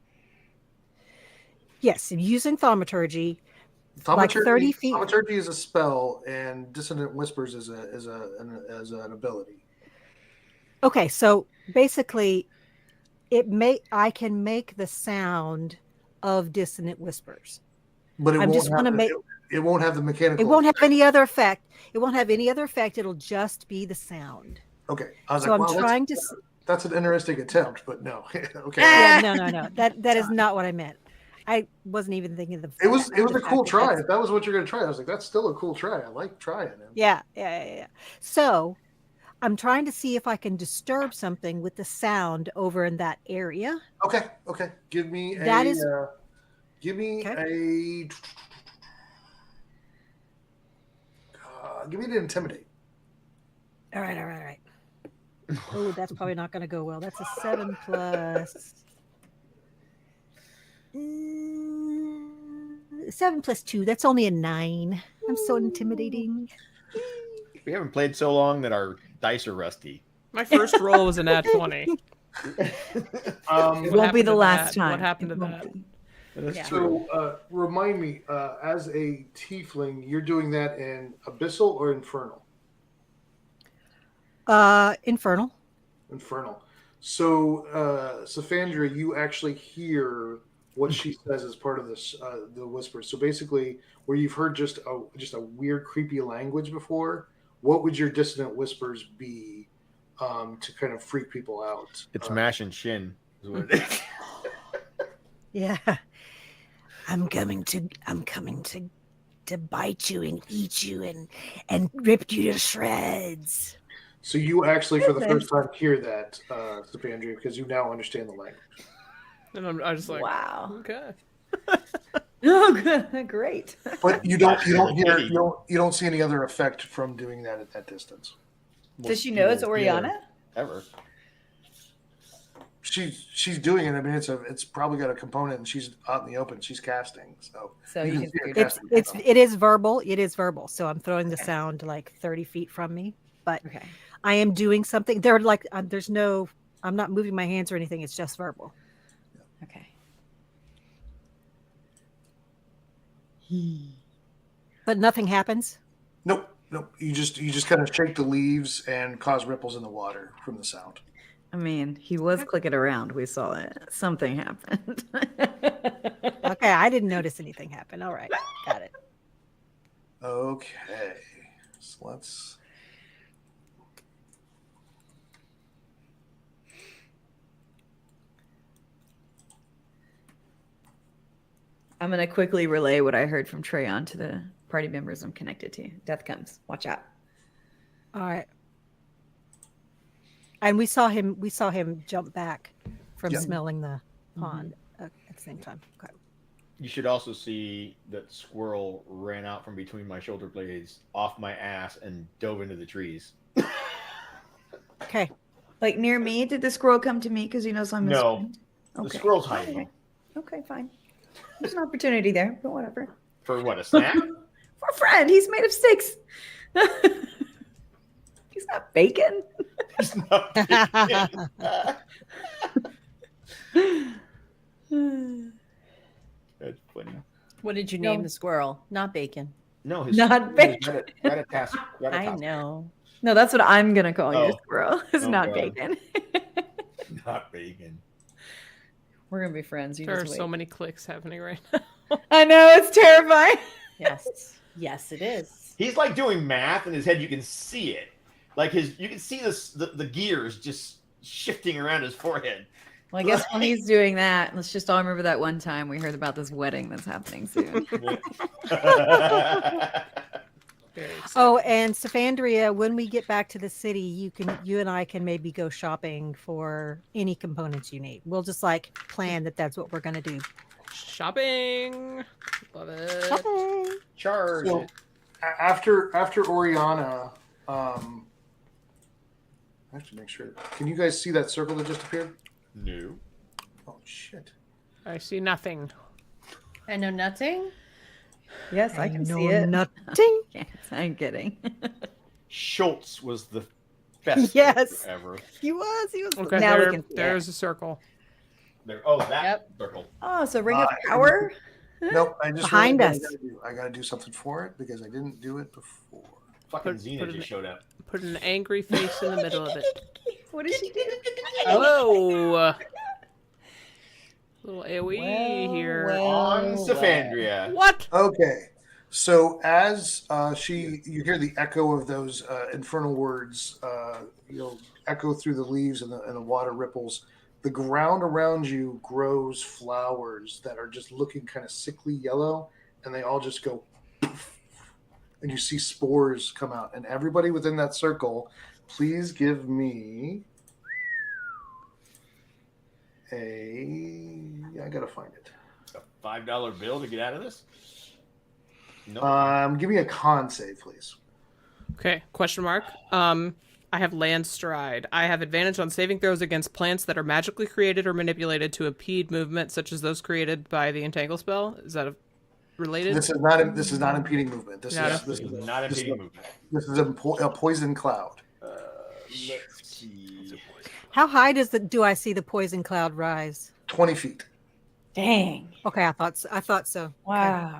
S12: Yes, using thaumaturgy. Like
S11: Thaumaturgy,
S12: 30 feet.
S11: Thaumaturgy is a spell, and dissonant whispers is an ability.
S12: Okay, so basically, I can make the sound of dissonant whispers.
S11: But it won't have the mechanical.
S12: It won't have any other effect. It won't have any other effect. It'll just be the sound.
S11: Okay.
S12: So I'm trying to.
S11: That's an interesting attempt, but no. Okay.
S12: Yeah, no. That is not what I meant. I wasn't even thinking of the.
S11: It was a cool try. If that was what you're going to try, I was like, that's still a cool try. I like trying it.
S12: Yeah. So, I'm trying to see if I can disturb something with the sound over in that area.
S11: Okay. Give me
S12: That
S11: a.
S12: is-
S11: Give me a. Give me an intimidate.
S12: All right. Oh, that's probably not going to go well. That's a 7 plus. 7 plus 2. That's only a 9. I'm so intimidating.
S8: We haven't played so long that our dice are rusty.
S1: My first roll was an nat 20.
S14: It won't be the last time.
S1: What happened to that?
S11: So, remind me, as a tiefling, you're doing that in abyssal or infernal?
S12: Infernal.
S11: Infernal. So, Symphonia, you actually hear what she says as part of this, the whisper. So basically, where you've heard just a weird, creepy language before, what would your dissonant whispers be to kind of freak people out?
S8: It's mash and shin. Is what it is.
S12: Yeah. I'm coming to bite you and eat you and rip you to shreds.
S11: So you actually, for the first time, hear that, Symphonia, because you now understand the language.
S1: And I'm just like,
S14: wow.
S1: Okay.
S14: Oh, great.
S11: But you don't see any other effect from doing that at that distance.
S14: Does she know it's Oriana?
S8: Ever.
S11: She's doing it. I mean, it's probably got a component, and she's out in the open. She's casting, so
S14: you can
S11: see her
S12: It is verbal. It is verbal. So I'm throwing the sound like 30 feet from me, but I am doing something. They're like, I'm not moving my hands or anything. It's just verbal.
S14: Okay.
S12: But nothing happens.
S11: Nope. You just kind of shake the leaves and cause ripples in the water from the sound.
S14: I mean, he was clicking around. We saw it. Something happened.
S12: Okay, I didn't notice anything happen. All right, got it.
S11: Okay, so let's.
S14: I'm going to quickly relay what I heard from Treyon to the party members I'm connected to. Death comes. Watch out.
S12: All right. And we saw him jump back from smelling the pond at the same time. Okay.
S8: You should also see that squirrel ran out from between my shoulder blades, off my ass, and dove into the trees.
S12: Okay.
S14: Like near me? Did the squirrel come to me because he knows I'm his friend?
S8: The squirrel's hiding.
S14: Okay, fine. There's an opportunity there, but whatever.
S8: For what, a snack?
S14: For a friend. He's made of sticks. He's not bacon.
S8: He's not bacon. That's funny.
S9: What did you name the squirrel? Not bacon.
S8: No,
S14: not bacon.
S9: I know.
S14: No, that's what I'm gonna call your
S8: Oh.
S14: squirrel. It's
S8: Oh,
S14: not
S8: God.
S14: bacon.
S8: Not bacon.
S14: We're gonna be friends. You
S1: There are
S14: just
S1: so
S14: wait.
S1: many clicks happening right now.
S14: I know, it's terrifying.
S9: Yes, it is.
S8: He's like doing math in his head. You can see it. Like you can see the gears just shifting around his forehead.
S14: Well, I guess while he's doing that, let's just all remember that one time we heard about this wedding that's happening soon.
S12: Oh, and Symphonia, when we get back to the city, you and I can maybe go shopping for any components you need. We'll just like plan that's what we're gonna do.
S1: Shopping. Love it.
S12: Shopping.
S8: Charge.
S11: So, after Oriana, I have to make sure. Can you guys see that circle that just appeared?
S8: No.
S11: Oh shit!
S1: I see nothing.
S9: I know nothing.
S14: Yes, I can
S12: know
S14: see it.
S12: nothing.
S14: Yes, I'm kidding.
S8: Schultz was the best
S12: Yes.
S8: character ever.
S12: He was.
S1: Okay,
S14: Now we can see
S1: there's a circle.
S8: There. Oh, that circle.
S14: Oh, so Ring of Power?
S11: Nope. I just
S12: Behind
S11: realized
S12: us.
S11: I gotta do something for it because I didn't do it before.
S8: Fucking
S1: Put
S8: Xena
S1: it
S8: just showed up.
S1: Put an angry face in the middle of it.
S14: What did she do?
S1: Oh. Little AoE here.
S8: On Symphonia.
S1: What?
S11: Okay. So as you hear the echo of those infernal words, echo through the leaves and the water ripples. The ground around you grows flowers that are just looking kind of sickly yellow, and they all just go poof, and you see spores come out. And everybody within that circle, please give me I gotta find it.
S8: A $5 bill to get out of this?
S11: Nope. Give me a con save, please.
S1: Okay, question mark. I have land stride. I have advantage on saving throws against plants that are magically created or manipulated to impede movement, such as those created by the Entangle spell. Is that related?
S11: This is not impeding movement. This is
S8: not impeding movement.
S11: This is a poison cloud.
S8: Let's see.
S12: How high do I see the poison cloud rise?
S11: 20 feet.
S12: Dang. Okay, I thought so.
S14: Wow.
S12: Okay.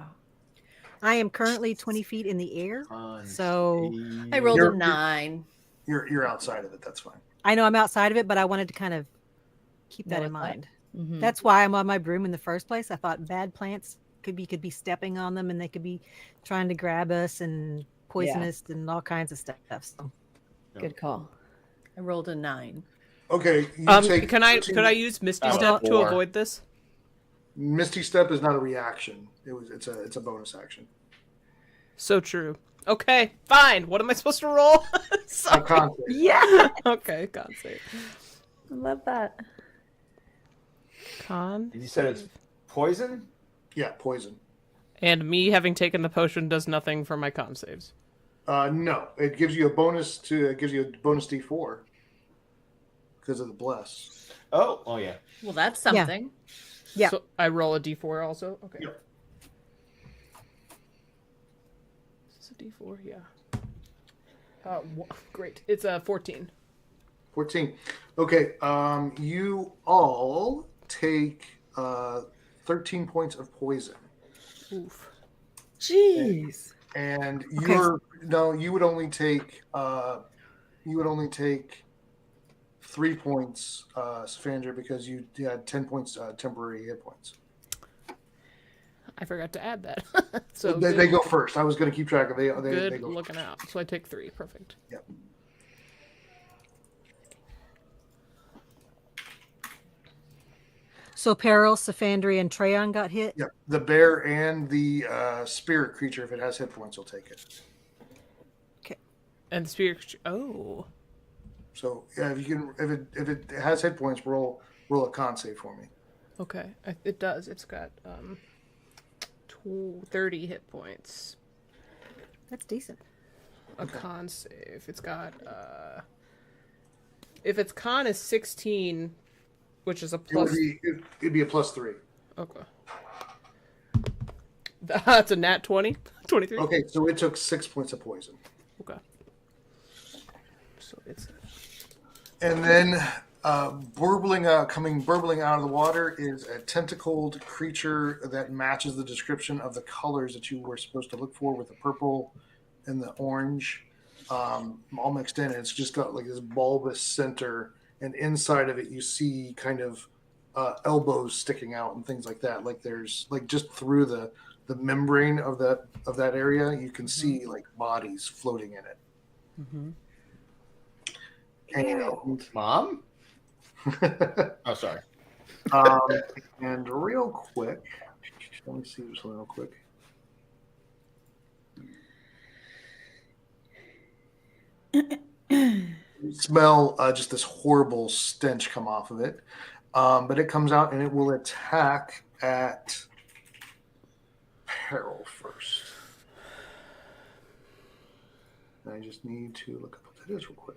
S12: I am currently 20 feet in the air, so
S9: I rolled a 9.
S11: You're outside of it. That's fine.
S12: I know I'm outside of it, but I wanted to kind of keep that in mind. Mm-hmm. That's why I'm on my broom in the first place. I thought bad plants could be stepping on them, and they could be trying to grab us and poison us and all kinds of stuff. So.
S14: Good call.
S9: I rolled a 9.
S11: Okay.
S1: Could I use Misty Step to avoid this?
S11: Misty Step is not a reaction. It's a bonus action.
S1: So true. Okay, fine. What am I supposed to roll?
S11: Con save.
S12: Yeah.
S1: Okay, con save.
S14: I love that.
S1: Con.
S8: You said it's poison?
S11: Yeah, poison.
S1: And me having taken the potion does nothing for my con saves.
S11: No, it gives you a bonus D4 because of the bless.
S8: Oh yeah.
S9: Well, that's something.
S12: Yeah.
S1: So I roll a D4 also. Okay.
S11: Yep.
S1: Is this a D4? Yeah. Great. It's a 14.
S11: 14. Okay. You all take 13 points of poison.
S1: Oof.
S14: Jeez.
S11: And you would only take 3 points, Symphonia, because you had 10 points temporary hit points.
S1: I forgot to add that. So
S11: they go first. I was going to keep track of they
S1: good
S11: go
S1: looking
S11: first.
S1: out. So I take 3. Perfect.
S11: Yep.
S12: So Peril, Symphonia, and Treon got hit?
S11: Yep. The bear and the spirit creature, if it has hit points, will take it.
S12: Okay.
S1: And the spirit creature. Oh.
S11: So yeah, if it has hit points, roll a con save for me.
S1: Okay, it does. It's got 30 hit points.
S12: That's decent.
S1: A con save. It's got if its con is 16, which is a plus.
S11: It'd be a +3.
S1: Okay. That's a nat 20. 23.
S11: Okay, so it took 6 points of poison.
S1: Okay. So it's.
S11: And then burbling out of the water is a tentacled creature that matches the description of the colors that you were supposed to look for, with the purple and the orange all mixed in. And it's just got like this bulbous center, and inside of it you see kind of elbows sticking out and things like that. Like there's like just through the membrane of that area, you can see like bodies floating in it.
S14: Mm-hmm.
S11: And
S8: Mom? Oh, sorry.
S11: And real quick, let me see this real quick. You smell just this horrible stench come off of it, but it comes out and it will attack at Peril first. I just need to look up what that is real quick.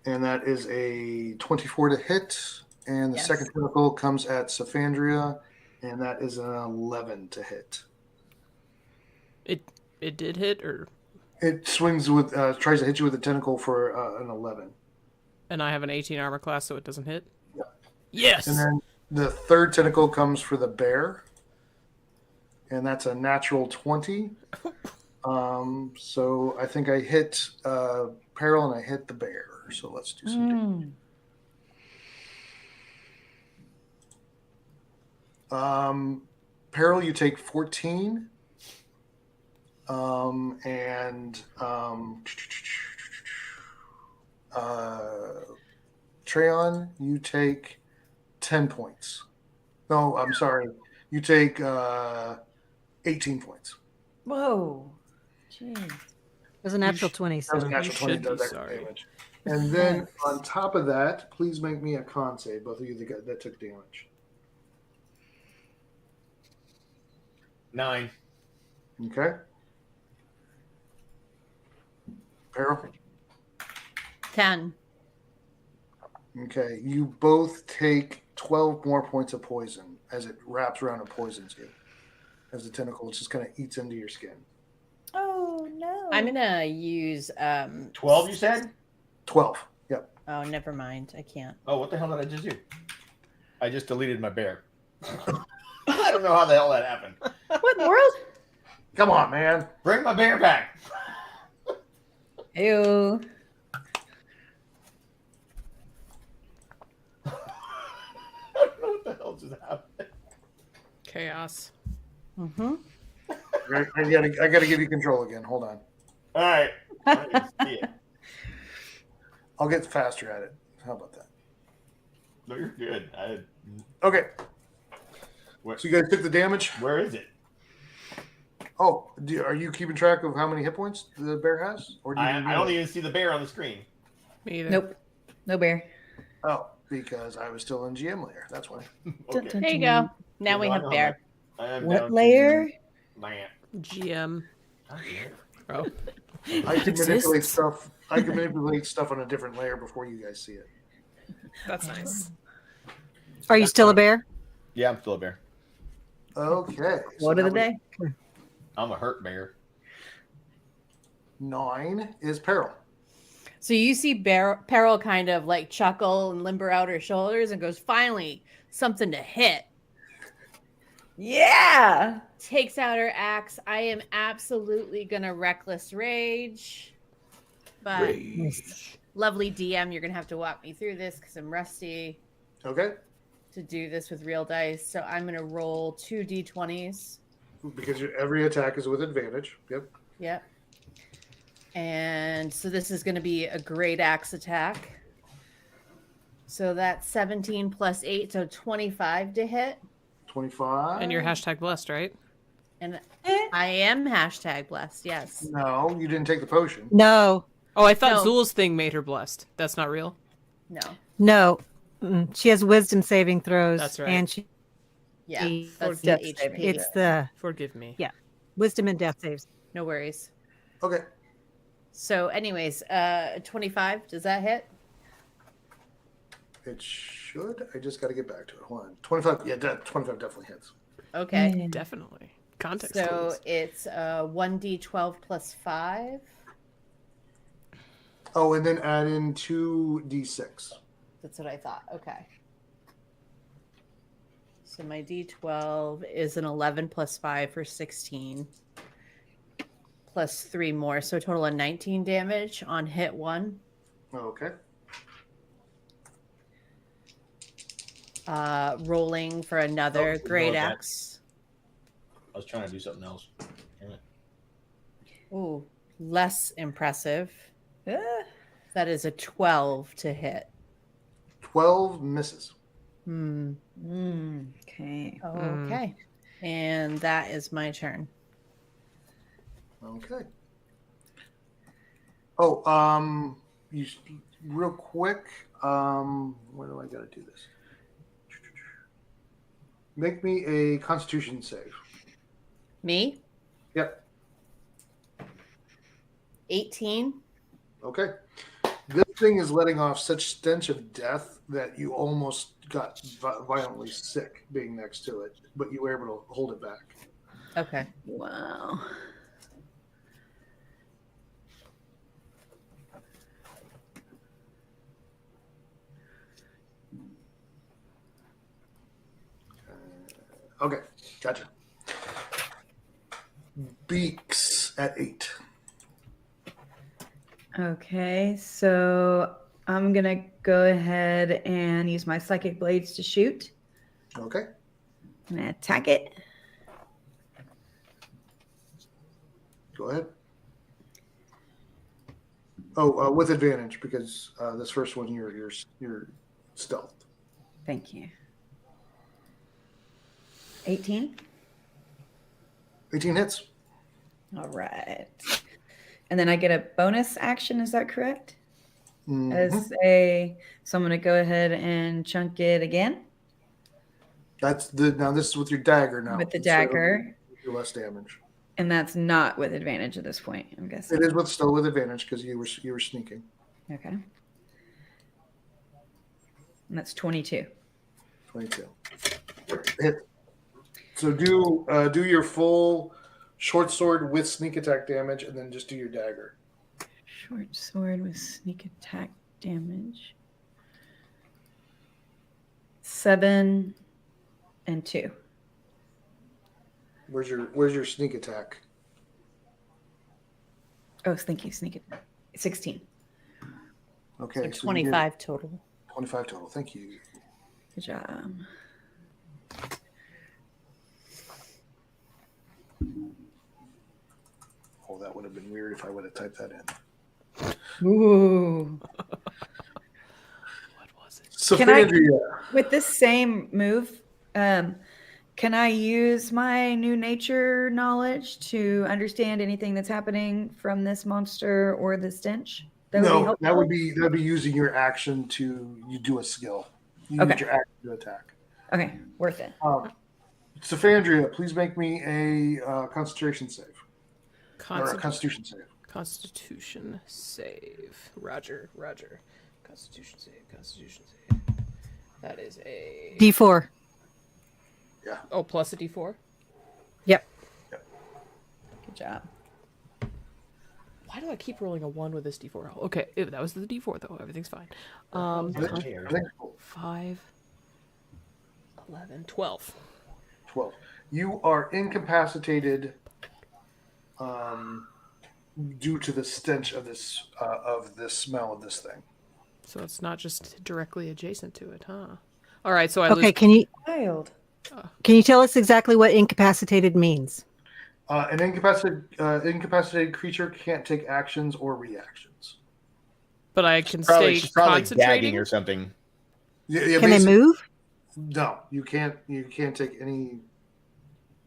S11: And that is a 24 to hit. And the second tentacle comes at Symphonia, and that is an 11 to hit.
S1: It did hit, or
S11: it swings with tries to hit you with a tentacle for an 11.
S1: And I have an 18 armor class, so it doesn't hit.
S11: Yeah.
S1: Yes.
S11: And then the third tentacle comes for the bear, and that's a natural 20. So I think I hit Peril and I hit the bear. So let's do some damage. Peril, you take 14. Treon, you take 10 points. No, I'm sorry. You take 18 points.
S14: Whoa. Jeez.
S12: It was a natural 20.
S11: That was
S12: So
S11: a natural 20. Does extra damage. And then on top of that, please make me a con save, both of you that took damage.
S8: 9.
S11: Okay. Peril?
S9: 10.
S11: Okay. You both take 12 more points of poison as it wraps around and poisons you. As the tentacle just kind of eats into your skin.
S14: Oh, no.
S9: I'm going to use...
S8: 12, you said?
S11: 12. Yep.
S9: Oh, never mind. I can't.
S8: Oh, what the hell did I just do? I just deleted my bear. I don't know how the hell that happened.
S14: What in the world?
S11: Come on, man.
S8: Bring my bear back.
S14: Ew.
S8: I don't know what the hell just happened.
S1: Chaos.
S9: Mm-hmm.
S11: I gotta give you control again. Hold on.
S8: All right. I didn't see it.
S11: I'll get faster at it. How about that?
S8: No, you're good.
S11: Okay. So you guys took the damage?
S8: Where is it?
S11: Oh, are you keeping track of how many hit points the bear has? Or do you
S8: I don't even see the bear on the screen.
S1: Me either.
S14: Nope. No bear.
S11: Oh, because I was still in GM layer. That's why.
S8: Okay.
S9: There you go. Now we have bear.
S14: What layer?
S1: GM. Oh.
S11: I can manipulate stuff. I can manipulate stuff on a different layer before you guys see it.
S1: That's nice.
S12: Are you still a bear?
S8: Yeah, I'm still a bear.
S11: Okay.
S14: What of the day?
S8: I'm a hurt bear.
S11: 9 is Peril.
S9: So you see Peril kind of like chuckle and limber out her shoulders and goes, finally, something to hit.
S14: Yeah.
S9: Takes out her axe. I am absolutely going to reckless rage. But lovely DM, you're going to have to walk me through this because I'm rusty.
S11: Okay.
S9: To do this with real dice. So I'm going to roll 2 d20s.
S11: Because every attack is with advantage. Yep.
S9: Yep. And so this is going to be a great axe attack. So that's 17 plus 8, so 25 to hit.
S11: 25.
S1: And you're hashtag blessed, right?
S9: And I am hashtag blessed, yes.
S11: No, you didn't take the potion.
S12: No.
S1: Oh, I thought
S9: No.
S1: Zul's thing made her blessed. That's not real?
S9: No.
S12: No. She has wisdom saving throws.
S1: That's right.
S12: And she.
S9: Yeah, that's the
S12: Death
S9: HP.
S12: saving. It's the.
S1: Forgive me.
S12: Yeah. Wisdom and death saves.
S9: No worries.
S11: Okay.
S9: So anyways, 25, does that hit?
S11: It should. I just got to get back to it. Hold on. 25. Yeah, 25 definitely hits.
S9: Okay.
S1: Definitely. Context
S9: So
S1: clues.
S9: it's 1d12 plus 5.
S11: Oh, and then add in 2d6.
S9: That's what I thought. Okay. So my d12 is an 11 plus 5 for 16. Plus 3 more. So a total of 19 damage on hit 1.
S11: Okay.
S9: Rolling for another great
S8: that.
S9: axe.
S8: I was trying to do something else. Damn it.
S9: Ooh, less impressive. That is a 12 to hit.
S11: 12 misses.
S14: Okay.
S9: Okay. And that is my turn.
S11: Okay. Oh, you real quick. Where do I got to do this? Make me a Constitution save.
S9: Me?
S11: Yep.
S9: 18.
S11: Okay. This thing is letting off such stench of death that you almost got violently sick being next to it, but you were able to hold it back.
S9: Okay.
S14: Wow.
S11: Okay, gotcha. Beaks at 8.
S14: Okay, so I'm going to go ahead and use my psychic blades to shoot.
S11: Okay.
S14: I'm going to attack it.
S11: Go ahead. Oh, with advantage because this first one you're stealthed.
S14: Thank you. 18.
S11: 18 hits.
S14: All right. And then I get a bonus action. Is that correct? So I'm going to go ahead and chunk it again.
S11: Now this is with your dagger now.
S14: With the dagger.
S11: So less damage.
S14: And that's not with advantage at this point, I'm guessing.
S11: It is still with advantage because you were sneaking.
S14: Okay. And that's 22.
S11: 22. Hit. So do your full short sword with sneak attack damage, and then just do your dagger.
S14: Short sword with sneak attack damage. 7 and 2.
S11: Where's your sneak attack?
S14: Oh, thank you. Sneak attack. 16.
S11: Okay.
S9: So 25 total.
S11: 25 total. Thank you.
S14: Good job.
S11: Oh, that would have been weird if I would have typed that in.
S14: Ooh.
S1: What was it?
S11: Symphonia.
S14: With this same move, can I use my new nature knowledge to understand anything that's happening from this monster or the stench?
S11: That would be using your action you do a skill. You use your action to attack.
S14: Okay, worth it.
S11: Symphonia, please make me a concentration save. Or a constitution save.
S1: Constitution save. Roger. Constitution save. That is a
S12: D4.
S11: Yeah.
S1: Oh, plus a D4?
S12: Yep.
S14: Good job.
S1: Why do I keep rolling a 1 with this D4 roll? Okay, that was the D4 though. Everything's fine. 5, 11, 12.
S11: 12. You are incapacitated due to the stench of this smell of this thing.
S1: So it's not just directly adjacent to it, huh? All right, so I
S12: Okay,
S1: lose.
S12: Can you tell us exactly what incapacitated means?
S11: An incapacitated creature can't take actions or reactions.
S1: But I can
S8: She's probably
S1: concentrating
S8: gagging or something.
S11: Yeah,
S12: can they move?
S11: No, you can't. You can't take any.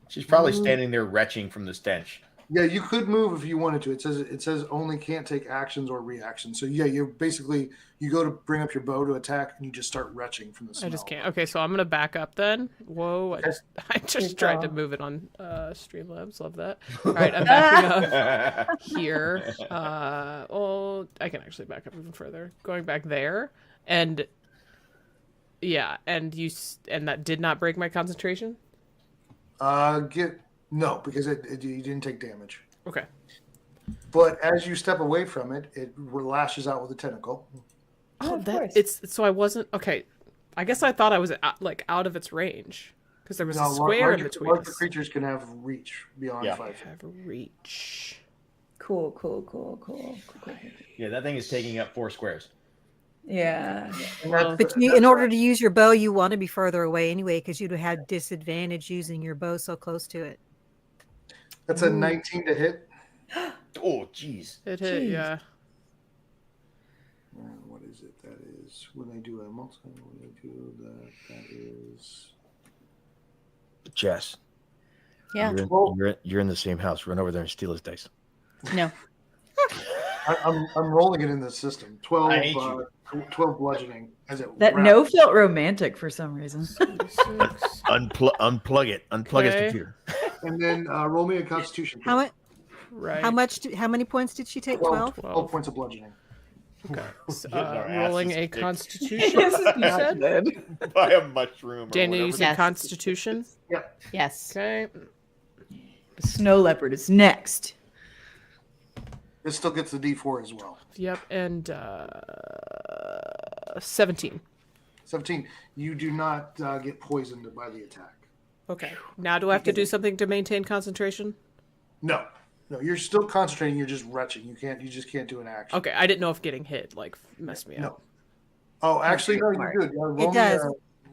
S8: She's probably standing there retching from the stench.
S11: Yeah, you could move if you wanted to. It says only can't take actions or reactions. So yeah, you go to bring up your bow to attack, and you just start retching from the smell.
S1: I just can't. Okay, so I'm gonna back up then. Whoa! I just tried to move it on Streamlabs. Love that. All right, I'm backing up here. I can actually back up even further. Going back there, and yeah, and that did not break my concentration.
S11: No, because you didn't take damage.
S1: Okay.
S11: But as you step away from it, it lashes out with a tentacle.
S1: Oh, so I wasn't okay. I guess I thought I was out of its range because there was a square in between.
S11: Larger creatures can have reach beyond 5 feet.
S1: Have reach.
S14: Cool.
S8: Yeah, that thing is taking up 4 squares.
S14: Yeah.
S12: But in order to use your bow, you want to be further away anyway because you'd have disadvantage using your bow so close to it.
S11: That's a 19 to hit.
S8: Oh, jeez.
S1: It hit, yeah.
S11: What is it? That is when I do a multi. When I do that is.
S15: Jess.
S9: Yeah.
S15: You're in the same house. Run over there and steal his dice.
S9: No.
S11: I'm rolling it in the system. 12 bludgeoning.
S14: That no felt romantic for some reason.
S15: Unplug it. Unplug his computer.
S11: And then roll me a constitution.
S12: How much?
S1: Right.
S12: How many points did she take? 12?
S11: 12 points of bludgeoning.
S1: Okay. Rolling a constitution.
S14: You said?
S8: By a mushroom.
S1: Daniel, you said constitution?
S11: Yep.
S9: Yes.
S1: Okay.
S14: The snow leopard is next.
S11: It still gets the D4 as well.
S1: Yep, and 17.
S11: 17. You do not get poisoned by the attack.
S1: Okay. Now do I have to do something to maintain concentration?
S11: No. No, you're still concentrating. You're just retching. You just can't do an action.
S1: Okay, I didn't know if getting hit like messed me up.
S11: No. Oh, actually, no, you're good.
S12: It does.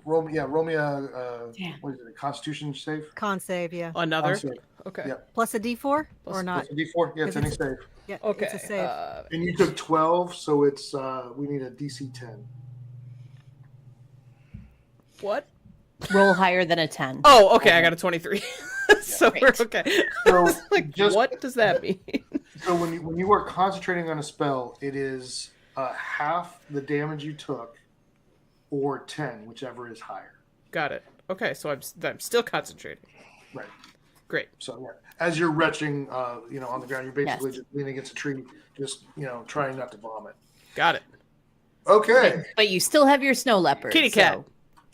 S11: Roll me what is it? A Constitution save.
S12: Con save, yeah.
S1: Another.
S11: Con save.
S1: Okay.
S11: Yeah.
S12: Plus a D4 or not?
S11: Plus a D4. Yeah, it's any save.
S12: Yeah.
S1: Okay.
S12: It's a save.
S11: And you took 12, so it's we need a DC 10.
S1: What?
S9: Roll higher than a 10.
S1: Oh, okay. I got a 23. So we're okay.
S11: So
S1: like, what does that mean?
S11: So when you are concentrating on a spell, it is half the damage you took, or 10, whichever is higher.
S1: Got it. Okay, so I'm still concentrating.
S11: Right.
S1: Great.
S11: So yeah, as you're retching, on the ground, you're basically just leaning against a tree, just trying not to vomit.
S1: Got it.
S11: Okay.
S9: But you still have your snow leopard.
S1: Kitty cat.
S9: So,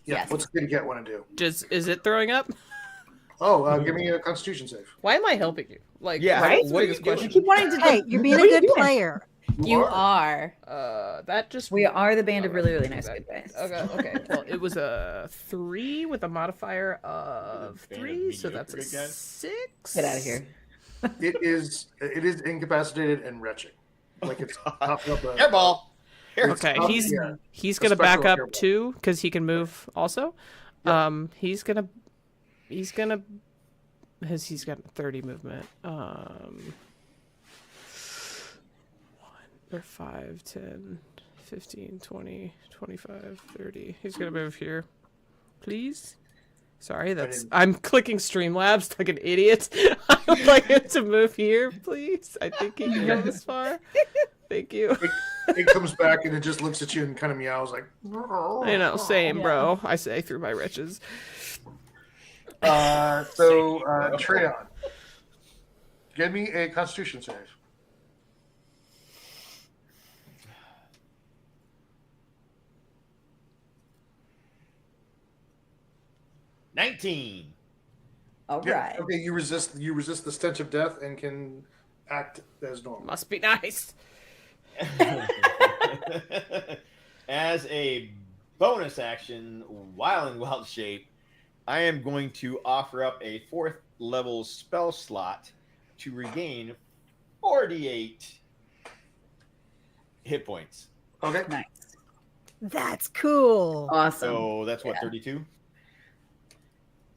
S11: Yeah.
S9: yes.
S11: What's a kitty cat want to do?
S1: Is it throwing up?
S11: Oh, give me a Constitution save.
S1: Why am I helping you? Like,
S8: Yeah,
S1: right?
S8: what are you
S1: This question?
S9: I keep wanting to.
S12: Hey, you're being a good player.
S9: You are.
S1: That just.
S14: We are the band of really, really nice good guys.
S1: Okay. Well, it was a 3 with a modifier of 3, so that's a 6.
S14: Get out of here.
S11: It is incapacitated and retching, like it's popping up a
S8: Airball.
S1: Okay, he's gonna back up too because he can move also. Yep. He's got 30 movement. 5, 10, 15, 20, 25, 30. He's gonna move here. Please. Sorry, I'm clicking Streamlabs like an idiot. I would like him to move here, please. I think he can go this far. Thank you.
S11: It comes back and it just looks at you and kind of meows like.
S1: I know, same, bro. I say through my riches.
S11: Treon, give me a Constitution save.
S8: $19.
S14: All right.
S11: Okay, you resist the stench of death and can act as normal.
S1: Must be nice.
S8: As a bonus action, while in wild shape, I am going to offer up a 4th level spell slot to regain 48 hit points.
S11: Okay.
S14: Nice.
S12: That's cool.
S14: Awesome.
S8: So that's what, 32?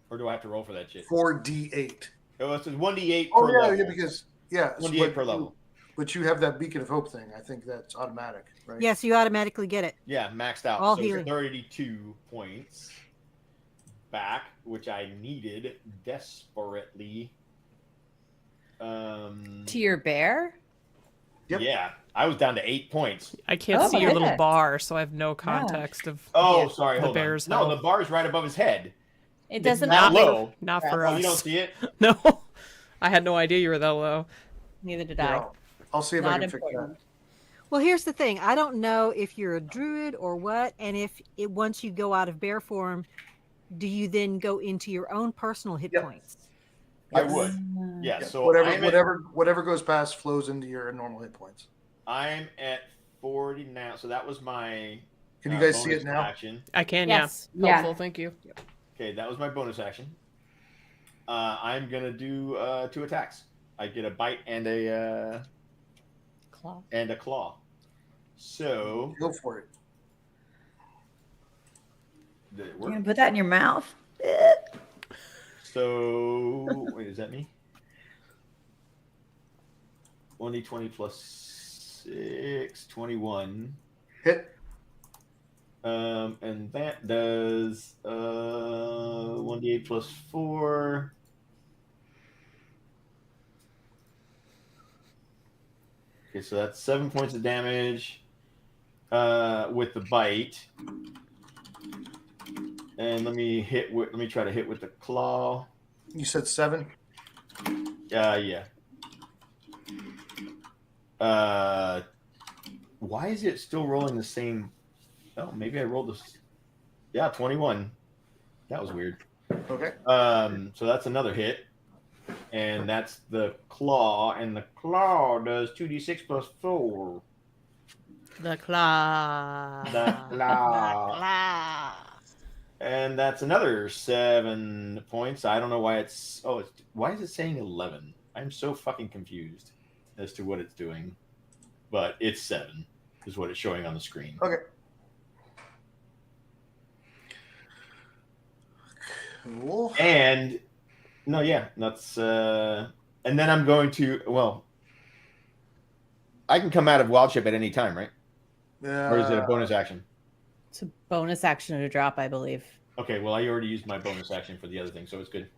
S8: Or do I have to roll for that shit?
S11: 4d8.
S8: Oh, it's 1d8
S11: Oh,
S8: per
S11: yeah,
S8: level.
S11: yeah, because, yeah.
S8: 1d8 per level.
S11: But you have that Beacon of Hope thing. I think that's automatic, right?
S12: Yes, you automatically get it.
S8: Yeah, maxed out.
S12: All
S8: so
S12: healing.
S8: 32 points back, which I needed desperately.
S9: To your bear?
S11: Yep.
S8: Yeah, I was down to 8 points.
S1: I can't see your little bar, so I have no context of
S8: Sorry,
S1: the
S8: hold
S1: bear's
S8: on. No,
S1: health.
S8: the bar is right above his head.
S9: It doesn't
S8: not
S9: matter.
S8: low.
S1: Not for
S8: Oh,
S1: us.
S8: you don't see it?
S1: No. I had no idea you were that low.
S9: Neither did I.
S11: I'll see if
S9: Not
S11: I can fix
S9: important.
S11: that.
S12: Well, here's the thing. I don't know if you're a druid or what, and if once you go out of bear form, do you then go into your own personal hit points?
S8: I would. Yeah,
S11: Yeah,
S8: so
S11: whatever goes past flows into your normal hit points.
S8: I'm at 40 now. So that was my
S11: Can you guys see
S8: bonus
S11: it now?
S8: action.
S1: I can,
S9: Yes.
S1: yeah. Helpful, thank you.
S8: Okay, that was my bonus action. I'm gonna do 2 attacks. I get a bite and a claw. So
S11: Go for it.
S8: did it
S14: You're
S8: work?
S14: gonna put that in your mouth?
S8: So wait, is that me? 1d20 plus 6, 21.
S11: Hit.
S8: And that does 1d8 plus 4. Okay, so that's 7 points of damage with the bite. And let me try to hit with the claw.
S11: You said 7?
S8: Yeah. Why is it still rolling the same? Oh, maybe I rolled this. Yeah, 21. That was weird.
S11: Okay.
S8: So that's another hit. And that's the claw. And the claw does 2d6 plus 4.
S1: The claw.
S8: The claw. And that's another 7 points. I don't know why why is it saying 11? I'm so fucking confused as to what it's doing, but it's 7 is what it's showing on the screen.
S11: Okay. Cool.
S8: And no, yeah, that's and then I'm going to I can come out of wild shape at any time, right? Or is it a bonus action?
S9: It's a bonus action to drop, I believe.
S8: Okay, well, I already used my bonus action for the other thing, so it's good.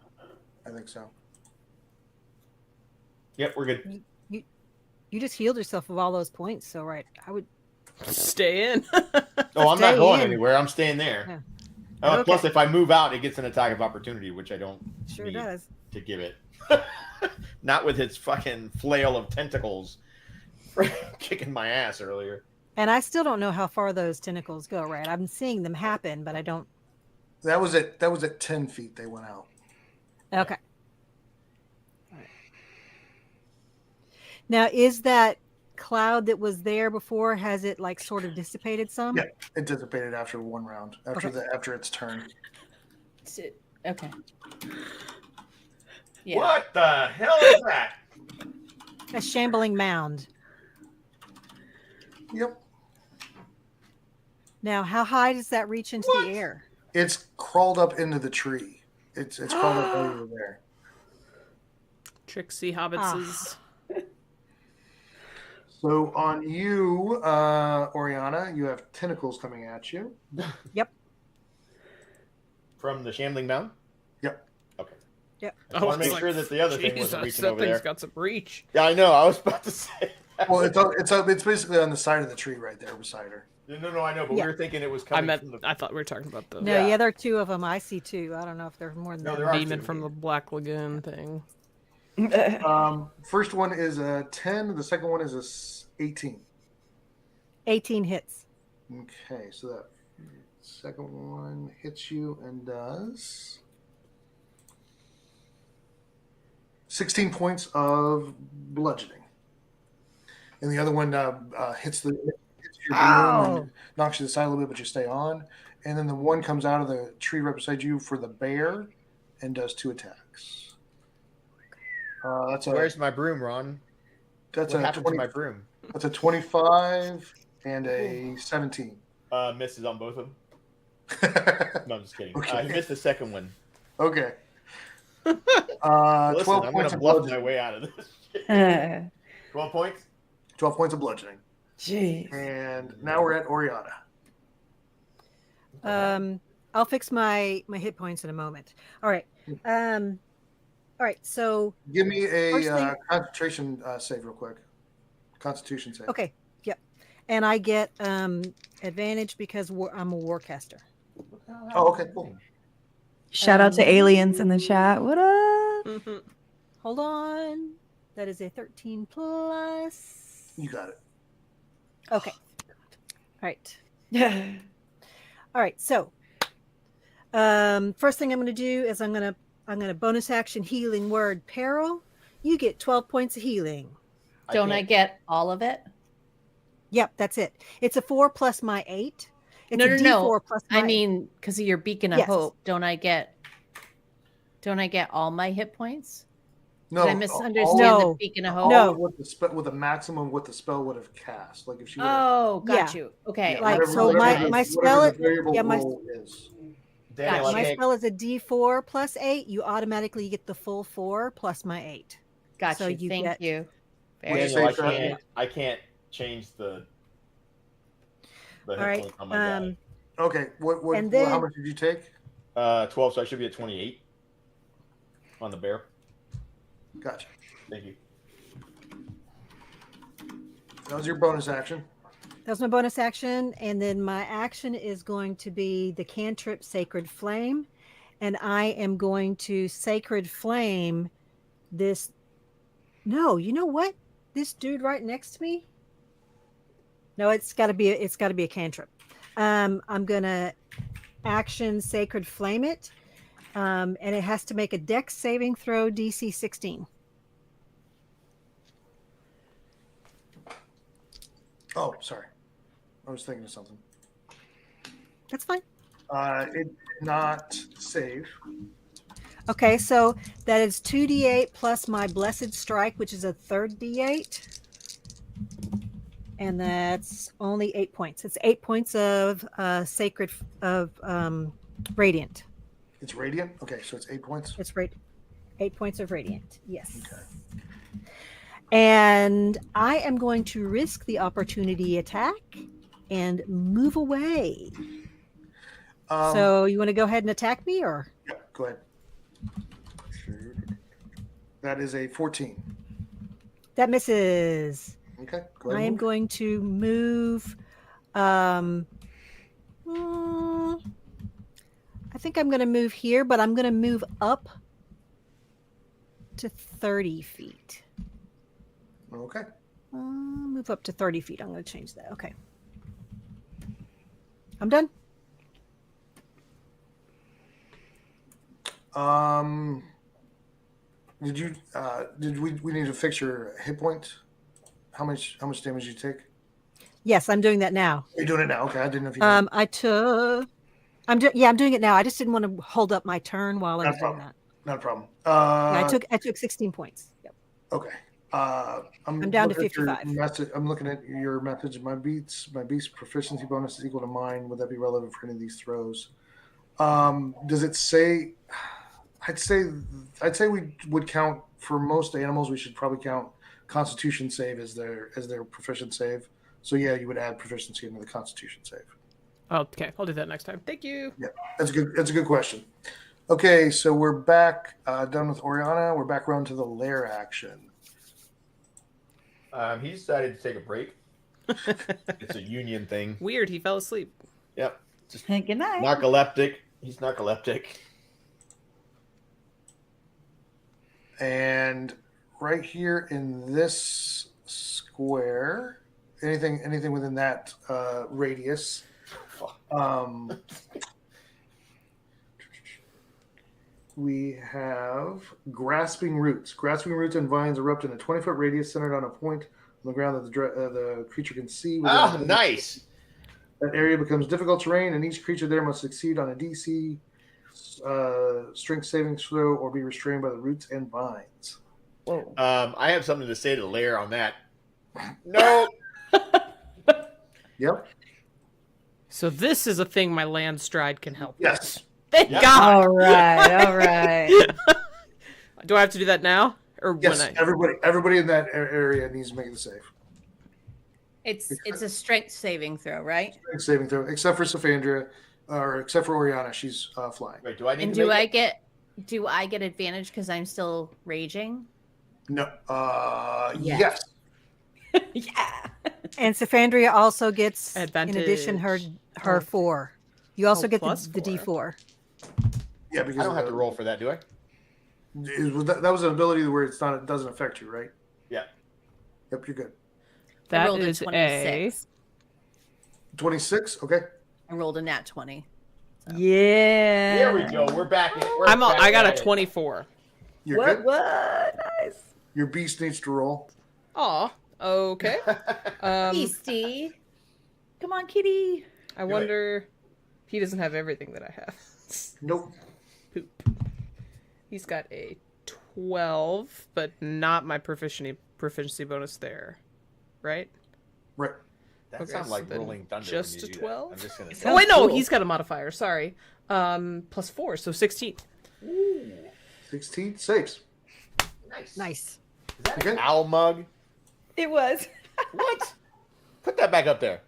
S11: I think so.
S8: Yep, we're good.
S12: You just healed yourself of all those points, so I would
S1: stay in.
S8: Oh, I'm not going anywhere. I'm staying there.
S12: Yeah.
S8: Okay. Plus, if I move out, it gets an attack of opportunity, which I don't
S12: sure
S8: need
S12: does
S8: to give it. Not with its fucking flail of tentacles kicking my ass earlier.
S12: And I still don't know how far those tentacles go. Right, I'm seeing them happen, but I don't.
S11: That was at 10 feet. They went out.
S12: Okay. All right. Now, is that cloud that was there before? Has it like sort of dissipated some?
S11: Yeah, it dissipated after one round. After its turn.
S9: Okay. Yeah.
S8: What the hell is that?
S12: A shambling mound.
S11: Yep.
S12: Now, how high does that reach into the air?
S11: It's crawled up into the tree. It's crawled up over there.
S1: Tricksy hobbitses.
S11: So on you, Oriana, you have tentacles coming at you.
S12: Yep.
S8: From the shambling mound?
S11: Yep.
S8: Okay.
S12: Yep.
S8: I want to make sure that the other thing wasn't reaching over there.
S1: That thing's got some reach.
S8: Yeah, I know. I was about to say that.
S11: Well, it's basically on the side of the tree right there beside her.
S8: No, I know, but we were thinking it was coming from the...
S1: I thought we were talking about the...
S12: No, yeah, there are 2 of them. I see 2. I don't know if there's more than that.
S8: there are
S1: beaming
S8: 2.
S1: from the Black Lagoon thing.
S11: First one is a 10. The second one is a 18.
S12: 18 hits.
S11: Okay, so that second one hits you and does 16 points of bludgeoning, and the other one hits your broom and knocks you to the side a little bit, but you stay on. And then the one comes out of the tree right beside you for the bear and does 2 attacks.
S8: Where's my broom, Ron?
S11: That's
S8: what happened to my broom?
S11: That's a 25 and a 17.
S8: Misses on both of them. No, I'm just kidding.
S11: Okay.
S8: I missed the second one.
S11: Okay.
S8: Listen,
S11: 12
S8: I'm
S11: points
S8: gonna
S11: of
S8: bluff
S11: bludgeoning.
S8: my way out of this. 12 points?
S11: 12 points of bludgeoning.
S14: Jeez.
S11: And now we're at Oriana.
S12: I'll fix my hit points in a moment. All right. All right. So
S11: give me a concentration save real quick. Constitution save.
S12: Okay. Yep. And I get advantage because I'm a warcaster.
S11: Oh, okay, cool.
S14: Shout out to aliens in the chat. What up?
S12: Hold on. That is a 13 plus.
S11: You got it.
S12: Okay. All right. Yeah. All right. So, first thing I'm going to do is I'm going to bonus action healing word peril. You get 12 points of healing.
S9: Don't I get all of it?
S12: Yep, that's it. It's a 4 plus my 8. It's
S9: No.
S12: D4 plus my
S9: I mean, because of your beacon of
S12: Yes.
S9: hope, don't I get all my hit points?
S11: No,
S9: Did I misunderstand
S12: No.
S9: the beacon of hope?
S12: No.
S11: With a maximum what the spell would have cast. Like if she.
S9: Oh, got
S12: Yeah.
S9: you. Okay.
S12: Like
S11: whatever-
S12: so,
S11: whatever
S12: my
S11: the-
S12: spell.
S11: whatever the variable
S12: Yeah, my
S11: roll is.
S8: Daniel,
S12: my
S8: I think-
S12: spell is a D4 plus 8. You automatically get the full 4 plus my 8.
S9: Got
S12: So
S9: you. Thank
S12: get-
S9: you.
S11: What'd you
S8: Daniel,
S11: say,
S8: I can't change the
S12: All
S8: hit
S12: right.
S8: points on my guy.
S11: Okay. What
S12: And then-
S11: how much did you take?
S8: 12, so I should be at 28 on the bear.
S11: Gotcha.
S8: Thank you.
S11: That was your bonus action.
S12: That was my bonus action, and then my action is going to be the cantrip Sacred Flame, and I am going to Sacred Flame this. No, you know what? This dude right next to me. No, it's got to be a cantrip. I'm gonna action Sacred Flame it, and it has to make a Dex saving throw DC 16.
S11: Oh, sorry. I was thinking of something.
S12: That's fine.
S11: It did not save.
S12: Okay, so that is 2d8 plus my blessed strike, which is a third d8. And that's only 8 points. It's 8 points of sacred of radiant.
S11: It's radiant? Okay, so it's 8 points?
S12: It's 8 points of radiant, yes. Okay. And I am going to risk the opportunity attack and move away. So you want to go ahead and attack me, or?
S11: Yeah, go ahead. That is a 14.
S12: That misses.
S11: Okay, go ahead.
S12: I am going to move. I think I'm going to move here, but I'm going to move up to 30 feet.
S11: Okay.
S12: Move up to 30 feet. I'm going to change that. Okay. I'm done.
S11: Did we need to fix your hit point? How much damage did you take?
S12: Yes, I'm doing that now.
S11: You're doing it now. Okay, I didn't know if you.
S12: I'm doing it now. I just didn't want to hold up my turn while I was doing that.
S11: Not a problem.
S12: I took 16 points. Yep.
S11: Okay.
S12: I'm down to 55.
S11: I'm looking at your message. My beast proficiency bonus is equal to mine. Would that be relevant for any of these throws? Does it say? I'd say we would count for most animals. We should probably count Constitution save as their proficient save. So yeah, you would add proficiency into the Constitution save.
S1: Okay, I'll do that next time. Thank you.
S11: Yeah, that's a good question. Okay, so we're back done with Oriana. We're back around to the lair action.
S8: He decided to take a break. It's a union thing.
S1: Weird, he fell asleep.
S8: Yep.
S14: Just good night.
S8: Narcoleptic. He's narcoleptic.
S11: And right here in this square, anything within that radius, we have grasping roots. Grasping roots and vines erupt in a 20-foot radius centered on a point on the ground that the creature can see.
S8: Nice.
S11: That area becomes difficult terrain, and each creature there must succeed on a DC strength saving throw or be restrained by the roots and vines.
S14: Whoa.
S8: I have something to say to Lair on that. No.
S11: Yep.
S1: So this is a thing my land stride can help.
S11: Yes.
S1: With. Thank God.
S14: All right.
S1: Do I have to do that now, or
S11: Yes.
S1: when
S11: Everybody in that area needs to make the save.
S9: It's a strength saving throw, right?
S11: Strength saving throw, except for Symphonia, or except for Oriana, she's flying.
S8: Wait, do I need
S9: And
S8: to
S9: do
S8: make
S9: I
S8: it?
S9: get advantage because I'm still raging?
S11: No.
S9: Yeah.
S11: Yes.
S9: Yeah.
S12: And Symphandria also gets,
S1: Advantage.
S12: in addition, her 4. You also get the
S1: plus
S12: D4.
S11: Yeah, because
S8: I don't have to roll for that, do I?
S11: That was an ability where it doesn't affect you, right?
S8: Yeah.
S11: Yep, you're good.
S9: I
S1: that
S9: rolled
S1: is
S9: a 26.
S11: 26. Okay.
S9: I rolled a nat 20.
S14: Yeah.
S8: Here we go. We're back.
S1: I got a 24.
S11: You're good.
S14: What? Nice.
S11: Your beast needs to roll.
S1: Aw. Okay.
S14: Beastie. Come on, kitty.
S1: I wonder. He doesn't have everything that I have.
S11: Nope.
S1: Poop. He's got a 12, but not my proficiency bonus there. Right?
S11: Right.
S8: That sounds like rolling thunder.
S1: Just
S8: when
S1: a
S8: you do
S1: 12?
S8: that. I'm just gonna
S1: Oh, wait, no, he's got a modifier. Sorry. Plus 4, so 16.
S8: Ooh.
S11: 16 saves.
S12: Nice.
S8: Is that an owl mug?
S14: It was.
S8: What? Put that back up there.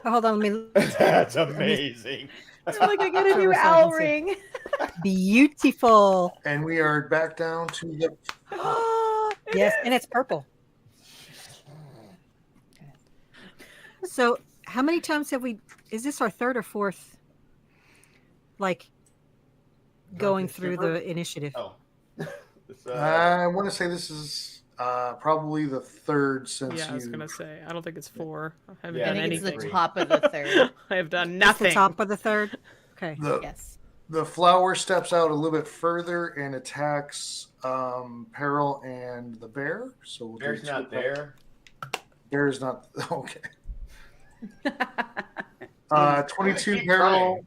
S12: Oh, hold on, let me.
S8: That's amazing.
S14: Look, I got a new owl ring.
S12: Beautiful.
S11: And we are back down to the.
S12: Yes, and it's purple. So, how many times have we? Is this our third or fourth? Like going through the initiative.
S8: Oh.
S11: I want to say this is probably the third since
S1: Yeah, I was gonna say. I don't think it's 4. I haven't
S9: I
S1: done
S9: think
S1: anything.
S9: it's the top of the third.
S1: I have done
S12: It's
S1: nothing.
S12: the top of the third. Okay.
S9: Yes.
S11: The flower steps out a little bit further and attacks Peril and the bear. So we'll
S8: Bear's not there.
S11: Bear's not okay. 22 Peril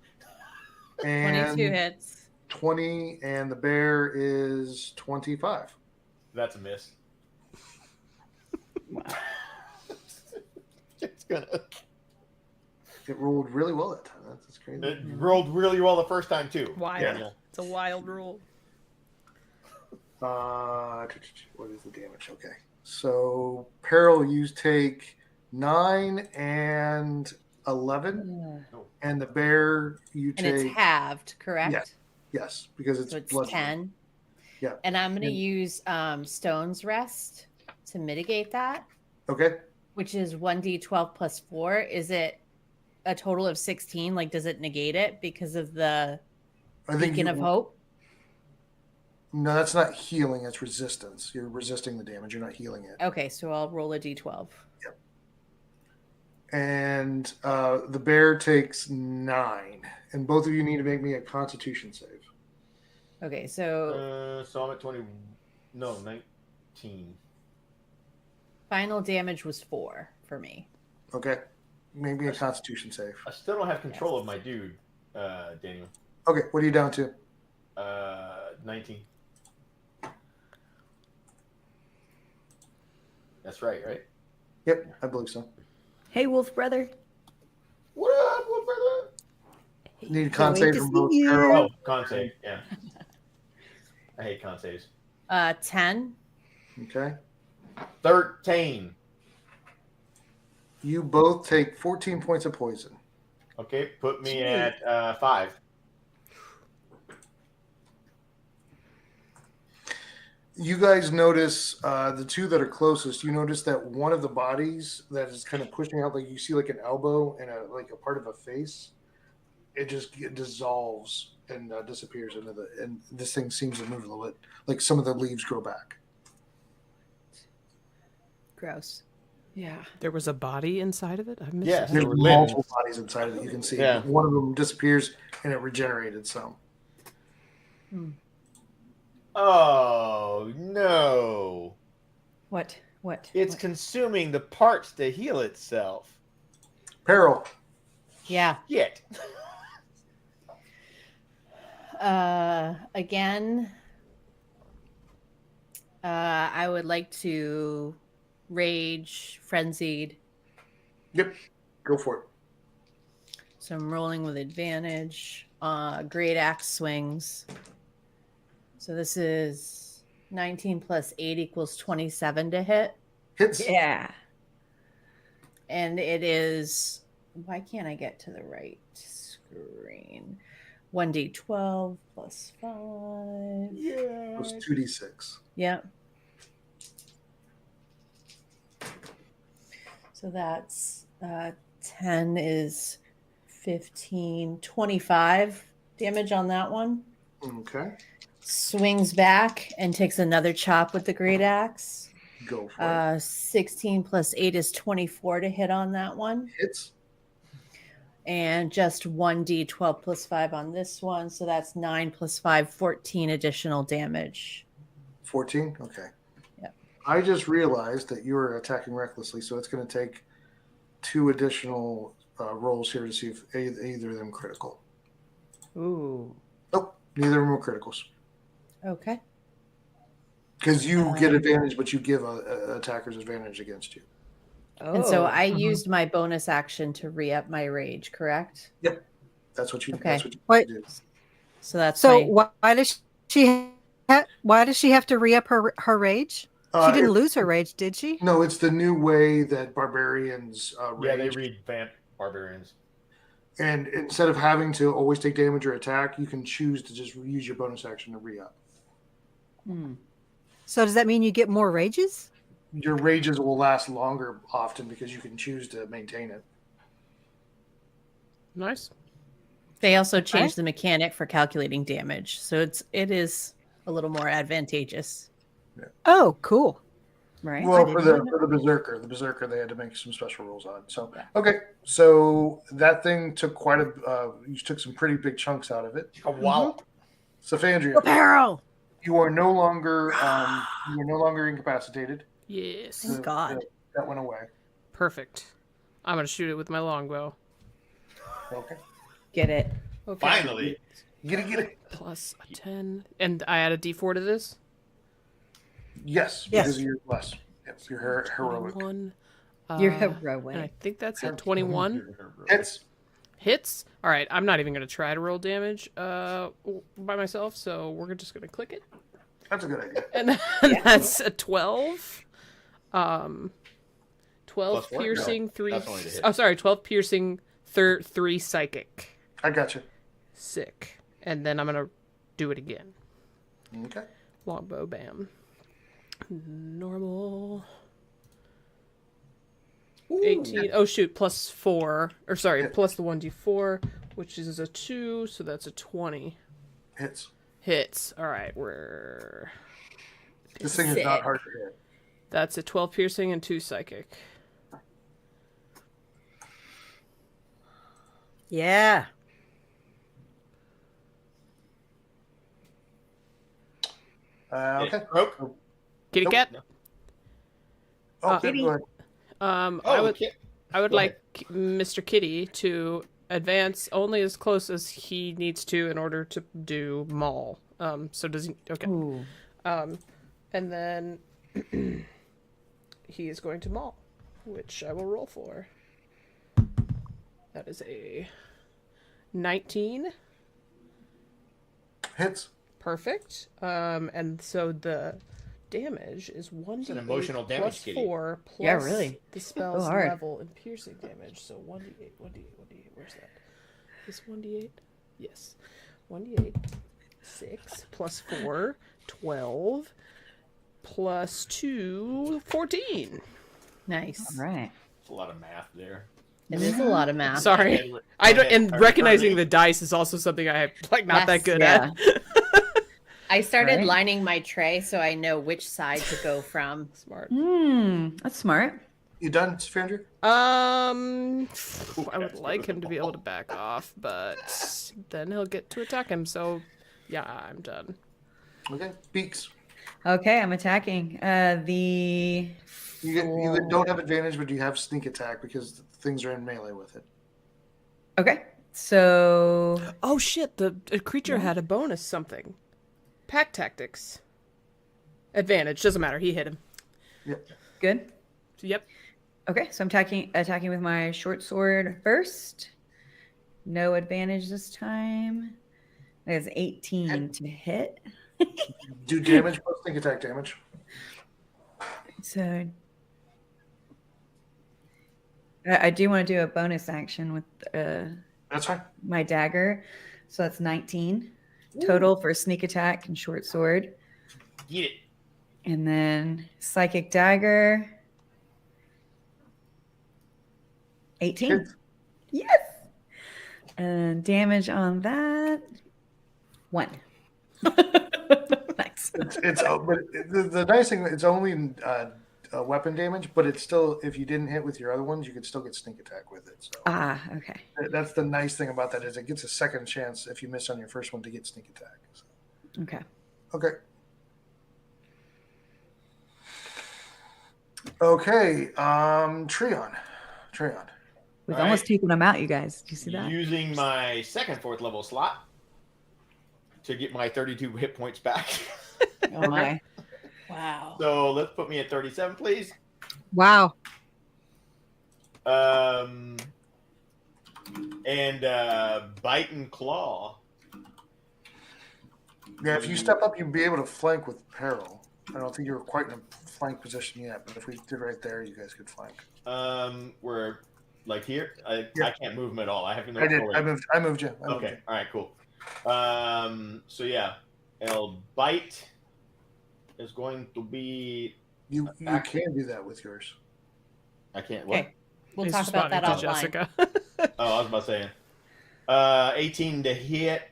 S11: and
S9: 22 hits.
S11: 20, and the bear is 25.
S8: That's a miss. It's gonna.
S11: It rolled really well that time. That's crazy.
S8: It rolled really well the first time too.
S1: Wild.
S8: Yeah.
S1: It's a wild rule.
S11: What is the damage? Okay. So, Peril, you take 9 and 11. And the bear, you
S9: And
S11: take.
S9: it's halved, correct?
S11: Yes, because it's,
S9: So it's
S11: bludgeoning.
S9: 10.
S11: Yeah.
S9: And I'm going to use Stone's Rest to mitigate that,
S11: Okay.
S9: which is 1d12 plus 4. Is it a total of 16? Like, does it negate it because of the Beacon of Hope?
S11: No, that's not healing. It's resistance. You're resisting the damage. You're not healing it.
S9: Okay, so I'll roll a d12.
S11: And the bear takes 9. And both of you need to make me a Constitution save.
S9: Okay, so
S8: So I'm at 20. No, 19.
S9: final damage was 4 for me.
S11: Okay. Make me a Constitution save.
S8: I still don't have control of my dude, Daniel.
S11: Okay, what are you down to?
S8: 19. That's right?
S11: Yep, I believe so.
S14: Hey, Wolf Brother.
S8: What up, Wolf Brother?
S11: Need a con
S14: wait
S11: save
S14: to
S11: from
S14: see
S11: both
S14: you.
S11: Peril.
S8: Oh, con save, yeah. I hate con saves.
S9: 10.
S11: Okay.
S8: 13.
S11: You both take 14 points of poison.
S8: Okay, put me at 5.
S11: You guys notice the two that are closest. You notice that one of the bodies that is kind of pushing out, like you see, like an elbow and a part of a face. It just dissolves and disappears into the. And this thing seems to move a little bit. Like some of the leaves grow back.
S9: Gross.
S14: Yeah.
S1: There was a body inside of it? I missed
S8: Yes.
S1: it.
S11: There's
S8: They were lit.
S11: multiple bodies inside of it. You can see.
S8: Yeah.
S11: One of them disappears and it regenerated some.
S8: Oh, no.
S14: What?
S8: It's consuming the parts to heal itself.
S11: Peril.
S9: Yeah.
S8: Yet.
S9: Again, I would like to rage frenzied.
S11: Yep. Go for it.
S9: So I'm rolling with advantage. Great axe swings. So this is 19 plus 8 equals 27 to hit.
S11: Hits.
S14: Yeah.
S9: And it is, why can't I get to the right screen? 1d12 plus 5.
S8: Yeah.
S11: It's 2d6.
S9: Yep. So that's 10 is 15, 25 damage on that one.
S11: Okay.
S9: Swings back and takes another chop with the great axe.
S11: Go for it.
S9: 16 plus 8 is 24 to hit on that one.
S11: Hits.
S9: And just 1d12 plus 5 on this one. So that's 9 plus 5, 14 additional damage.
S11: 14? Okay.
S9: Yep.
S11: I just realized that you were attacking recklessly, so it's going to take 2 additional rolls here to see if either of them critical.
S9: Ooh.
S11: Nope, neither of them are criticals.
S9: Okay.
S11: Because you get advantage, but you give attackers advantage against you.
S9: And so I used my bonus action to re-up my rage, correct?
S11: Yep. That's what you,
S9: Okay.
S11: that's what you
S12: Wait.
S11: do.
S9: So that's
S12: So
S9: my...
S12: why does she have to re-up her rage? She didn't lose her rage, did she?
S11: No, it's the new way that barbarians rage.
S8: Yeah, they revamp barbarians.
S11: And instead of having to always take damage or attack, you can choose to just use your bonus action to re-up.
S12: So does that mean you get more rages?
S11: Your rages will last longer often because you can choose to maintain it.
S1: Nice.
S9: They also changed the mechanic for calculating damage. So it is a little more advantageous.
S12: Oh, cool.
S14: Right.
S11: Well, for the berserker, they had to make some special rules on. So okay, so that thing took quite a. You took some pretty big chunks out of it.
S8: Oh, wow.
S11: Symphonia,
S12: Peril.
S11: you are no longer incapacitated.
S1: Yes.
S9: Thank God.
S11: That went away.
S1: Perfect. I'm gonna shoot it with my longbow.
S11: Okay.
S14: Get it.
S1: Okay.
S8: Finally.
S11: Get it.
S1: Plus a 10. And I add a d4 to this?
S11: Yes, because of your plus. Yep, your heroic.
S1: 21.
S14: You're
S1: And I
S14: heroic.
S1: think that's it. 21.
S11: Hits.
S1: All right, I'm not even going to try to roll damage by myself, so we're just going to click it.
S11: That's a good idea.
S1: And then that's a 12. 12
S8: Plus what?
S1: piercing,
S8: No,
S1: 3.
S8: that's only to hit.
S1: Oh, sorry, 12 piercing, 3 psychic.
S11: I got you.
S1: Sick. And then I'm going to do it again.
S11: Okay.
S1: Longbow, bam. Normal. 18. Oh, shoot. Plus 4. Or, sorry, plus the 1d4, which is a 2, so that's a 20.
S11: Hits.
S1: All right, we're...
S11: This thing is not hard to hit.
S1: That's a 12 piercing and 2 psychic.
S12: Yeah.
S11: Okay.
S1: Kitty cat?
S11: Oh, Kitty. Go ahead.
S1: I would like Mr. Kitty to advance only as close as he needs to in order to do maul. So does he? Okay.
S14: Ooh.
S1: And then he is going to maul, which I will roll for. That is a 19.
S11: Hits.
S1: Perfect. And so the damage is 1d8
S8: It's an emotional damage,
S1: plus
S8: Kitty.
S1: 4 plus
S14: Yeah, really.
S1: the spell's
S14: Go hard.
S1: level and piercing damage. So 1d8. Where's that? This 1d8? Yes. 1d8. 6 plus 4, 12 plus 2, 14.
S9: Nice.
S14: All right.
S8: It's a lot of math there.
S9: It is a lot of math.
S1: Sorry. I don't, and recognizing the dice is also something I like not that good at.
S9: I started
S14: Right.
S9: lining my tray so I know which side to go from.
S1: Smart.
S14: That's smart.
S11: You done, Sandra?
S1: I would like him to be able to back off, but then he'll get to attack him. So, yeah, I'm done.
S11: Okay. Beaks.
S14: Okay, I'm attacking.
S11: You don't have advantage, but you have sneak attack because things are in melee with it.
S14: Okay, so
S1: Oh shit! The creature had a bonus something. Pack tactics. Advantage doesn't matter. He hit him.
S11: Yep.
S14: Good.
S1: Yep.
S14: Okay, so I'm attacking with my short sword first. No advantage this time. That's 18 to hit.
S11: Do damage plus sneak attack damage.
S14: So I do want to do a bonus action with
S11: That's fine.
S14: my dagger. So that's 19 total for sneak attack and short sword.
S8: Get it.
S14: And then psychic dagger. 18. Yes. And damage on that. 1. Nice.
S11: It's but the nice thing, it's only weapon damage, but it's still, if you didn't hit with your other ones, you could still get sneak attack with it. So
S14: Okay.
S11: that's the nice thing about that, is it gets a second chance if you miss on your first one to get sneak attack. So.
S14: Okay.
S11: Okay. Okay. Treon.
S14: We've almost taken them out, you guys. Do you see that?
S8: Using my second 4th level slot to get my 32 hit points back.
S14: Oh my.
S9: Wow.
S8: So let's put me at 37, please.
S12: Wow.
S8: And bite and claw.
S11: Yeah, if you step up, you'd be able to flank with peril. I don't think you're quite in a flank position yet, but if we did right there, you guys could flank.
S8: We're like here. I can't move them at all. I have no.
S11: I did.
S8: control.
S11: I moved you.
S8: Okay. All right. Cool. So yeah, it'll bite is going to be.
S11: You can do that with yours.
S8: I can't. What?
S9: Okay. We'll talk about that offline.
S1: Jessica.
S8: Oh, I was about to say. 18 to hit.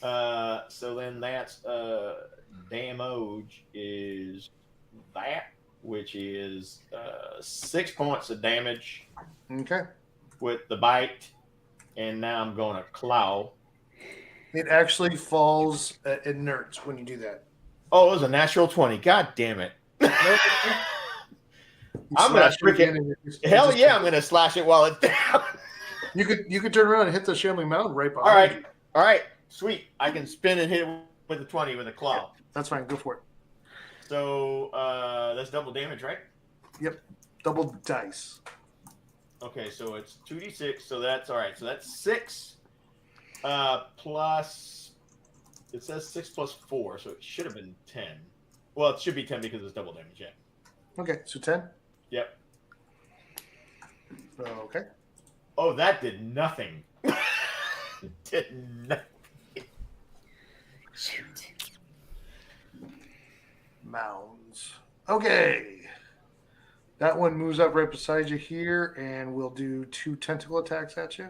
S8: So then that's damage is that, which is 6 points of damage.
S11: Okay.
S8: With the bite, and now I'm going to claw.
S11: It actually falls inert when you do that.
S8: Oh, it was a natural 20. God damn it. I'm gonna freaking I'm gonna slash it while it's down.
S11: You could turn around and hit the shambling mountain right behind.
S8: All right. All right, sweet. I can spin and hit it with a 20 with a claw.
S11: That's fine. Go for it.
S8: So that's double damage, right?
S11: Yep. Double dice.
S8: Okay, so it's 2d6. So that's all right. So that's 6 plus. It says 6 plus 4, so it should have been 10. Well, it should be 10 because it's double damage. Yeah.
S11: Okay, so 10.
S8: Yep.
S11: Okay.
S8: Oh, that did nothing. Did nothing.
S11: Shoot. Mounds. Okay. That one moves up right beside you here, and we'll do 2 tentacle attacks at you.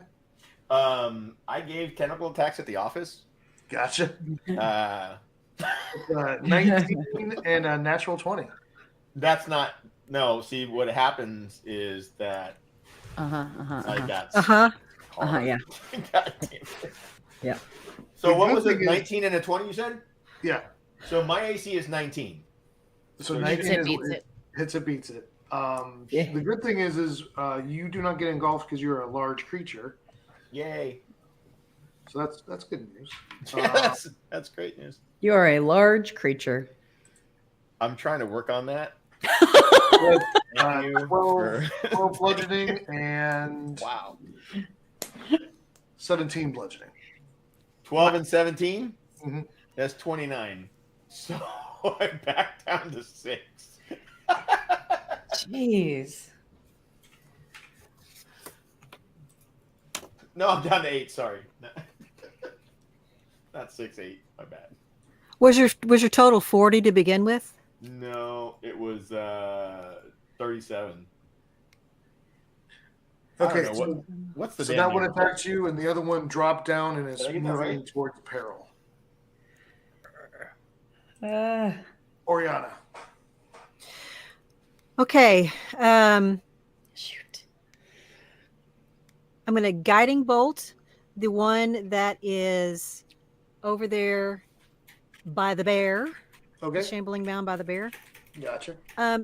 S8: I gave tentacle attacks at the office.
S11: Gotcha. 19 and a natural 20.
S8: That's not. No, see, what happens is that I got.
S14: Yeah.
S8: God damn it.
S14: Yeah.
S8: So what was it? 19 and a 20, you said?
S11: Yeah.
S8: So my AC is 19.
S11: So
S8: you
S11: 19
S8: should-
S11: hits it, beats it. The good thing is you do not get engulfed because you're a large creature.
S8: Yay.
S11: So that's good news.
S8: That's great news.
S14: You are a large creature.
S8: I'm trying to work on that.
S11: 12 bludgeoning and
S8: wow,
S11: 17 bludgeoning.
S8: 12 and 17.
S11: Mm-hmm.
S8: That's 29. So I'm back down to 6.
S14: Jeez.
S8: No, I'm down to 8. Sorry, not 6, 8. My bad.
S12: Was your total 40 to begin with?
S8: No, it was 37.
S11: Okay,
S8: so what's the
S11: so
S8: damn
S11: that one
S8: name?
S11: attacks you, and the other one dropped down and is
S8: Did I get that
S11: moving
S8: right?
S11: towards peril.
S14: Uh,
S11: Oriana.
S12: Okay. Shoot. I'm going to guiding bolt the one that is over there by the bear.
S11: Okay.
S12: Shambling mound by the bear.
S11: Gotcha.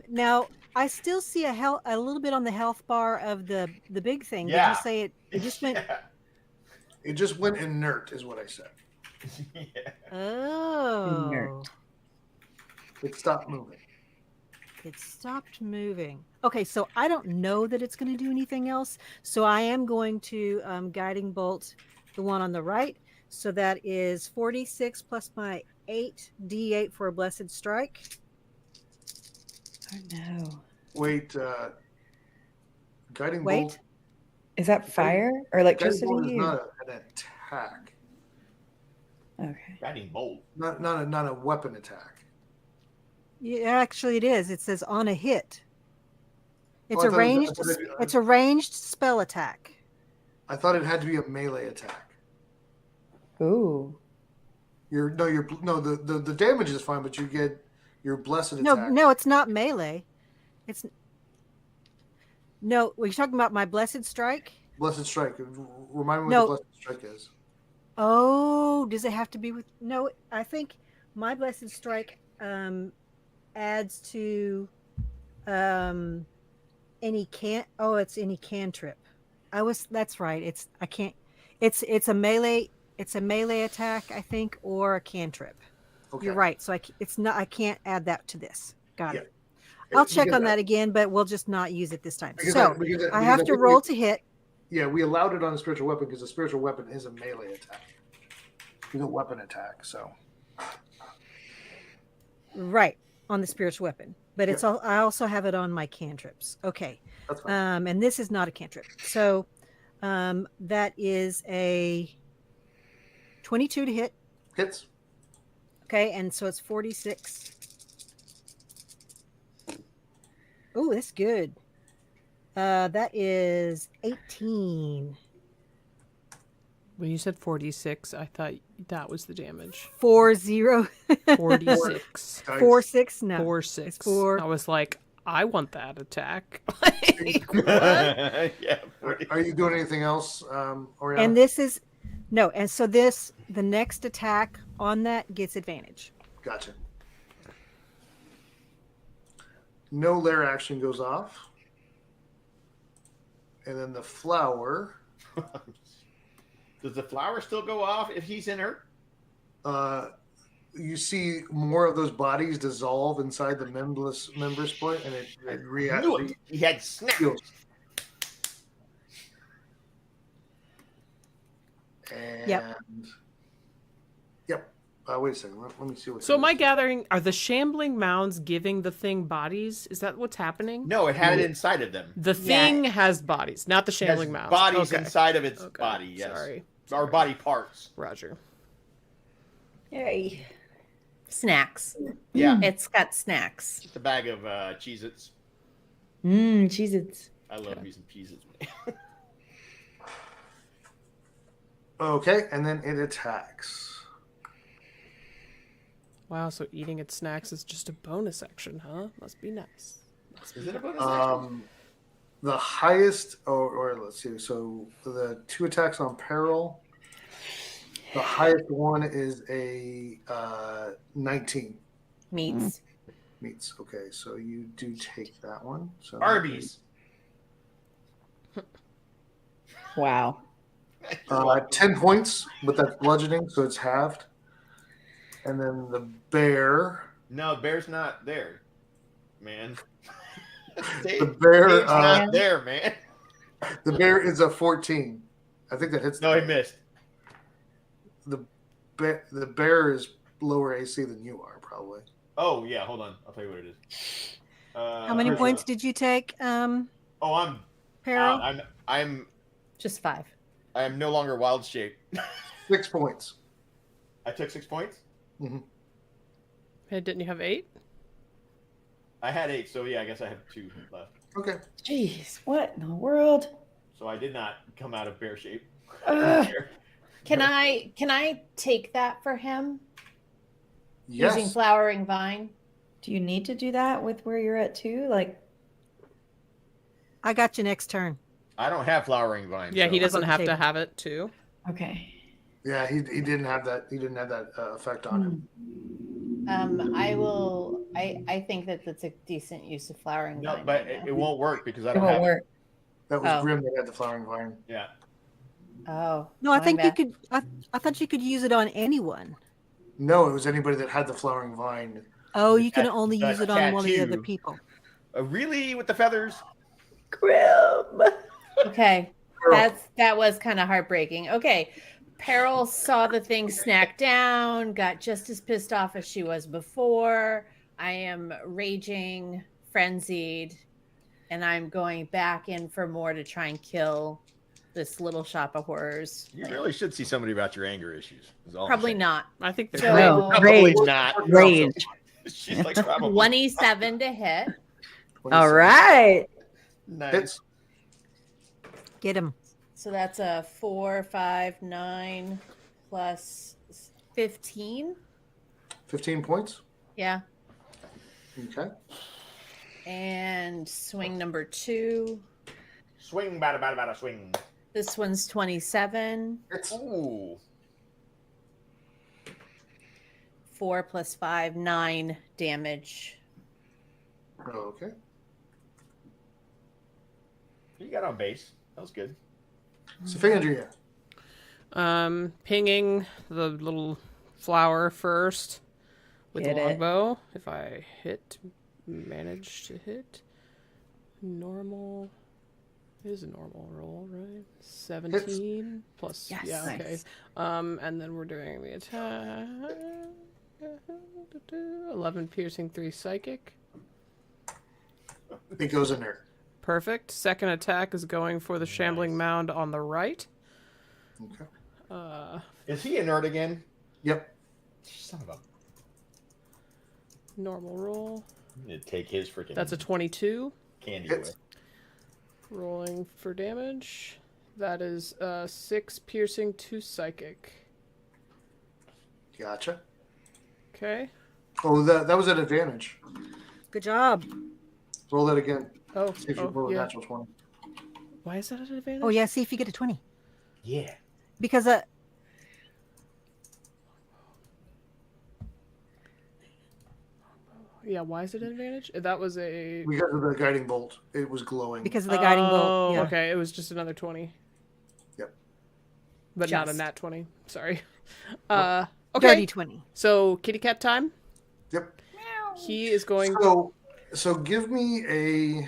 S12: Now I still see a little bit on the health bar of the big thing.
S11: Yeah.
S12: Did you say it just went?
S11: It just went inert, is what I said.
S12: Oh.
S11: Inert. It stopped moving.
S12: It stopped moving. Okay, so I don't know that it's going to do anything else. So I am going to guiding bolt the one on the right. So that is 46 plus my 8d8 for a blessed strike.
S14: Oh no.
S11: Wait, guiding bolt.
S14: Is that fire or electricity?
S11: Guiding bolt is not an attack.
S14: Okay.
S8: Guiding bolt.
S11: Not a weapon attack.
S12: Yeah, actually, it is. It says on a hit. It's
S11: Oh, I thought it was-
S12: arranged.
S11: I thought it-
S12: It's a ranged spell attack.
S11: I thought it had to be a melee attack.
S14: Ooh.
S11: The damage is fine, but you get your blessed attack.
S12: No, it's not melee. It's no. Were you talking about my blessed strike?
S11: Blessed strike. Remind me
S12: No.
S11: what the blessed strike is.
S12: Oh, does it have to be with? No, I think my blessed strike adds to any can. Oh, it's any cantrip. That's right. It's a melee. It's a melee attack, I think, or a cantrip.
S11: Okay.
S12: You're right. So I can't add that to this. Got it.
S11: Yeah,
S12: I'll check
S11: because
S12: on that again, but we'll just not use it this time.
S11: Because
S12: So
S11: because
S12: I have
S11: because
S12: to
S11: think
S12: roll to hit.
S11: Yeah, we allowed it on a spiritual weapon because a spiritual weapon is a melee attack. It's a weapon attack, so.
S12: Right, on the spiritual weapon. But it's all I also have it on my cantrips. Okay.
S11: That's fine.
S12: And this is not a cantrip. So that is a 22 to hit.
S11: Hits.
S12: Okay, and so it's 46. Oh, that's good. That is 18.
S1: When you said 46, I thought that was the damage.
S12: 40.
S1: 46.
S12: 46? No.
S1: 46.
S12: It's 4.
S1: I was like, I want that attack.
S8: Yeah.
S11: Are you doing anything else, Oriana?
S12: And this is no, and so the next attack on that gets advantage.
S11: Gotcha. No lair action goes off. And then the flower
S8: Does the flower still go off if he's inert?
S11: You see more of those bodies dissolve inside the member split, and it reacts.
S8: He had snaps.
S11: And
S12: Yep.
S11: Yep. Wait a second. Let me see what.
S1: So am I gathering? Are the shambling mounds giving the thing bodies? Is that what's happening?
S8: No, it had it inside of them.
S1: The thing has bodies, not the shambling mounds.
S8: Bodies
S1: Okay.
S8: inside of its
S1: Okay.
S8: body. Yes.
S1: Sorry.
S8: Or body parts.
S1: Roger.
S9: Yay. Snacks.
S8: Yeah.
S9: It's got snacks.
S8: Just a bag of Cheez-Its.
S14: Cheez-Its.
S8: I love me some Cheez-Its.
S11: Okay, and then it attacks.
S1: Wow, so eating its snacks is just a bonus action, huh? Must be nice.
S8: Is it a bonus action?
S11: The highest, or let's see. So the 2 attacks on peril. The highest one is a 19.
S9: Meats.
S11: Meats. Okay, so you do take that one. So
S8: Arby's.
S14: Wow.
S11: 10 points, but that's bludgeoning, so it's halved. And then the bear.
S8: No, bear's not there, man.
S11: The bear.
S8: Dave's not there, man.
S11: The bear is a 14. I think that hits.
S8: No, he missed.
S11: The bear is lower AC than you are, probably.
S8: Oh yeah, hold on. I'll tell you what it is.
S12: How many points did you take?
S8: I'm
S12: Peril?
S8: I'm
S9: just 5.
S8: I am no longer wild shape.
S11: 6 points.
S8: I took 6 points.
S11: Mm-hmm.
S1: Hey, didn't you have 8?
S8: I had 8, so yeah, I guess I have 2 left.
S11: Okay.
S14: Jeez, what in the world?
S8: So I did not come out of bear shape.
S9: Can I take that for him?
S11: Yes.
S9: Using flowering vine.
S14: Do you need to do that with where you're at too? Like,
S12: I got you next turn.
S8: I don't have flowering vine.
S1: Yeah,
S8: so.
S1: he doesn't have to have it too.
S14: okay.
S11: Yeah, he didn't have that. He didn't have that effect on him.
S9: I think that that's a decent use of flowering
S8: No,
S9: vine.
S8: but
S9: right
S8: it
S9: now.
S8: won't work because I
S14: It
S8: don't
S14: won't
S8: have
S14: work.
S11: That was
S9: Oh.
S11: Grim that had the flowering vine.
S8: it. Yeah.
S9: Oh.
S12: No, I
S9: my
S12: think
S9: bad.
S12: you could. I thought you could use it on anyone.
S11: No, it was anybody that had the flowering vine.
S12: Oh, you can
S8: That-
S12: only
S8: that
S12: use it on one of the other
S8: tattoo.
S12: people.
S8: Really, with the feathers?
S14: Grim.
S9: Okay. That was kind of heartbreaking. Okay. Peril saw the thing snack down, got just as pissed off as she was before. I am raging, frenzied, and I'm going back in for more to try and kill this little shop of horrors.
S8: You really should see somebody about your anger issues. is all I'm
S9: Probably
S8: saying.
S9: not.
S1: I think they're
S9: So-
S1: great.
S14: No,
S8: Probably
S14: rage.
S8: not.
S14: Rage.
S8: She's like, probably.
S9: 27 to hit.
S14: All right.
S8: Nice.
S11: Hits.
S12: Get him.
S9: So that's a 4, 5, 9 plus 15.
S11: 15 points.
S9: Yeah.
S11: Okay.
S9: And swing number 2.
S8: Swing, bada, bada, bada, swing.
S9: This one's 27.
S8: Ooh.
S9: 4 plus 5, 9 damage.
S11: Okay.
S8: You got on base. That was good.
S11: Symphonia.
S1: Pinging the little flower first with
S14: Hit
S1: the
S14: it.
S1: longbow. If I manage to hit, normal is a normal roll, right? 17 plus.
S14: Yes.
S1: Yeah, okay.
S14: Nice.
S1: And then we're doing the attack. 11 piercing, 3 psychic.
S11: It goes in there.
S1: Perfect. Second attack is going for the shambling mound on the right.
S11: Okay.
S8: Is he inert again?
S11: Yep.
S8: Son of a.
S1: Normal roll.
S8: I'm gonna take his freaking.
S1: That's a 22.
S8: candy
S11: Hits.
S8: away.
S1: Rolling for damage. That is 6 piercing, 2 psychic.
S11: Gotcha.
S1: Okay.
S11: Oh, that was an advantage.
S12: Good job.
S11: Roll that again.
S1: Oh,
S11: See if you roll a
S1: yeah.
S11: natural 20.
S1: Why is that an advantage?
S12: Oh yeah, see if you get a 20.
S8: Yeah.
S12: Because
S1: Yeah, why is it an advantage? That was a.
S11: Because of the guiding bolt, it was glowing.
S12: because of the guiding bolt.
S1: Oh,
S12: Yeah.
S1: okay. It was just another 20.
S11: Yep.
S1: but not a
S10: Just.
S1: nat 20. Sorry.
S11: Nope.
S1: Okay.
S12: Dirty 20.
S1: So kitty cat time.
S11: Yep.
S1: He is going.
S11: So give me a.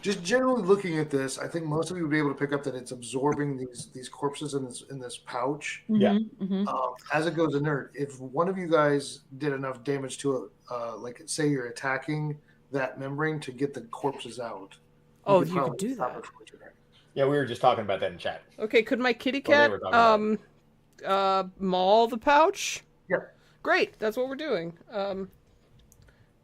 S11: Just generally looking at this, I think most of you would be able to pick up that it's absorbing these corpses in this pouch.
S8: Yeah.
S11: As it goes inert, if one of you guys did enough damage to it, like say you're attacking that membrane to get the corpses out.
S1: Oh, you could
S11: probably
S1: do
S11: stop
S1: that.
S11: it from returning.
S8: Yeah, we were just talking about that in chat.
S1: Okay, could my kitty
S8: Well,
S1: cat
S8: they were talking
S1: maul the pouch?
S11: Yeah.
S1: Great, that's what we're doing.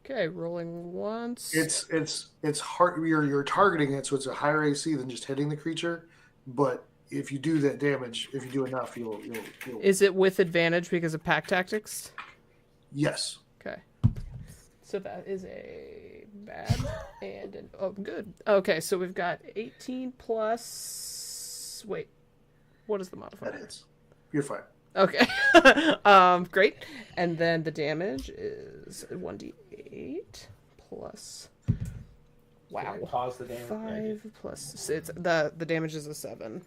S1: Okay, rolling once.
S11: It's hard. You're targeting it, so it's a higher AC than just hitting the creature. But if you do that damage, if you do enough, you'll
S1: Is it with advantage because of pack tactics?
S11: Yes.
S1: Okay. So that is a bad and an good. Okay, so we've got 18 plus. Wait, what is the modifier?
S11: That hits. You're fine.
S1: Okay. Great. And then the damage is 1d8 plus. Wow.
S8: Pause the damage.
S1: 5 plus. It's the damage is a 7.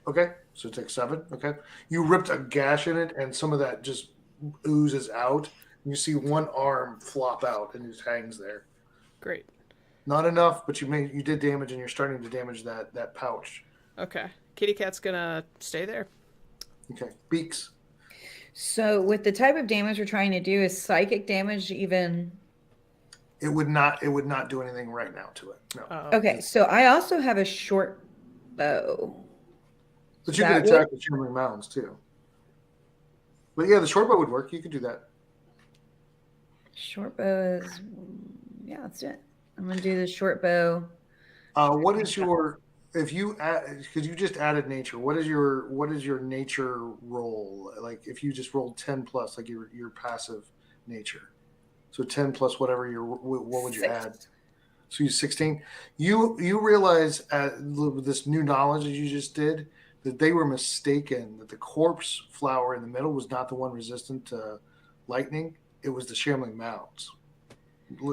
S11: Okay, so take 7. Okay, you ripped a gash in it, and some of that just oozes out. You see one arm flop out, and it just hangs there.
S1: Great.
S11: Not enough, but you did damage, and you're starting to damage that pouch.
S1: Okay. Kitty cat's gonna stay there.
S11: Okay, Beaks.
S14: So with the type of damage we're trying to do, is psychic damage even?
S11: It would not do anything right now to it. No.
S14: Okay, so I also have a short bow.
S11: But you can attack the shimmering mounds too. But yeah, the short bow would work. You could do that.
S14: Short bow is, yeah, let's do it. I'm gonna do the short bow.
S11: What is your, if you add, because you just added nature, what is your nature roll? Like if you just rolled 10 plus, like your passive nature. So 10 plus whatever what would you add? So you 16. You realize with this new knowledge that you just did that they were mistaken, that the corpse flower in the middle was not the one resistant to lightning. It was the shambling mounds.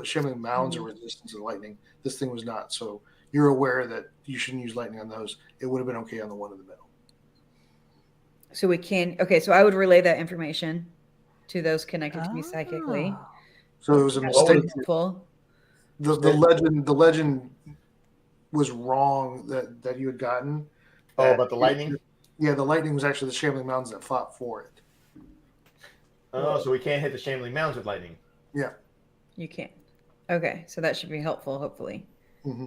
S11: Shambling mounds are resistant to lightning. This thing was not. So you're aware that you shouldn't use lightning on those. It would have been okay on the one in the middle.
S14: So we can, okay, so I would relay that information to those connected to me psychically.
S11: So it was a mistake. The legend was wrong that you had gotten.
S8: Oh, about the lightning?
S11: Yeah, the lightning was actually the shambling mounds that fought for it.
S8: Oh, so we can't hit the shambling mounds with lightning.
S11: Yeah.
S14: You can't. Okay, so that should be helpful, hopefully.
S11: Mm-hmm.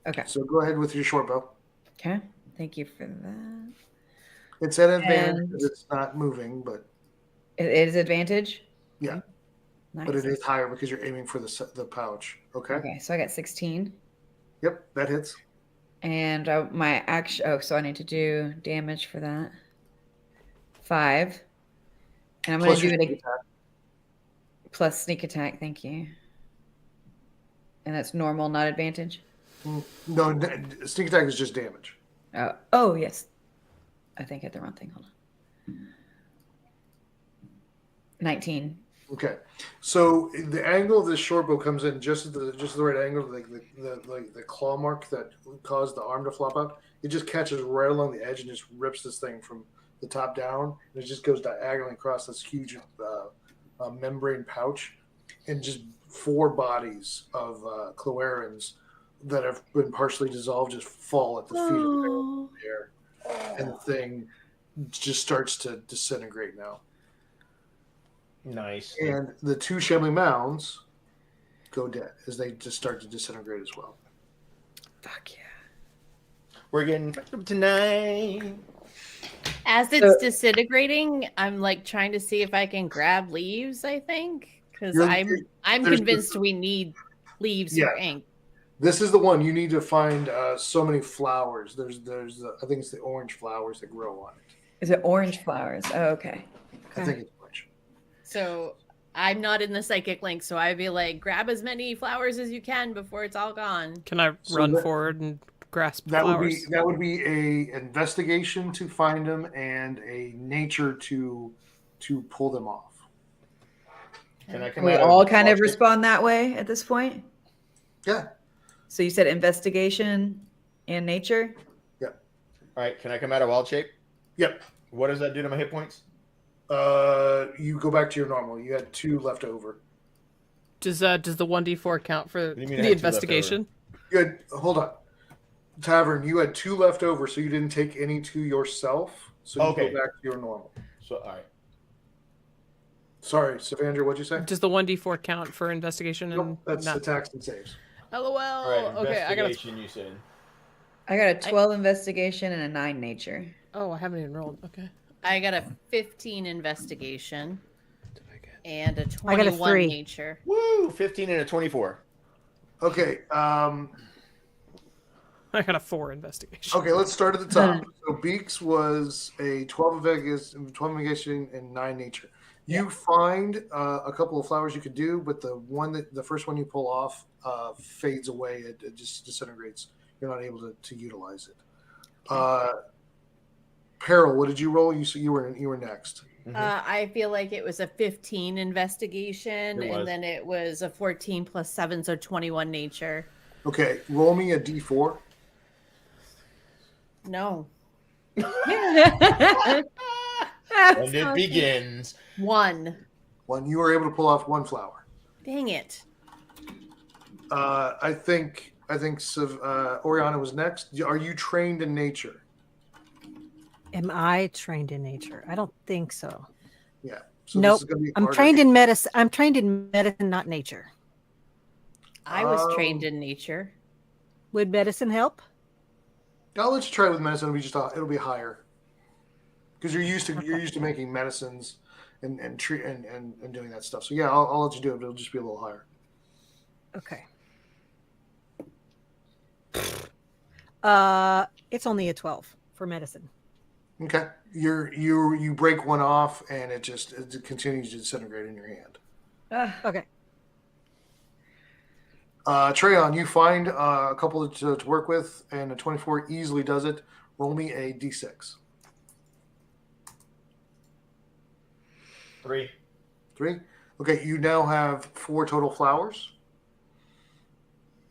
S14: Okay.
S11: So go ahead with your short bow.
S14: Okay. Thank you for that.
S11: It's an advantage because it's not moving, but
S14: it is advantage.
S11: Yeah.
S14: Nice.
S11: But it is higher because you're aiming for the pouch. Okay.
S14: Okay, so I got 16.
S11: Yep, that hits.
S14: And my action. Oh, so I need to do damage for that. 5. And I'm going to do it again. Plus sneak attack. Thank you. And that's normal, not advantage.
S11: No, sneak attack is just damage.
S14: Oh yes. I think I hit the wrong thing. Hold on. 19.
S11: Okay, so the angle of this short bow comes in just the right angle, like the claw mark that caused the arm to flop out. It just catches right along the edge and just rips this thing from the top down, and it just goes diagonally across this huge membrane pouch, and just 4 bodies of Cloerans that have been partially dissolved just fall at the feet of the bear, and the thing just starts to disintegrate now.
S8: Nice.
S11: And the 2 shambling mounds go dead as they just start to disintegrate as well.
S14: Fuck yeah.
S8: We're getting fucked up tonight.
S9: As it's disintegrating, I'm like trying to see if I can grab leaves, I think. Because I'm convinced we need leaves for ink.
S11: This is the one you need to find so many flowers. There's I think it's the orange flowers that grow on it.
S14: Is it orange flowers? Oh, okay.
S11: I think it's orange.
S9: So I'm not in the psychic link, so I'd be like, grab as many flowers as you can before it's all gone.
S1: Can I run forward and grasp flowers?
S11: That would be a investigation to find them and a nature to pull them off.
S14: Can we all kind of respond that way at this point?
S11: Yeah.
S14: So you said investigation and nature?
S11: Yep.
S8: All right, can I come out of wild shape?
S11: Yep.
S8: What does that do to my hit points?
S11: You go back to your normal. You had 2 left over.
S1: Does the 1d4 count for
S8: do you mean I
S1: the
S8: had 2 left
S1: investigation?
S11: Good. Hold on. Tavern, you had 2 left over, so you didn't take any to yourself. So you
S8: Okay.
S11: go back to your normal.
S8: So, all right.
S11: Sorry, Savandra, what'd you say?
S1: Does the 1d4 count for investigation? And
S11: Nope, that's attacks and saves.
S1: LOL.
S8: All right,
S1: Okay, I gotta.
S8: investigation, you said.
S14: I got a 12 investigation and a 9 nature.
S1: Oh, I haven't even rolled. Okay.
S9: I got a 15 investigation and a
S12: I got a
S9: 21
S12: 3.
S9: nature.
S8: Woo! 15 and a 24.
S11: Okay.
S1: I got a 4 investigation.
S11: Okay, let's start at the top. So Beaks was a 12 investigation and 9 nature. You find a couple of flowers you could do, but the first one you pull off fades away. It just disintegrates. You're not able to utilize it. Peril, what did you roll? You were next.
S9: I feel like it was a 15 investigation,
S8: It was.
S9: and then it was a 14 plus 7, so 21 nature.
S11: Okay, roll me a d4.
S9: No.
S8: And it begins.
S9: 1.
S11: You were able to pull off 1 flower.
S9: Dang it.
S11: I think Oriana was next. Are you trained in nature?
S12: Am I trained in nature? I don't think so.
S11: Yeah. So
S12: Nope.
S11: this is gonna be
S12: I'm
S11: harder.
S12: trained in medicine. I'm trained in medicine, not nature.
S9: I was trained in nature.
S12: Would medicine help?
S11: I'll let you try it with medicine. It'll be higher because you're used to making medicines and doing that stuff. So yeah, I'll let you do it. But it'll just be a little higher.
S12: Okay. It's only a 12 for medicine.
S11: Okay. You break one off and it continues to disintegrate in your hand.
S12: Okay.
S11: Treyon, you find a couple to work with, and a 24 easily does it. Roll me a d6.
S8: 3.
S11: 3. Okay, you now have 4 total flowers.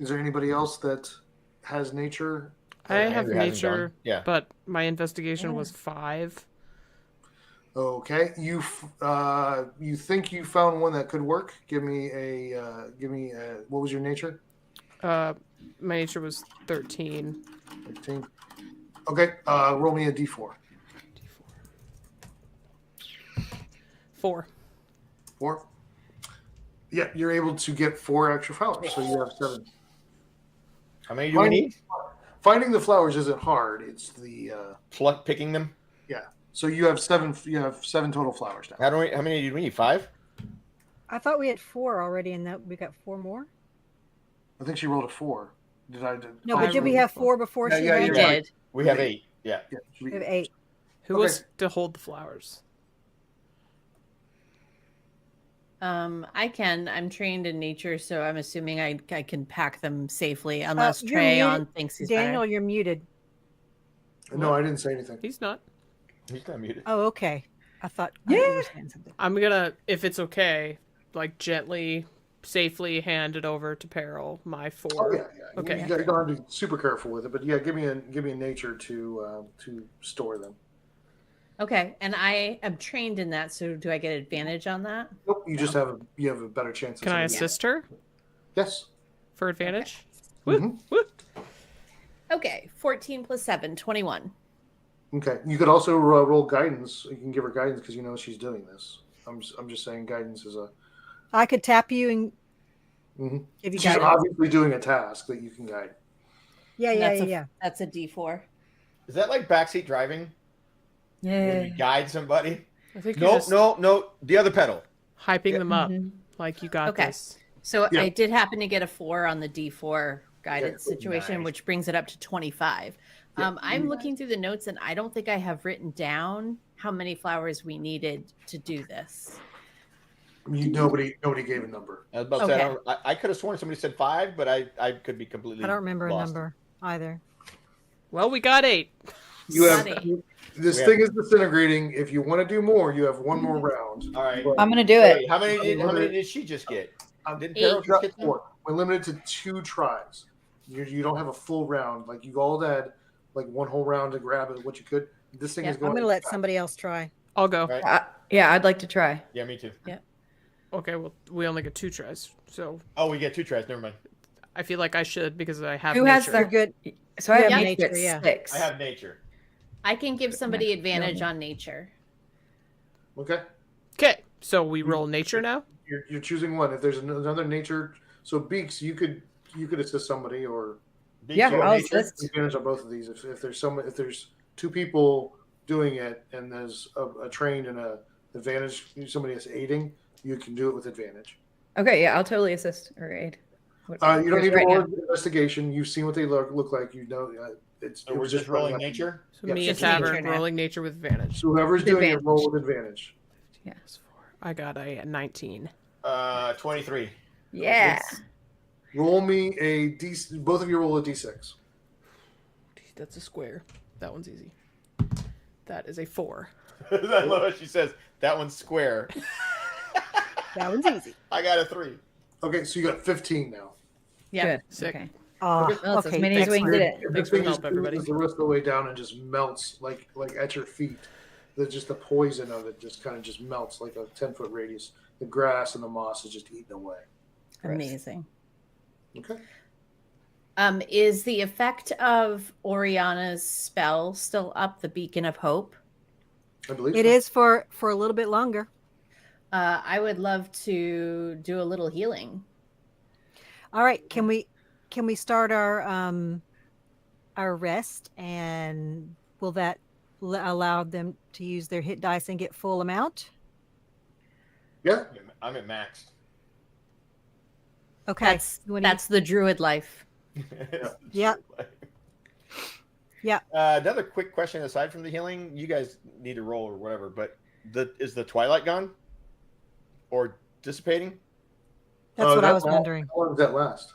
S11: Is there anybody else that has nature?
S1: I have
S8: Andrew hasn't
S1: nature,
S8: gone. Yeah.
S1: but my investigation was 5.
S11: Okay, you think you found one that could work? Give me what was your nature?
S1: My nature was 13.
S11: 13. Okay, roll me a d4.
S1: 4.
S11: 4. Yeah, you're able to get 4 extra flowers, so you have 7.
S8: How many do we need?
S11: Finding the flowers isn't hard. It's the
S8: picking them.
S11: Yeah. So you have 7. You have 7 total flowers now.
S8: How many do we need? 5?
S12: I thought we had 4 already, and that we got 4 more.
S11: I think she rolled a 4.
S12: No, but did we have 4 before she had?
S9: We did.
S8: We have 8. Yeah.
S12: We have 8.
S1: Who was to hold the flowers?
S9: I can. I'm trained in nature, so I'm assuming I can pack them safely, unless
S12: You're
S9: Treyon
S12: muted.
S9: thinks he's
S12: Daniel,
S9: better.
S12: you're muted.
S11: No, I didn't say anything.
S1: He's not.
S8: He's not muted.
S12: Oh, okay. I thought you were saying something.
S1: I'm gonna, if it's okay, like gently, safely hand it over to Peril. My 4.
S11: Oh yeah.
S1: Okay.
S11: You don't have to be super careful with it, but yeah, give me a nature to store them.
S9: Okay, and I am trained in that, so do I get advantage on that?
S11: Nope. You just have a better chance.
S1: Can I assist her
S11: Yes.
S1: for advantage?
S11: Mhm.
S1: Woo.
S9: Okay, 14 plus 7, 21.
S11: Okay. You could also roll guidance. You can give her guidance because you know she's doing this. I'm just saying guidance is a.
S12: I could tap you and give you
S11: She's
S12: guidance.
S11: obviously doing a task that you can guide.
S12: Yeah.
S9: That's a D4.
S8: Is that like backseat driving?
S14: Yeah.
S8: When you guide somebody?
S1: I think you're just
S8: No. The other pedal.
S1: hyping them up, like you got
S9: Okay.
S1: this.
S9: So
S11: Yeah.
S9: I did happen to get a 4 on the D4 guidance
S8: Yeah,
S9: situation,
S8: nice.
S9: which brings it up to 25. I'm looking through the notes, and I don't think I have written down how many flowers we needed to do this.
S11: Nobody gave a number.
S8: I was about to say, I could have sworn somebody said 5, but I could be completely.
S12: I don't remember
S8: lost.
S12: a number either.
S1: Well, we got 8.
S11: You have
S9: Funny.
S11: this
S8: We
S11: thing is disintegrating. If you want to do more, you have 1 more round.
S8: All right.
S11: But
S14: I'm gonna do it.
S8: Wait, how many did she just get? Didn't Peril
S11: you got
S8: just get them?
S11: 4. We're limited to 2 tries. You don't have a full round. Like you all had like one whole round to grab it, what you could. This thing is going.
S12: I'm gonna let somebody else try.
S1: I'll go.
S8: Right.
S14: Yeah, I'd like to try.
S8: Yeah, me too.
S9: Yeah.
S1: Okay, well, we only get 2 tries, so.
S8: Oh, we get 2 tries. Never mind.
S1: I feel like I should because I have.
S14: Who
S1: nature.
S14: has their
S12: good?
S14: So I have
S9: Yeah,
S14: nature
S12: nature, yeah.
S14: 6.
S8: I have nature.
S9: I can give somebody advantage on nature.
S11: Okay.
S1: Okay, so we roll nature now.
S11: You're choosing one. If there's another nature, so Beaks, you could assist somebody or.
S8: Beaks,
S14: Yeah,
S8: you have
S14: I'll
S8: nature?
S14: assist.
S11: Advantage on both of these. If there's 2 people doing it and there's a trained and a advantage, somebody that's aiding, you can do it with advantage.
S14: Okay, yeah, I'll totally assist or aid.
S11: You don't need to
S14: Right
S11: roll
S14: now.
S11: investigation. You've seen what they look like. You know,
S8: So we're just rolling nature?
S1: So
S11: Yes.
S1: me and
S14: Just nature
S1: Tavern
S14: now.
S1: rolling nature with advantage.
S11: So whoever's
S14: With
S11: doing it,
S14: advantage.
S11: roll with advantage.
S1: I got a 19.
S8: 23.
S14: Yeah.
S11: Roll me a D. Both of you roll a D6.
S1: That's a square. That one's easy. That is a 4.
S8: I love what she says. That one's square.
S12: That one's easy.
S8: I got a 3.
S11: Okay, so you got 15 now.
S14: Yeah.
S1: Sick.
S14: Okay.
S12: Oh,
S14: Well, it's as
S12: okay.
S14: many as we can get it.
S11: If
S1: Thanks
S11: this
S1: for the
S11: thing
S1: help,
S11: just
S1: everybody.
S11: oozes the rest of the way down and just melts like at your feet. The poison of it just kind of just melts like a 10-foot radius. The grass and the moss is just eaten away.
S9: Amazing.
S11: Okay.
S9: Is the effect of Oriana's spell still up, the Beacon of Hope?
S11: I believe
S12: It is for a little bit longer.
S9: I would love to do a little healing.
S12: All right, can we start our rest, and will that allow them to use their hit dice and get full amount?
S11: Yeah.
S8: I'm at max.
S12: Okay.
S9: That's the druid life.
S12: Yep. Yeah.
S8: Another quick question aside from the healing, you guys need to roll or whatever, but is the twilight gone or dissipating?
S12: That's what I was wondering.
S11: How long does that last?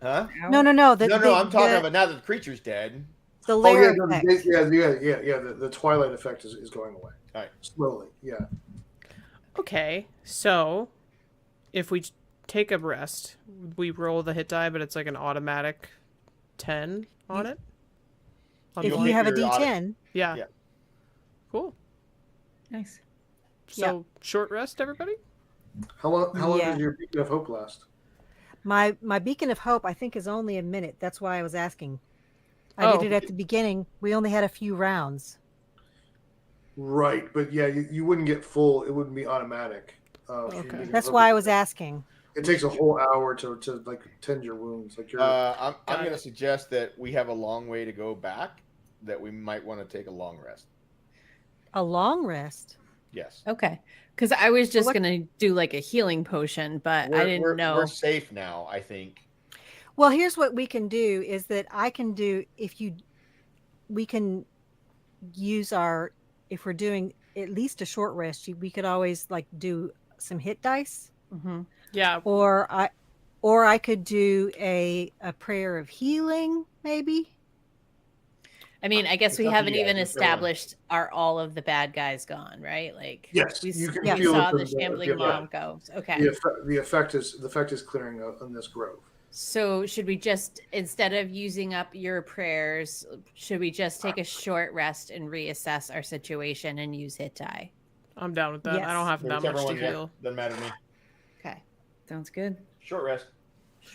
S8: Huh?
S12: No.
S8: No, I'm talking about now that the creature's dead.
S12: The layer
S11: effect. The twilight effect is going away.
S8: All right.
S11: Slowly, yeah.
S1: Okay, so if we take a rest, we roll the hit die, but it's like an automatic 10 on it.
S12: If you have a D10.
S1: Yeah.
S8: Cool.
S14: Nice.
S1: So short rest, everybody?
S11: How long
S12: Yeah.
S11: does your Beacon of Hope last?
S12: My Beacon of Hope, I think, is only a minute. That's why I was asking. I did it at the beginning. We only had a few rounds.
S11: Right, but yeah, you wouldn't get full. It wouldn't be automatic.
S12: Okay. That's why I was asking.
S11: It takes a whole hour to like tend your wounds. Like you're.
S8: I'm going to suggest that we have a long way to go back. That we might want to take a long rest.
S12: A long rest?
S8: Yes.
S9: Okay. Because I was just going to do like a healing potion, but I didn't know.
S8: We're safe now, I think.
S12: Well, here's what we can do is that I can do, we can use if we're doing at least a short rest, we could always like do some hit dice.
S9: Mm-hmm.
S1: Yeah.
S12: Or I could do a prayer of healing, maybe.
S9: I mean, I guess
S8: It's
S9: we
S8: up to
S9: haven't
S8: you guys,
S9: even
S8: whichever one.
S9: established are all of the bad guys gone, right? Like
S11: Yes,
S9: we,
S11: you can
S9: we
S11: feel
S9: saw
S11: it
S9: the
S11: from the-
S9: shambling
S11: yeah.
S9: mom go. Okay.
S11: The effect is clearing on this grove.
S9: So should we just, instead of using up your prayers, should we just take a short rest and reassess our situation and use hit die?
S1: I'm down with that.
S12: Yes.
S1: I don't have that
S8: Whichever
S1: much to
S8: one, yeah.
S1: heal.
S8: Doesn't matter to me.
S9: Okay.
S14: Sounds good.
S8: Short rest.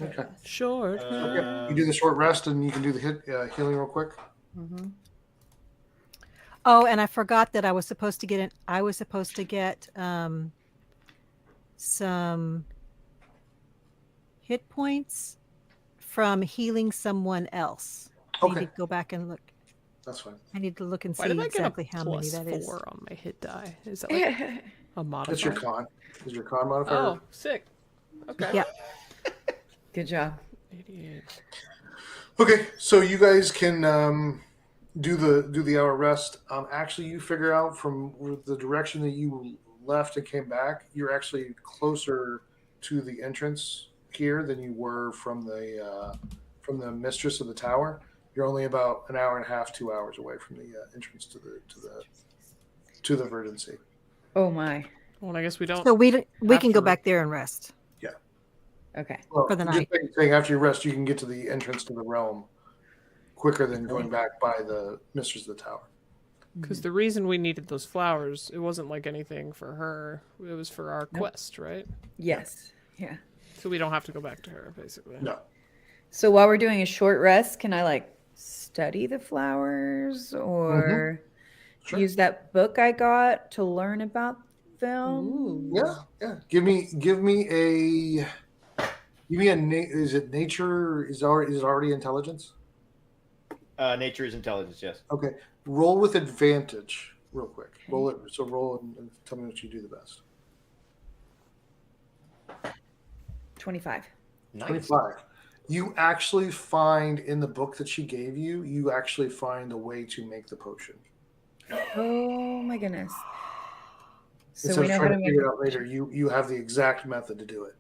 S11: Okay.
S1: Short.
S11: You do the short rest and you can do the hit healing real quick.
S9: Mm-hmm.
S12: Oh, and I forgot that I was supposed to get some hit points from healing someone else. I
S11: Okay.
S12: need to go back and look.
S11: That's fine.
S12: I need to look and
S1: Why
S12: see
S1: did I get
S12: exactly
S1: a
S12: how many
S1: plus
S12: that is.
S1: 4 on my hit die? Is that like a modifier?
S11: That's your con. Is your con modifier?
S1: Oh, sick. Okay.
S12: Yeah.
S14: Good job.
S1: 88.
S11: Okay, so you guys can do the hour rest. Actually, you figure out from the direction that you left and came back, you're actually closer to the entrance here than you were from the mistress of the tower. You're only about an hour and a half, 2 hours away from the entrance to the Verdancy.
S14: Oh my.
S1: Well, I guess we don't.
S12: So we can
S1: have
S12: go
S1: to-
S12: back there and rest.
S11: Yeah.
S14: Okay.
S11: Well,
S12: For the
S11: just
S12: night.
S11: saying, after you rest, you can get to the entrance to the realm quicker than going back by the Mistress of the Tower.
S1: Because the reason we needed those flowers, it wasn't like anything for her. It was for our
S14: Nope.
S1: quest, right?
S14: Yes. Yeah.
S1: So we don't have to go back to her, basically.
S11: No.
S14: So while we're doing a short rest, can I like study the flowers or
S11: Sure.
S14: use that book I got to learn about them?
S11: Yeah. Give me a is it nature? Is it already intelligence?
S8: Nature is intelligence, yes.
S11: Okay. Roll with advantage, real quick. Roll it. So roll and tell me what you do the best.
S14: 25.
S8: Nice.
S11: 25. You actually find in the book that she gave you, you actually find a way to make the potion.
S14: Oh my goodness. So
S11: Instead
S14: we
S11: of
S14: know how
S11: trying
S14: to
S11: to
S14: make
S11: figure it out later, you have the exact method to do it.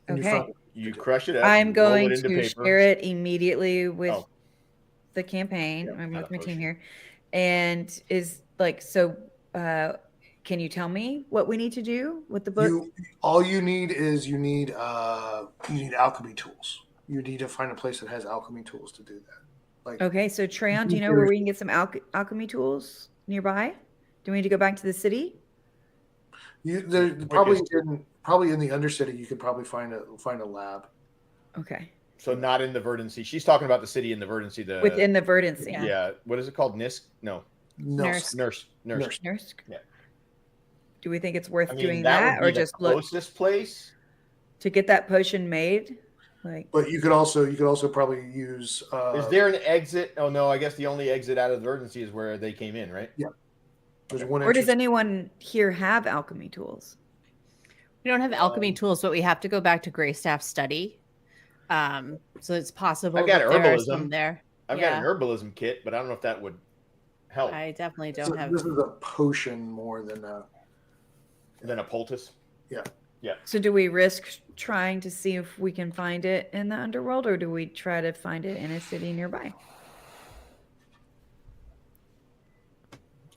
S11: And you
S14: Okay.
S11: found it.
S8: You crush it up.
S14: I'm
S8: you roll
S14: going
S8: it into
S14: to
S8: paper.
S14: share it immediately with
S8: Oh.
S14: the campaign.
S8: Yeah,
S14: I'm
S8: not
S14: with
S8: a
S14: my team
S8: potion.
S14: here. And is like, so can you tell me what we need to do with the book?
S11: All you need is you need alchemy tools. You need to find a place that has alchemy tools to do that. Like
S14: Okay, so Treon, do you know where we can get some alchemy tools nearby? Do we need to go back to the city?
S11: Probably in the Undercity you could probably find a lab.
S14: Okay.
S8: So not in the Verdancy. She's talking about the city in the Verdancy.
S14: Within the Verdancy.
S8: Yeah. What is it called? Nisk? No.
S14: Nurse.
S8: Nurse.
S14: Yeah. Do we think it's worth
S8: I mean,
S14: doing
S8: that
S14: that,
S8: would be
S14: or
S8: the
S14: just look
S8: closest place
S14: to get that potion made? Like,
S11: but you could also probably use.
S8: Is there an exit? Oh no, I guess the only exit out of the Verdancy is where they came in, right?
S11: Yeah. There's one.
S14: Or does anyone here have alchemy tools?
S9: We don't have alchemy tools, but we have to go back to Greystaff's study. So it's possible
S8: I've got
S9: that there are
S8: herbalism
S9: some there.
S8: I've got an herbalism kit, but I don't know if that would help.
S9: I definitely don't
S11: So
S9: have.
S11: this is a potion more than
S8: a poultice.
S11: Yeah.
S8: Yeah.
S14: So do we risk trying to see if we can find it in the underworld, or do we try to find it in a city nearby?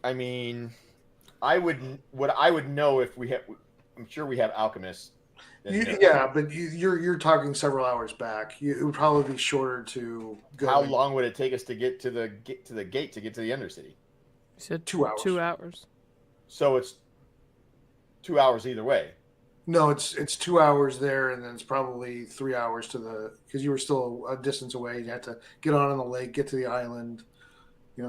S8: I mean, I would know if we have. I'm sure we have alchemists.
S11: Yeah, but you're talking several hours back. It would probably be shorter to go.
S8: How long would it take us to get to the gate to get to the Undercity?
S1: You said
S11: 2 hours.
S1: 2 hours.
S8: So it's 2 hours either way.
S11: No, it's 2 hours there, and then it's probably 3 hours because you were still a distance away. You had to get on the lake, get to the island,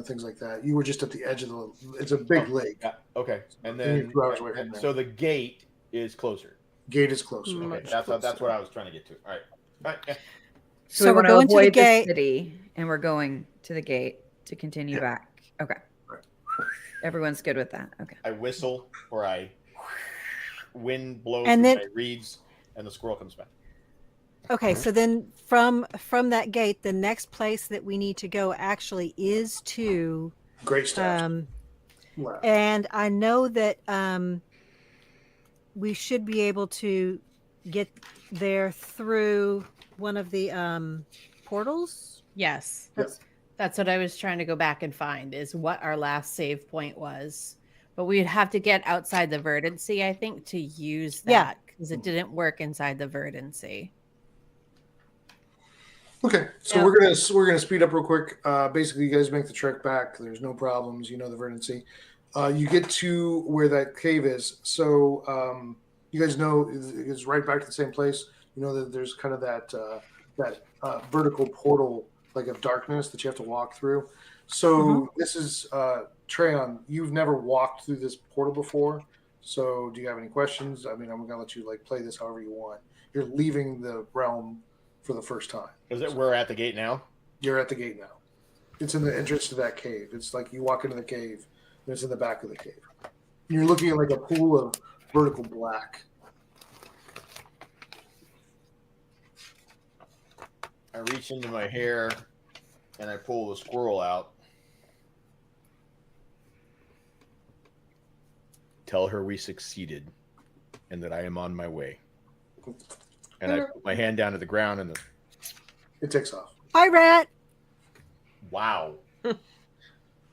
S11: things like that. You were just at the edge of it's a big lake.
S8: Yeah, okay, and
S11: you're
S8: then
S11: 2 hours away from there.
S8: so the gate is closer.
S11: Gate is closer.
S8: Okay, that's what I was trying to get to. All right. Yeah.
S14: So
S12: we're
S14: wanna
S12: going to the
S14: avoid
S12: gate.
S14: city, and we're going to the gate to continue back. Okay.
S11: Right.
S14: Everyone's good with that. Okay.
S8: I whistle or I wind blows
S12: And
S8: through
S12: then-
S8: my reeds, and the squirrel comes back.
S12: Okay, so then from that gate, the next place that we need to go actually is to
S11: Greystaff. Left.
S12: and I know that we should be able to get there through one of the portals.
S9: Yes, that's what I was trying to go back and find is what our last save point was. But we'd have to get outside the Verdancy, I think, to use that because it didn't work inside the Verdancy.
S11: Okay, so we're gonna speed up real quick. Basically, you guys make the trek back. There's no problems. You know the Verdancy. You get to where that cave is. So you guys know it's right back to the same place. You know that there's kind of that vertical portal like of darkness that you have to walk through. So this is Treon. You've never walked through this portal before. So do you have any questions? I mean, I'm gonna let you play this however you want. You're leaving the realm for the first time.
S8: We're at the gate now?
S11: You're at the gate now. It's in the entrance to that cave. It's like you walk into the cave, and it's in the back of the cave. You're looking at like a pool of vertical black.
S8: I reach into my hair and I pull the squirrel out. Tell her we succeeded and that I am on my way. And I put my hand down to the ground and
S11: it takes off.
S12: Hi, Rat.
S8: Wow.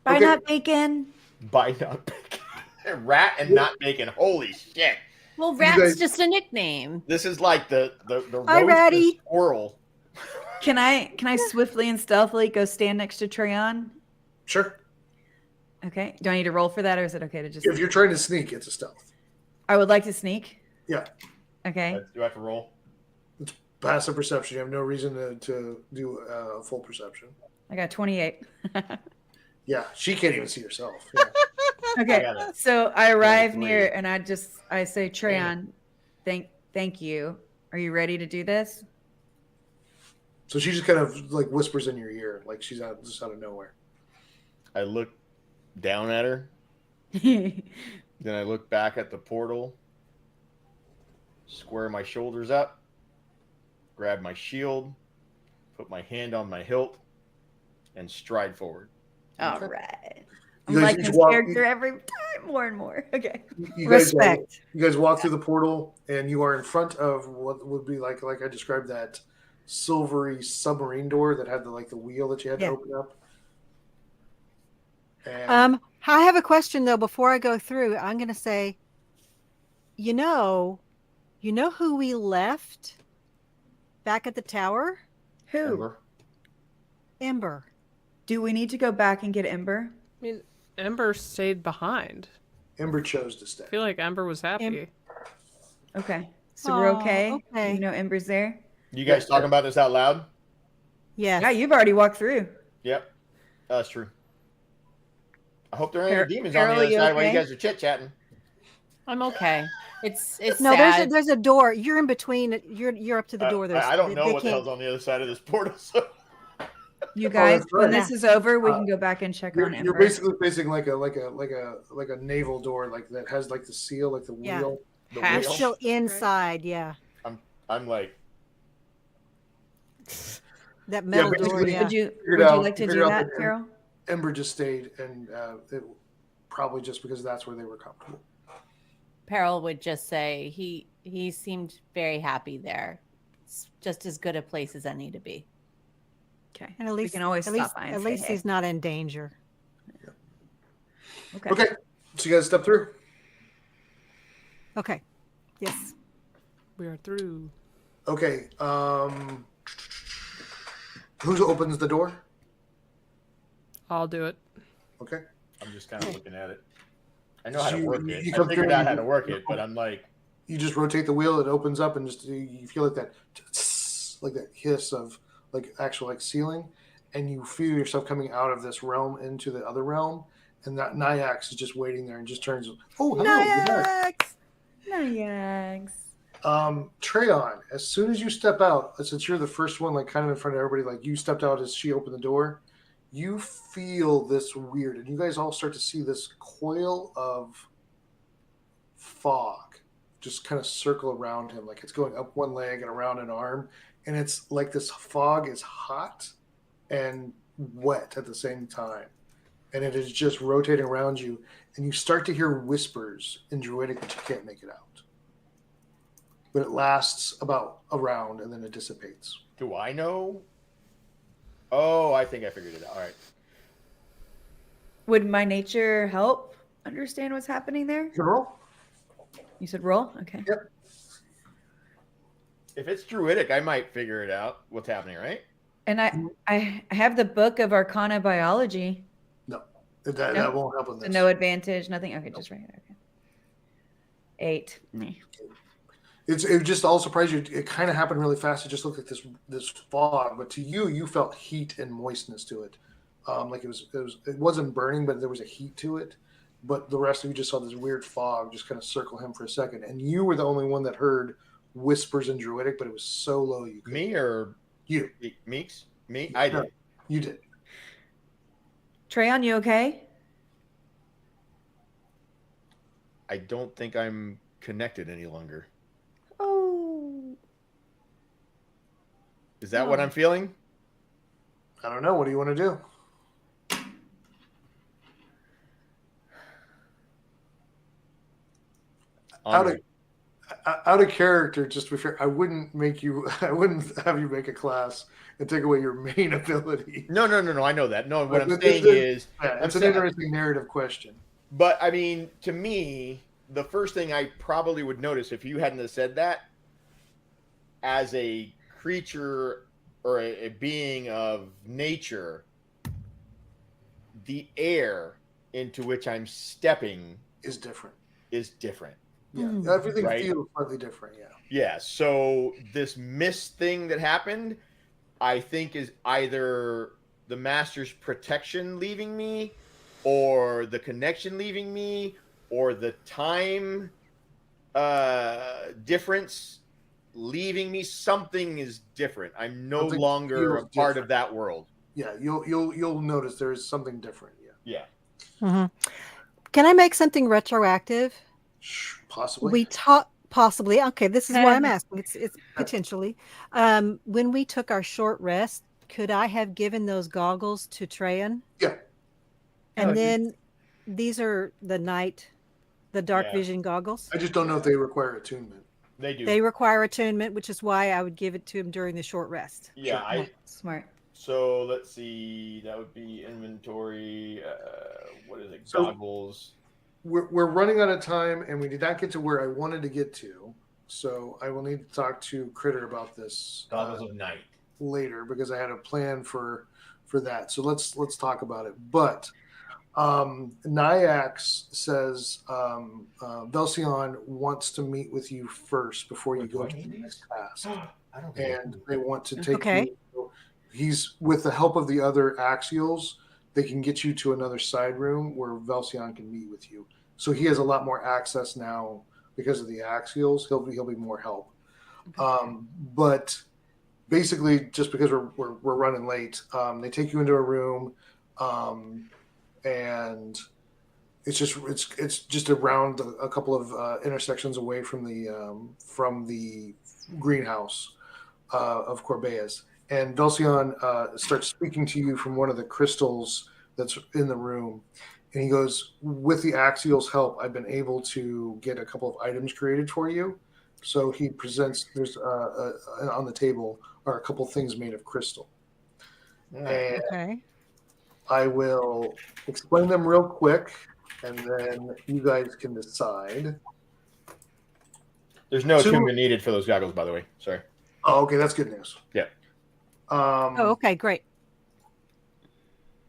S14: By not bacon.
S8: By not bacon. Rat and not bacon. Holy shit.
S9: Well,
S11: You
S9: rat's
S11: guys-
S9: just a nickname.
S8: This is like the
S10: Hi,
S8: roast
S10: Ratty.
S8: squirrel.
S14: Can I swiftly and stealthily go stand next to Treon?
S11: Sure.
S14: Okay. Do I need to roll for that, or is it okay to just?
S11: If you're trying to sneak, it's a stealth.
S14: I would like to sneak.
S11: Yeah.
S14: Okay.
S8: Do I have to roll?
S11: It's passive perception. You have no reason to do full perception.
S14: I got 28.
S11: Yeah, she can't even see herself. Yeah.
S14: Okay. So I arrive near and I say, Treon, thank you. Are you ready to do this?
S11: So she just kind of like whispers in your ear, like she's just out of nowhere.
S8: I look down at her. Then I look back at the portal, square my shoulders up, grab my shield, put my hand on my hilt, and stride forward.
S14: All right.
S11: You
S14: I'm
S11: guys
S14: like
S11: each
S14: this
S11: walk-
S14: character every time more and more. Okay.
S11: You guys walk through the portal, and you are in front of what would be like I described, that silvery submarine door that had the wheel that you had to open up. And
S12: I have a question though. Before I go through, I'm going to say, you know who we left back at the tower?
S14: Who?
S12: Ember.
S14: Do we need to go back and get Ember?
S1: I mean, Ember stayed behind.
S11: Ember chose to stay.
S1: I feel like Ember was happy.
S14: Okay. So we're okay?
S12: okay.
S14: You know Ember's there?
S8: You guys talking about this out loud?
S12: Yes.
S14: Yeah, you've already walked through.
S8: Yep, that's true. I hope there ain't
S14: Carol-
S8: any demons
S14: Carol,
S8: on the other
S14: you
S8: side while you
S14: okay?
S8: guys are chit chatting.
S9: I'm okay. It's
S12: No,
S9: sad.
S12: there's a door. You're in between. You're up to the door.
S8: I don't know
S12: they
S8: what the
S12: can't-
S8: hell's on the other side of this portal. So.
S14: You guys,
S11: that's
S14: when
S11: right.
S14: this is over, we can go back and check on Ember.
S11: You're basically facing like a naval door, like that has like the seal, like the
S12: Yeah.
S11: wheel.
S8: The
S12: You're
S8: wheel.
S12: still inside. Yeah.
S8: I'm like,
S12: That metal door.
S11: basically,
S12: Yeah.
S14: Would you
S11: figured
S14: like
S11: out-
S14: to do
S11: figured out
S14: that,
S11: that
S14: Carol?
S11: Ember just stayed, and probably just because that's where they were comfortable.
S9: Peril would just say he seemed very happy there. It's just as good a place as any to be.
S14: Okay.
S12: And at least
S14: we can always
S12: at
S14: stop
S12: least,
S14: by and
S12: at
S14: say,
S12: least
S14: hey.
S12: he's not in danger.
S14: Okay.
S11: Okay, so you guys step through.
S12: Okay. Yes.
S1: We are through.
S11: Okay, who opens the door?
S1: I'll do it.
S11: Okay.
S8: I'm just kind of looking at it. I know how to
S11: You-
S8: work
S11: you
S8: it. I
S11: come
S8: figured
S11: through
S8: out
S11: and
S8: how
S11: you-
S8: to work it, but I'm like,
S11: You just rotate the wheel, it opens up, and just you feel like that hiss of actual ceiling, and you feel yourself coming out of this realm into the other realm, and that Nyax is just waiting there and just turns. Oh, hello, you're back.
S14: Nyax.
S11: Treon, as soon as you step out, since you're the first one, kind of in front of everybody, you stepped out as she opened the door, you feel this weird, and you guys all start to see this coil of fog just kind of circle around him, like it's going up one leg and around an arm, and it's like this fog is hot and wet at the same time, and it is just rotating around you, and you start to hear whispers in Druidic, but you can't make it out. But it lasts about a round, and then it dissipates.
S8: do I know? Oh, I think I figured it out. All right.
S14: Would my nature help understand what's happening there?
S11: You can roll.
S14: You said roll? Okay.
S11: Yep.
S8: If it's Druidic, I might figure it out. What's happening, right?
S14: And I have the book of Arcana Biology.
S11: No, that won't help with
S14: So
S11: this.
S14: no advantage, nothing. Okay, just right here. Okay. 8. Me.
S11: It just all surprised you. It kind of happened really fast. It just looked like this fog, but to you felt heat and moistness to it. It wasn't burning, but there was a heat to it. But the rest of you just saw this weird fog just kind of circle him for a second, and you were the only one that heard whispers in Druidic, but it was so low you couldn't.
S8: Me or
S11: you?
S8: Meeks? Me? I did.
S11: No, you did.
S14: Treon, you okay?
S8: I don't think I'm connected any longer.
S14: Oh.
S8: Is that what I'm feeling?
S11: I don't know. What do you want to do? Out of character, just to be fair, I wouldn't have you make a class and take away your main ability.
S8: No. I know that. No, what I'm
S11: But
S8: saying
S11: this
S8: is,
S11: it's an interesting narrative question.
S8: But I mean, to me, the first thing I probably would notice if you hadn't have said that, as a creature or a being of nature, the air into which I'm stepping
S11: is different.
S8: Yeah,
S11: everything
S8: right?
S11: feels slightly different. Yeah.
S8: Yeah. So this mist thing that happened, I think, is either the master's protection leaving me, or the connection leaving me, or the time difference leaving me. Something is different. I'm no longer a part of that world.
S11: Yeah, you'll notice there is something different. Yeah.
S12: Mm-hmm. Can I make something retroactive?
S11: Possibly.
S12: We taught possibly. Okay, this is why I'm asking. It's potentially. When we took our short rest, could I have given those goggles to Trayan?
S11: Yeah.
S12: And then these are the dark
S8: Yeah.
S12: vision goggles.
S11: I just don't know if they require attunement.
S8: They do.
S12: They require attunement, which is why I would give it to him during the short rest.
S8: Yeah,
S14: smart.
S8: So let's see. That would be inventory. What is it?
S11: So-
S8: Goggles.
S11: We're running out of time, and we did not get to where I wanted to get to. So I will need to talk to Kritter about this
S8: Goggles of night
S11: later, because I had a plan for that. So let's talk about it. But Nyax says Velsion wants to meet with you first before you go to the next task, and they want to take you. He's with the help of the other Axials. They can get you to another side room where Velsion can meet with you. So he has a lot more access now because of the Axials. He'll be more help. But basically, just because we're running late, they take you into a room, and it's just around a couple of intersections away from the greenhouse of Corbeas. And Velsion starts speaking to you from one of the crystals that's in the room. And he goes, with the Axial's help, I've been able to get a couple of items created for you. So he presents, there's on the table are a couple things made of crystal. And I will explain them real quick, and then you guys can decide.
S8: There's no attunement needed for those goggles, by the way. Sorry.
S11: Oh, okay, that's good news.
S8: Yeah.
S12: Okay, great.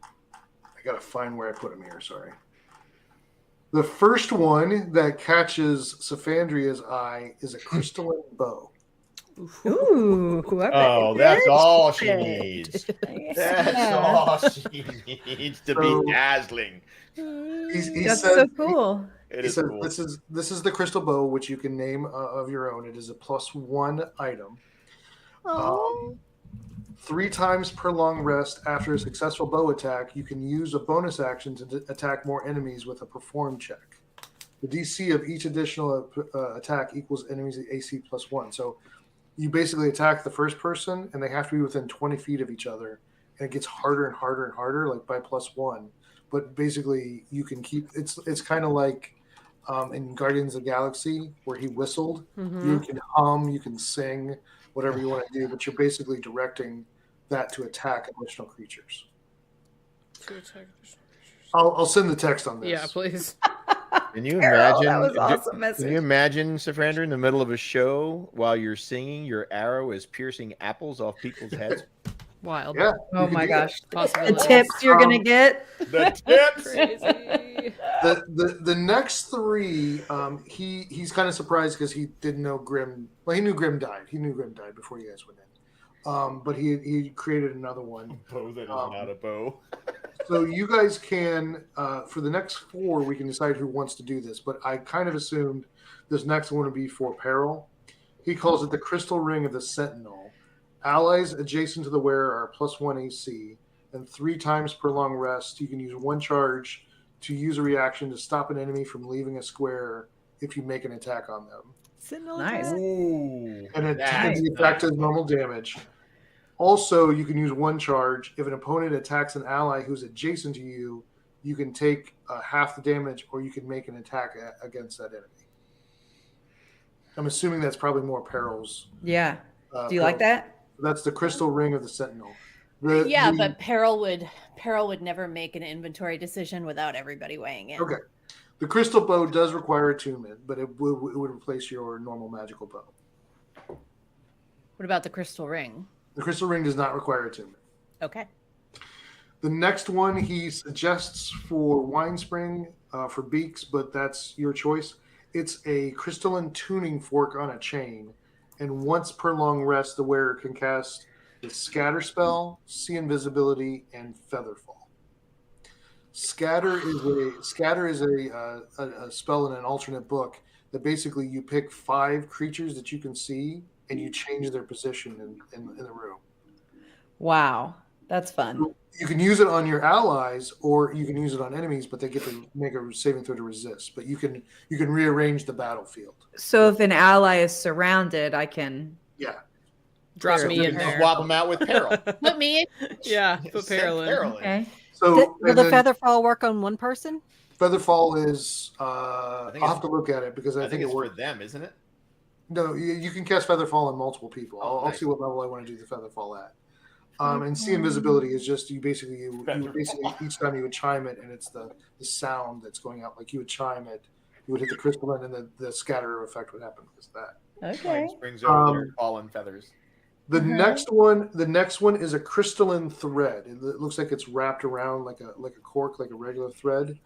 S11: I gotta find where I put them here. Sorry. The first one that catches Symphandria's eye is a crystalline bow.
S14: Ooh,
S8: that's all she needs. That's all she needs to be dazzling.
S14: That's so cool.
S8: It is cool.
S11: This is the crystal bow, which you can name of your own. It is a +1 item. 3 times per long rest after a successful bow attack, you can use a bonus action to attack more enemies with a perform check. The DC of each additional attack equals enemies' AC +1. So you basically attack the first person, and they have to be within 20 feet of each other, and it gets harder and harder and harder, like by +1. But basically, you can keep it's kind of like in Guardians of the Galaxy where he whistled.
S1: Mm-hmm.
S11: You can hum, you can sing, whatever you want to do, but you're basically directing that to attack additional creatures. I'll send the text on this.
S1: Yeah, please.
S8: Can you imagine?
S14: That was awesome message.
S8: Can you imagine, Symphandria, in the middle of a show while you're singing, your arrow is piercing apples off people's heads?
S1: Wild.
S11: Yeah.
S14: Oh my gosh.
S1: Possibilities.
S14: The tips you're gonna get.
S8: The tips.
S1: Crazy.
S11: The next 3, he's kind of surprised because he didn't know Grim. Well, he knew Grim died. He knew Grim died before you guys went in. But he created another one.
S8: A bow that is not a bow.
S11: So you guys can, for the next 4, we can decide who wants to do this. But I kind of assumed this next one would be for Peril. He calls it the Crystal Ring of the Sentinel. Allies adjacent to the wearer are +1 AC, and 3 times per long rest, you can use 1 charge to use a reaction to stop an enemy from leaving a square if you make an attack on them.
S14: Nice.
S8: Ooh,
S11: And the attack does normal damage. Also, you can use 1 charge. If an opponent attacks an ally who's adjacent to you, you can take half the damage, or you can make an attack against that enemy. I'm assuming that's probably more Peril's.
S14: Yeah. Do you like that?
S11: That's the Crystal Ring of the Sentinel.
S9: But Peril would never make an inventory decision without everybody weighing in.
S11: Okay. The crystal bow does require attunement, but it would replace your normal magical bow.
S9: What about the crystal ring?
S11: The crystal ring does not require attunement.
S9: Okay.
S11: The next one he suggests for Winespring for Beaks, but that's your choice. It's a crystalline tuning fork on a chain, and once per long rest, the wearer can cast the Scatter spell, See Invisibility, and Featherfall. Scatter is a spell in an alternate book that basically you pick 5 creatures that you can see and you change their position in the room.
S14: Wow, that's fun.
S11: You can use it on your allies or you can use it on enemies, but they get to make a saving throw to resist. But you can rearrange the battlefield.
S14: So if an ally is surrounded, I can
S1: drop me in there.
S8: Swap them out with peril.
S9: Put me in.
S1: Yeah, put peril in.
S14: Okay.
S11: So
S12: will the Featherfall work on one person?
S11: Featherfall is I'll have to look at it because I think
S8: it's
S11: it works
S8: for them, isn't it?
S11: No, you can cast Featherfall on multiple people. I'll
S8: nice.
S11: see what level I want to do the Featherfall at. And See Invisibility is just you basically each time you would chime it, and it's the sound that's going out. Like you would chime it, you would hit the crystalline, and the scatter effect would happen because of that.
S14: Okay.
S8: Springs over their fallen feathers.
S11: The next one is a crystalline thread. It looks like it's wrapped around like a cork, like a regular thread.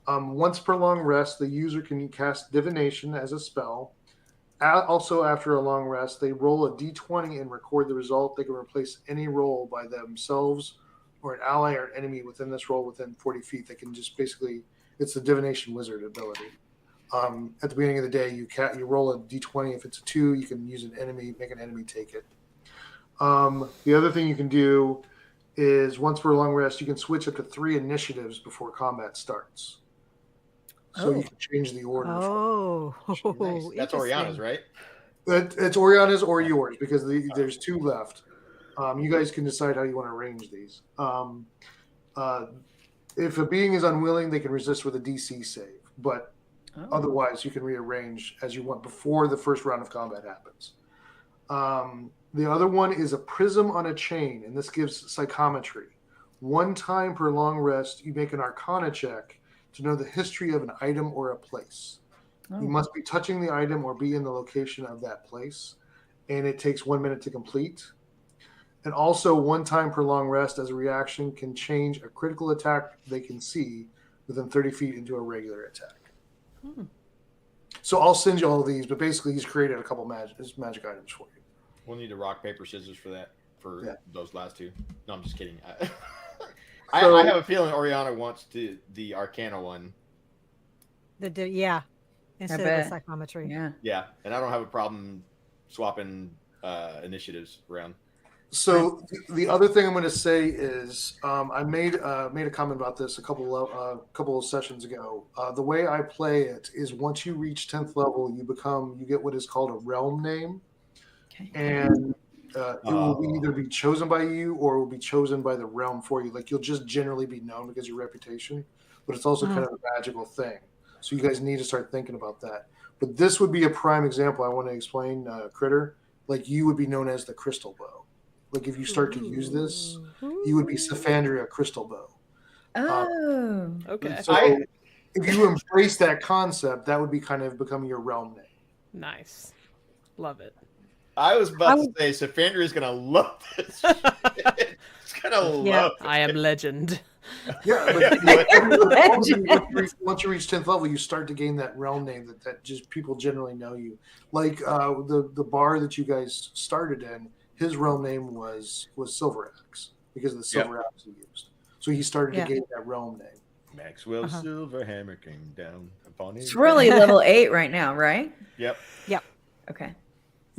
S11: Once per long rest, the user can cast divination as a spell. Also, after a long rest, they roll a d20 and record the result. They can replace any roll by themselves or an ally or an enemy within this roll within 40 feet. They can just basically, it's the divination wizard ability. At the beginning of the day, you roll a d20. If it's a 2, you can use an enemy, make an enemy take it. The other thing you can do is once per long rest, you can switch up to 3 initiatives before combat starts. So you can change the order.
S12: Oh,
S8: nice. That's Oriana's, right?
S11: It's Oriana's or yours because there's 2 left. You guys can decide how you want to arrange these. If a being is unwilling, they can resist with a DC save, but otherwise you can rearrange as you want before the first round of combat happens. The other one is a prism on a chain, and this gives psychometry. 1 time per long rest, you make an Arcana check to know the history of an item or a place. You must be touching the item or be in the location of that place, and it takes 1 minute to complete. And also 1 time per long rest as a reaction can change a critical attack they can see within 30 feet into a regular attack. So I'll send you all of these, but basically he's created a couple magic items for you.
S8: We'll need to rock, paper, scissors for that, those last 2. No, I'm just kidding. I have a feeling Oriana wants the Arcana one.
S12: Instead of the psychometry.
S8: Yeah, and I don't have a problem swapping initiatives around.
S11: So the other thing I'm going to say is I made a comment about this a couple of sessions ago. The way I play it is once you reach 10th level, you get what is called a realm name, and it will either be chosen by you or it will be chosen by the realm for you. Like you'll just generally be known because of your reputation, but it's also kind of a magical thing. So you guys need to start thinking about that. But this would be a prime example. I want to explain, Kritter. Like you would be known as the Crystal Bow. Like if you start to use this, you would be Symphonia Crystal Bow.
S1: Okay.
S11: So if you embrace that concept, that would be kind of become your realm name.
S1: Nice. Love it.
S8: I was about to say, Symphonia is going to love this. It's going to love it.
S1: I am legend.
S11: Yeah, once you reach 10th level, you start to gain that realm name that just people generally know you. Like the bar that you guys started in, his realm name was Silver Axe because of the silver axe he used. So he started to gain that realm name.
S8: Maxwell Silverhammer came down upon him.
S14: It's really level 8 right now, right?
S8: Yep.
S14: Okay.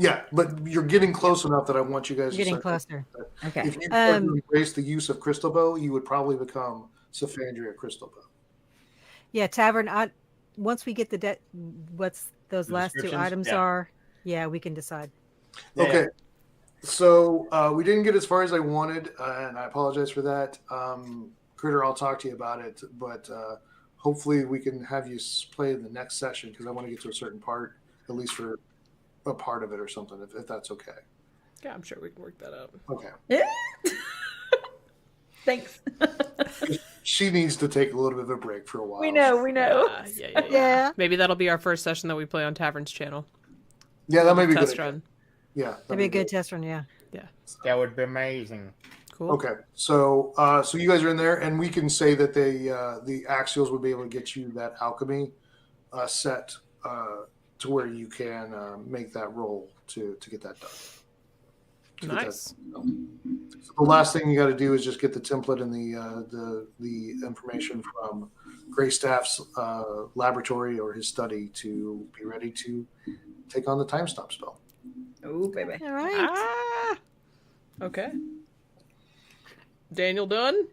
S11: Yeah, but you're getting close enough that I want you guys
S12: getting closer.
S14: Okay.
S11: If you start to embrace the use of Crystal Bow, you would probably become Symphonia Crystal Bow.
S12: Yeah, Tavern. Once we get what's those last 2 items are, we can decide.
S11: Okay. So we didn't get as far as I wanted, and I apologize for that. Kritter, I'll talk to you about it, but hopefully we can have you play in the next session because I want to get to a certain part, at least for a part of it or something, if that's okay.
S1: Yeah, I'm sure we can work that out.
S11: Okay.
S14: Thanks.
S11: She needs to take a little bit of a break for a while.
S14: We know.
S1: Yeah. Maybe that'll be our first session that we play on Tavern's channel.
S11: Yeah, that may be
S1: test
S11: good.
S1: run.
S11: Yeah,
S12: That'd be a good test run. Yeah.
S8: That would be amazing.
S1: Cool.
S11: Okay, so so you guys are in there, and we can say that the Axials will be able to get you that alchemy set to where you can make that roll to get that done.
S1: Nice.
S11: So the last thing you got to do is just get the template and the information from Greystaff's laboratory or his study to be ready to take on the time stop spell.
S14: Oh, baby.
S12: All right.
S1: Okay. Daniel done?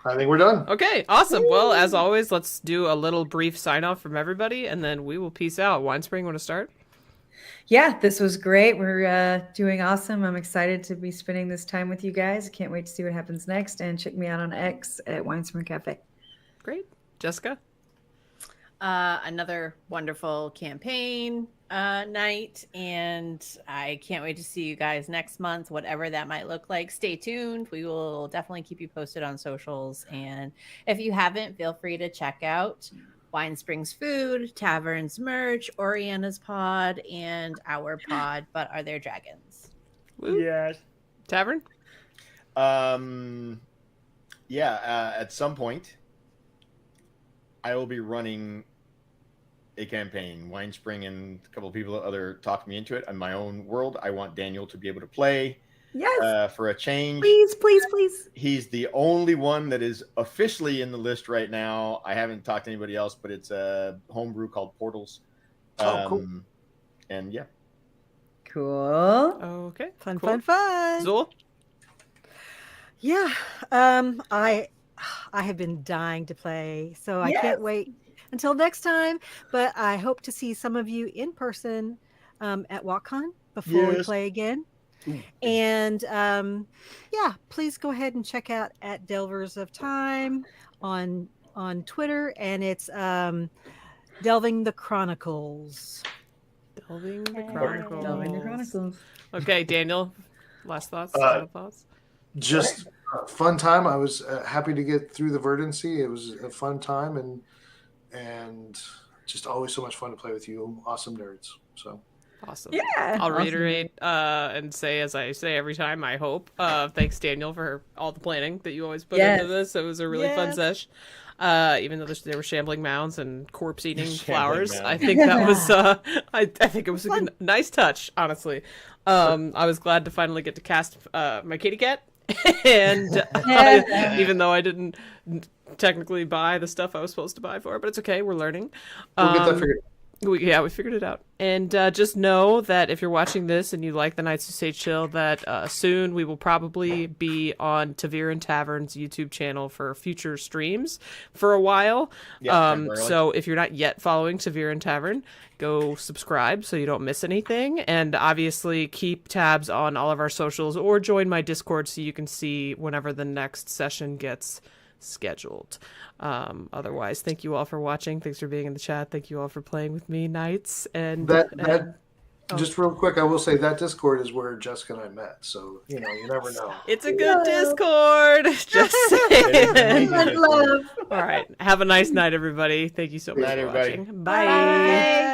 S11: I think we're done.
S1: Okay, awesome. Well, as always, let's do a little brief sign off from everybody, and then we will peace out. Winespring, want to start?
S14: Yeah, this was great. We're doing awesome. I'm excited to be spending this time with you guys. Can't wait to see what happens next. And check me out on X at Winespring Cafe.
S1: Great. Jessica?
S9: Another wonderful campaign night, and I can't wait to see you guys next month, whatever that might look like. Stay tuned. We will definitely keep you posted on socials, and if you haven't, feel free to check out Wine Springs Food, Tavern's merch, Oriana's pod, and our pod, But Are There Dragons?
S1: Woo.
S8: Yes.
S1: Tavern?
S8: At some point I will be running a campaign. Winespring and a couple of people other talked me into it on my own world. I want Daniel to be able to play.
S14: Yes.
S8: For a change.
S14: Please.
S8: He's the only one that is officially in the list right now. I haven't talked to anybody else, but it's a homebrew called Portals.
S11: Cool.
S8: And yeah.
S14: Cool.
S1: Okay.
S12: Fun.
S1: Zool?
S12: Yeah. I have been dying to play, so I can't wait until next time. But I hope to see some of you in person at WalkCon before we play again.
S8: Ooh.
S12: And please go ahead and check out at Delvers of Time on Twitter, and it's Delving the Chronicles.
S1: Delving the Chronicles. Okay, Daniel. Last thoughts? Final thoughts?
S11: Just a fun time. I was happy to get through the Verdancy. It was a fun time, and just always so much fun to play with you, awesome nerds. So.
S1: Awesome.
S14: Yeah.
S1: I'll reiterate and say, as I say every time, I hope. Thanks, Daniel, for all the planning that you always put into this. It was a really fun sesh. Even though there were shambling mounds and corpse-eating flowers, I think that was I think it was a nice touch, honestly. I was glad to finally get to cast my kitty cat, and even though I didn't technically buy the stuff I was supposed to buy for it, but it's okay. We're learning.
S11: We'll get that figured out.
S1: We figured it out. And just know that if you're watching this and you like the Knights Who Say Chill, that soon we will probably be on Tavern Tavern's YouTube channel for future streams for a while. So if you're not yet following Tavern Tavern, go subscribe so you don't miss anything. And obviously keep tabs on all of our socials or join my Discord so you can see whenever the next session gets scheduled. Otherwise, thank you all for watching. Thanks for being in the chat. Thank you all for playing with me, Knights. And
S11: just real quick, I will say that Discord is where Jessica and I met. So you never know.
S1: It's a good Discord. Just saying.
S14: Love.
S1: All right. Have a nice night, everybody. Thank you so much for watching. Bye.
S14: Bye.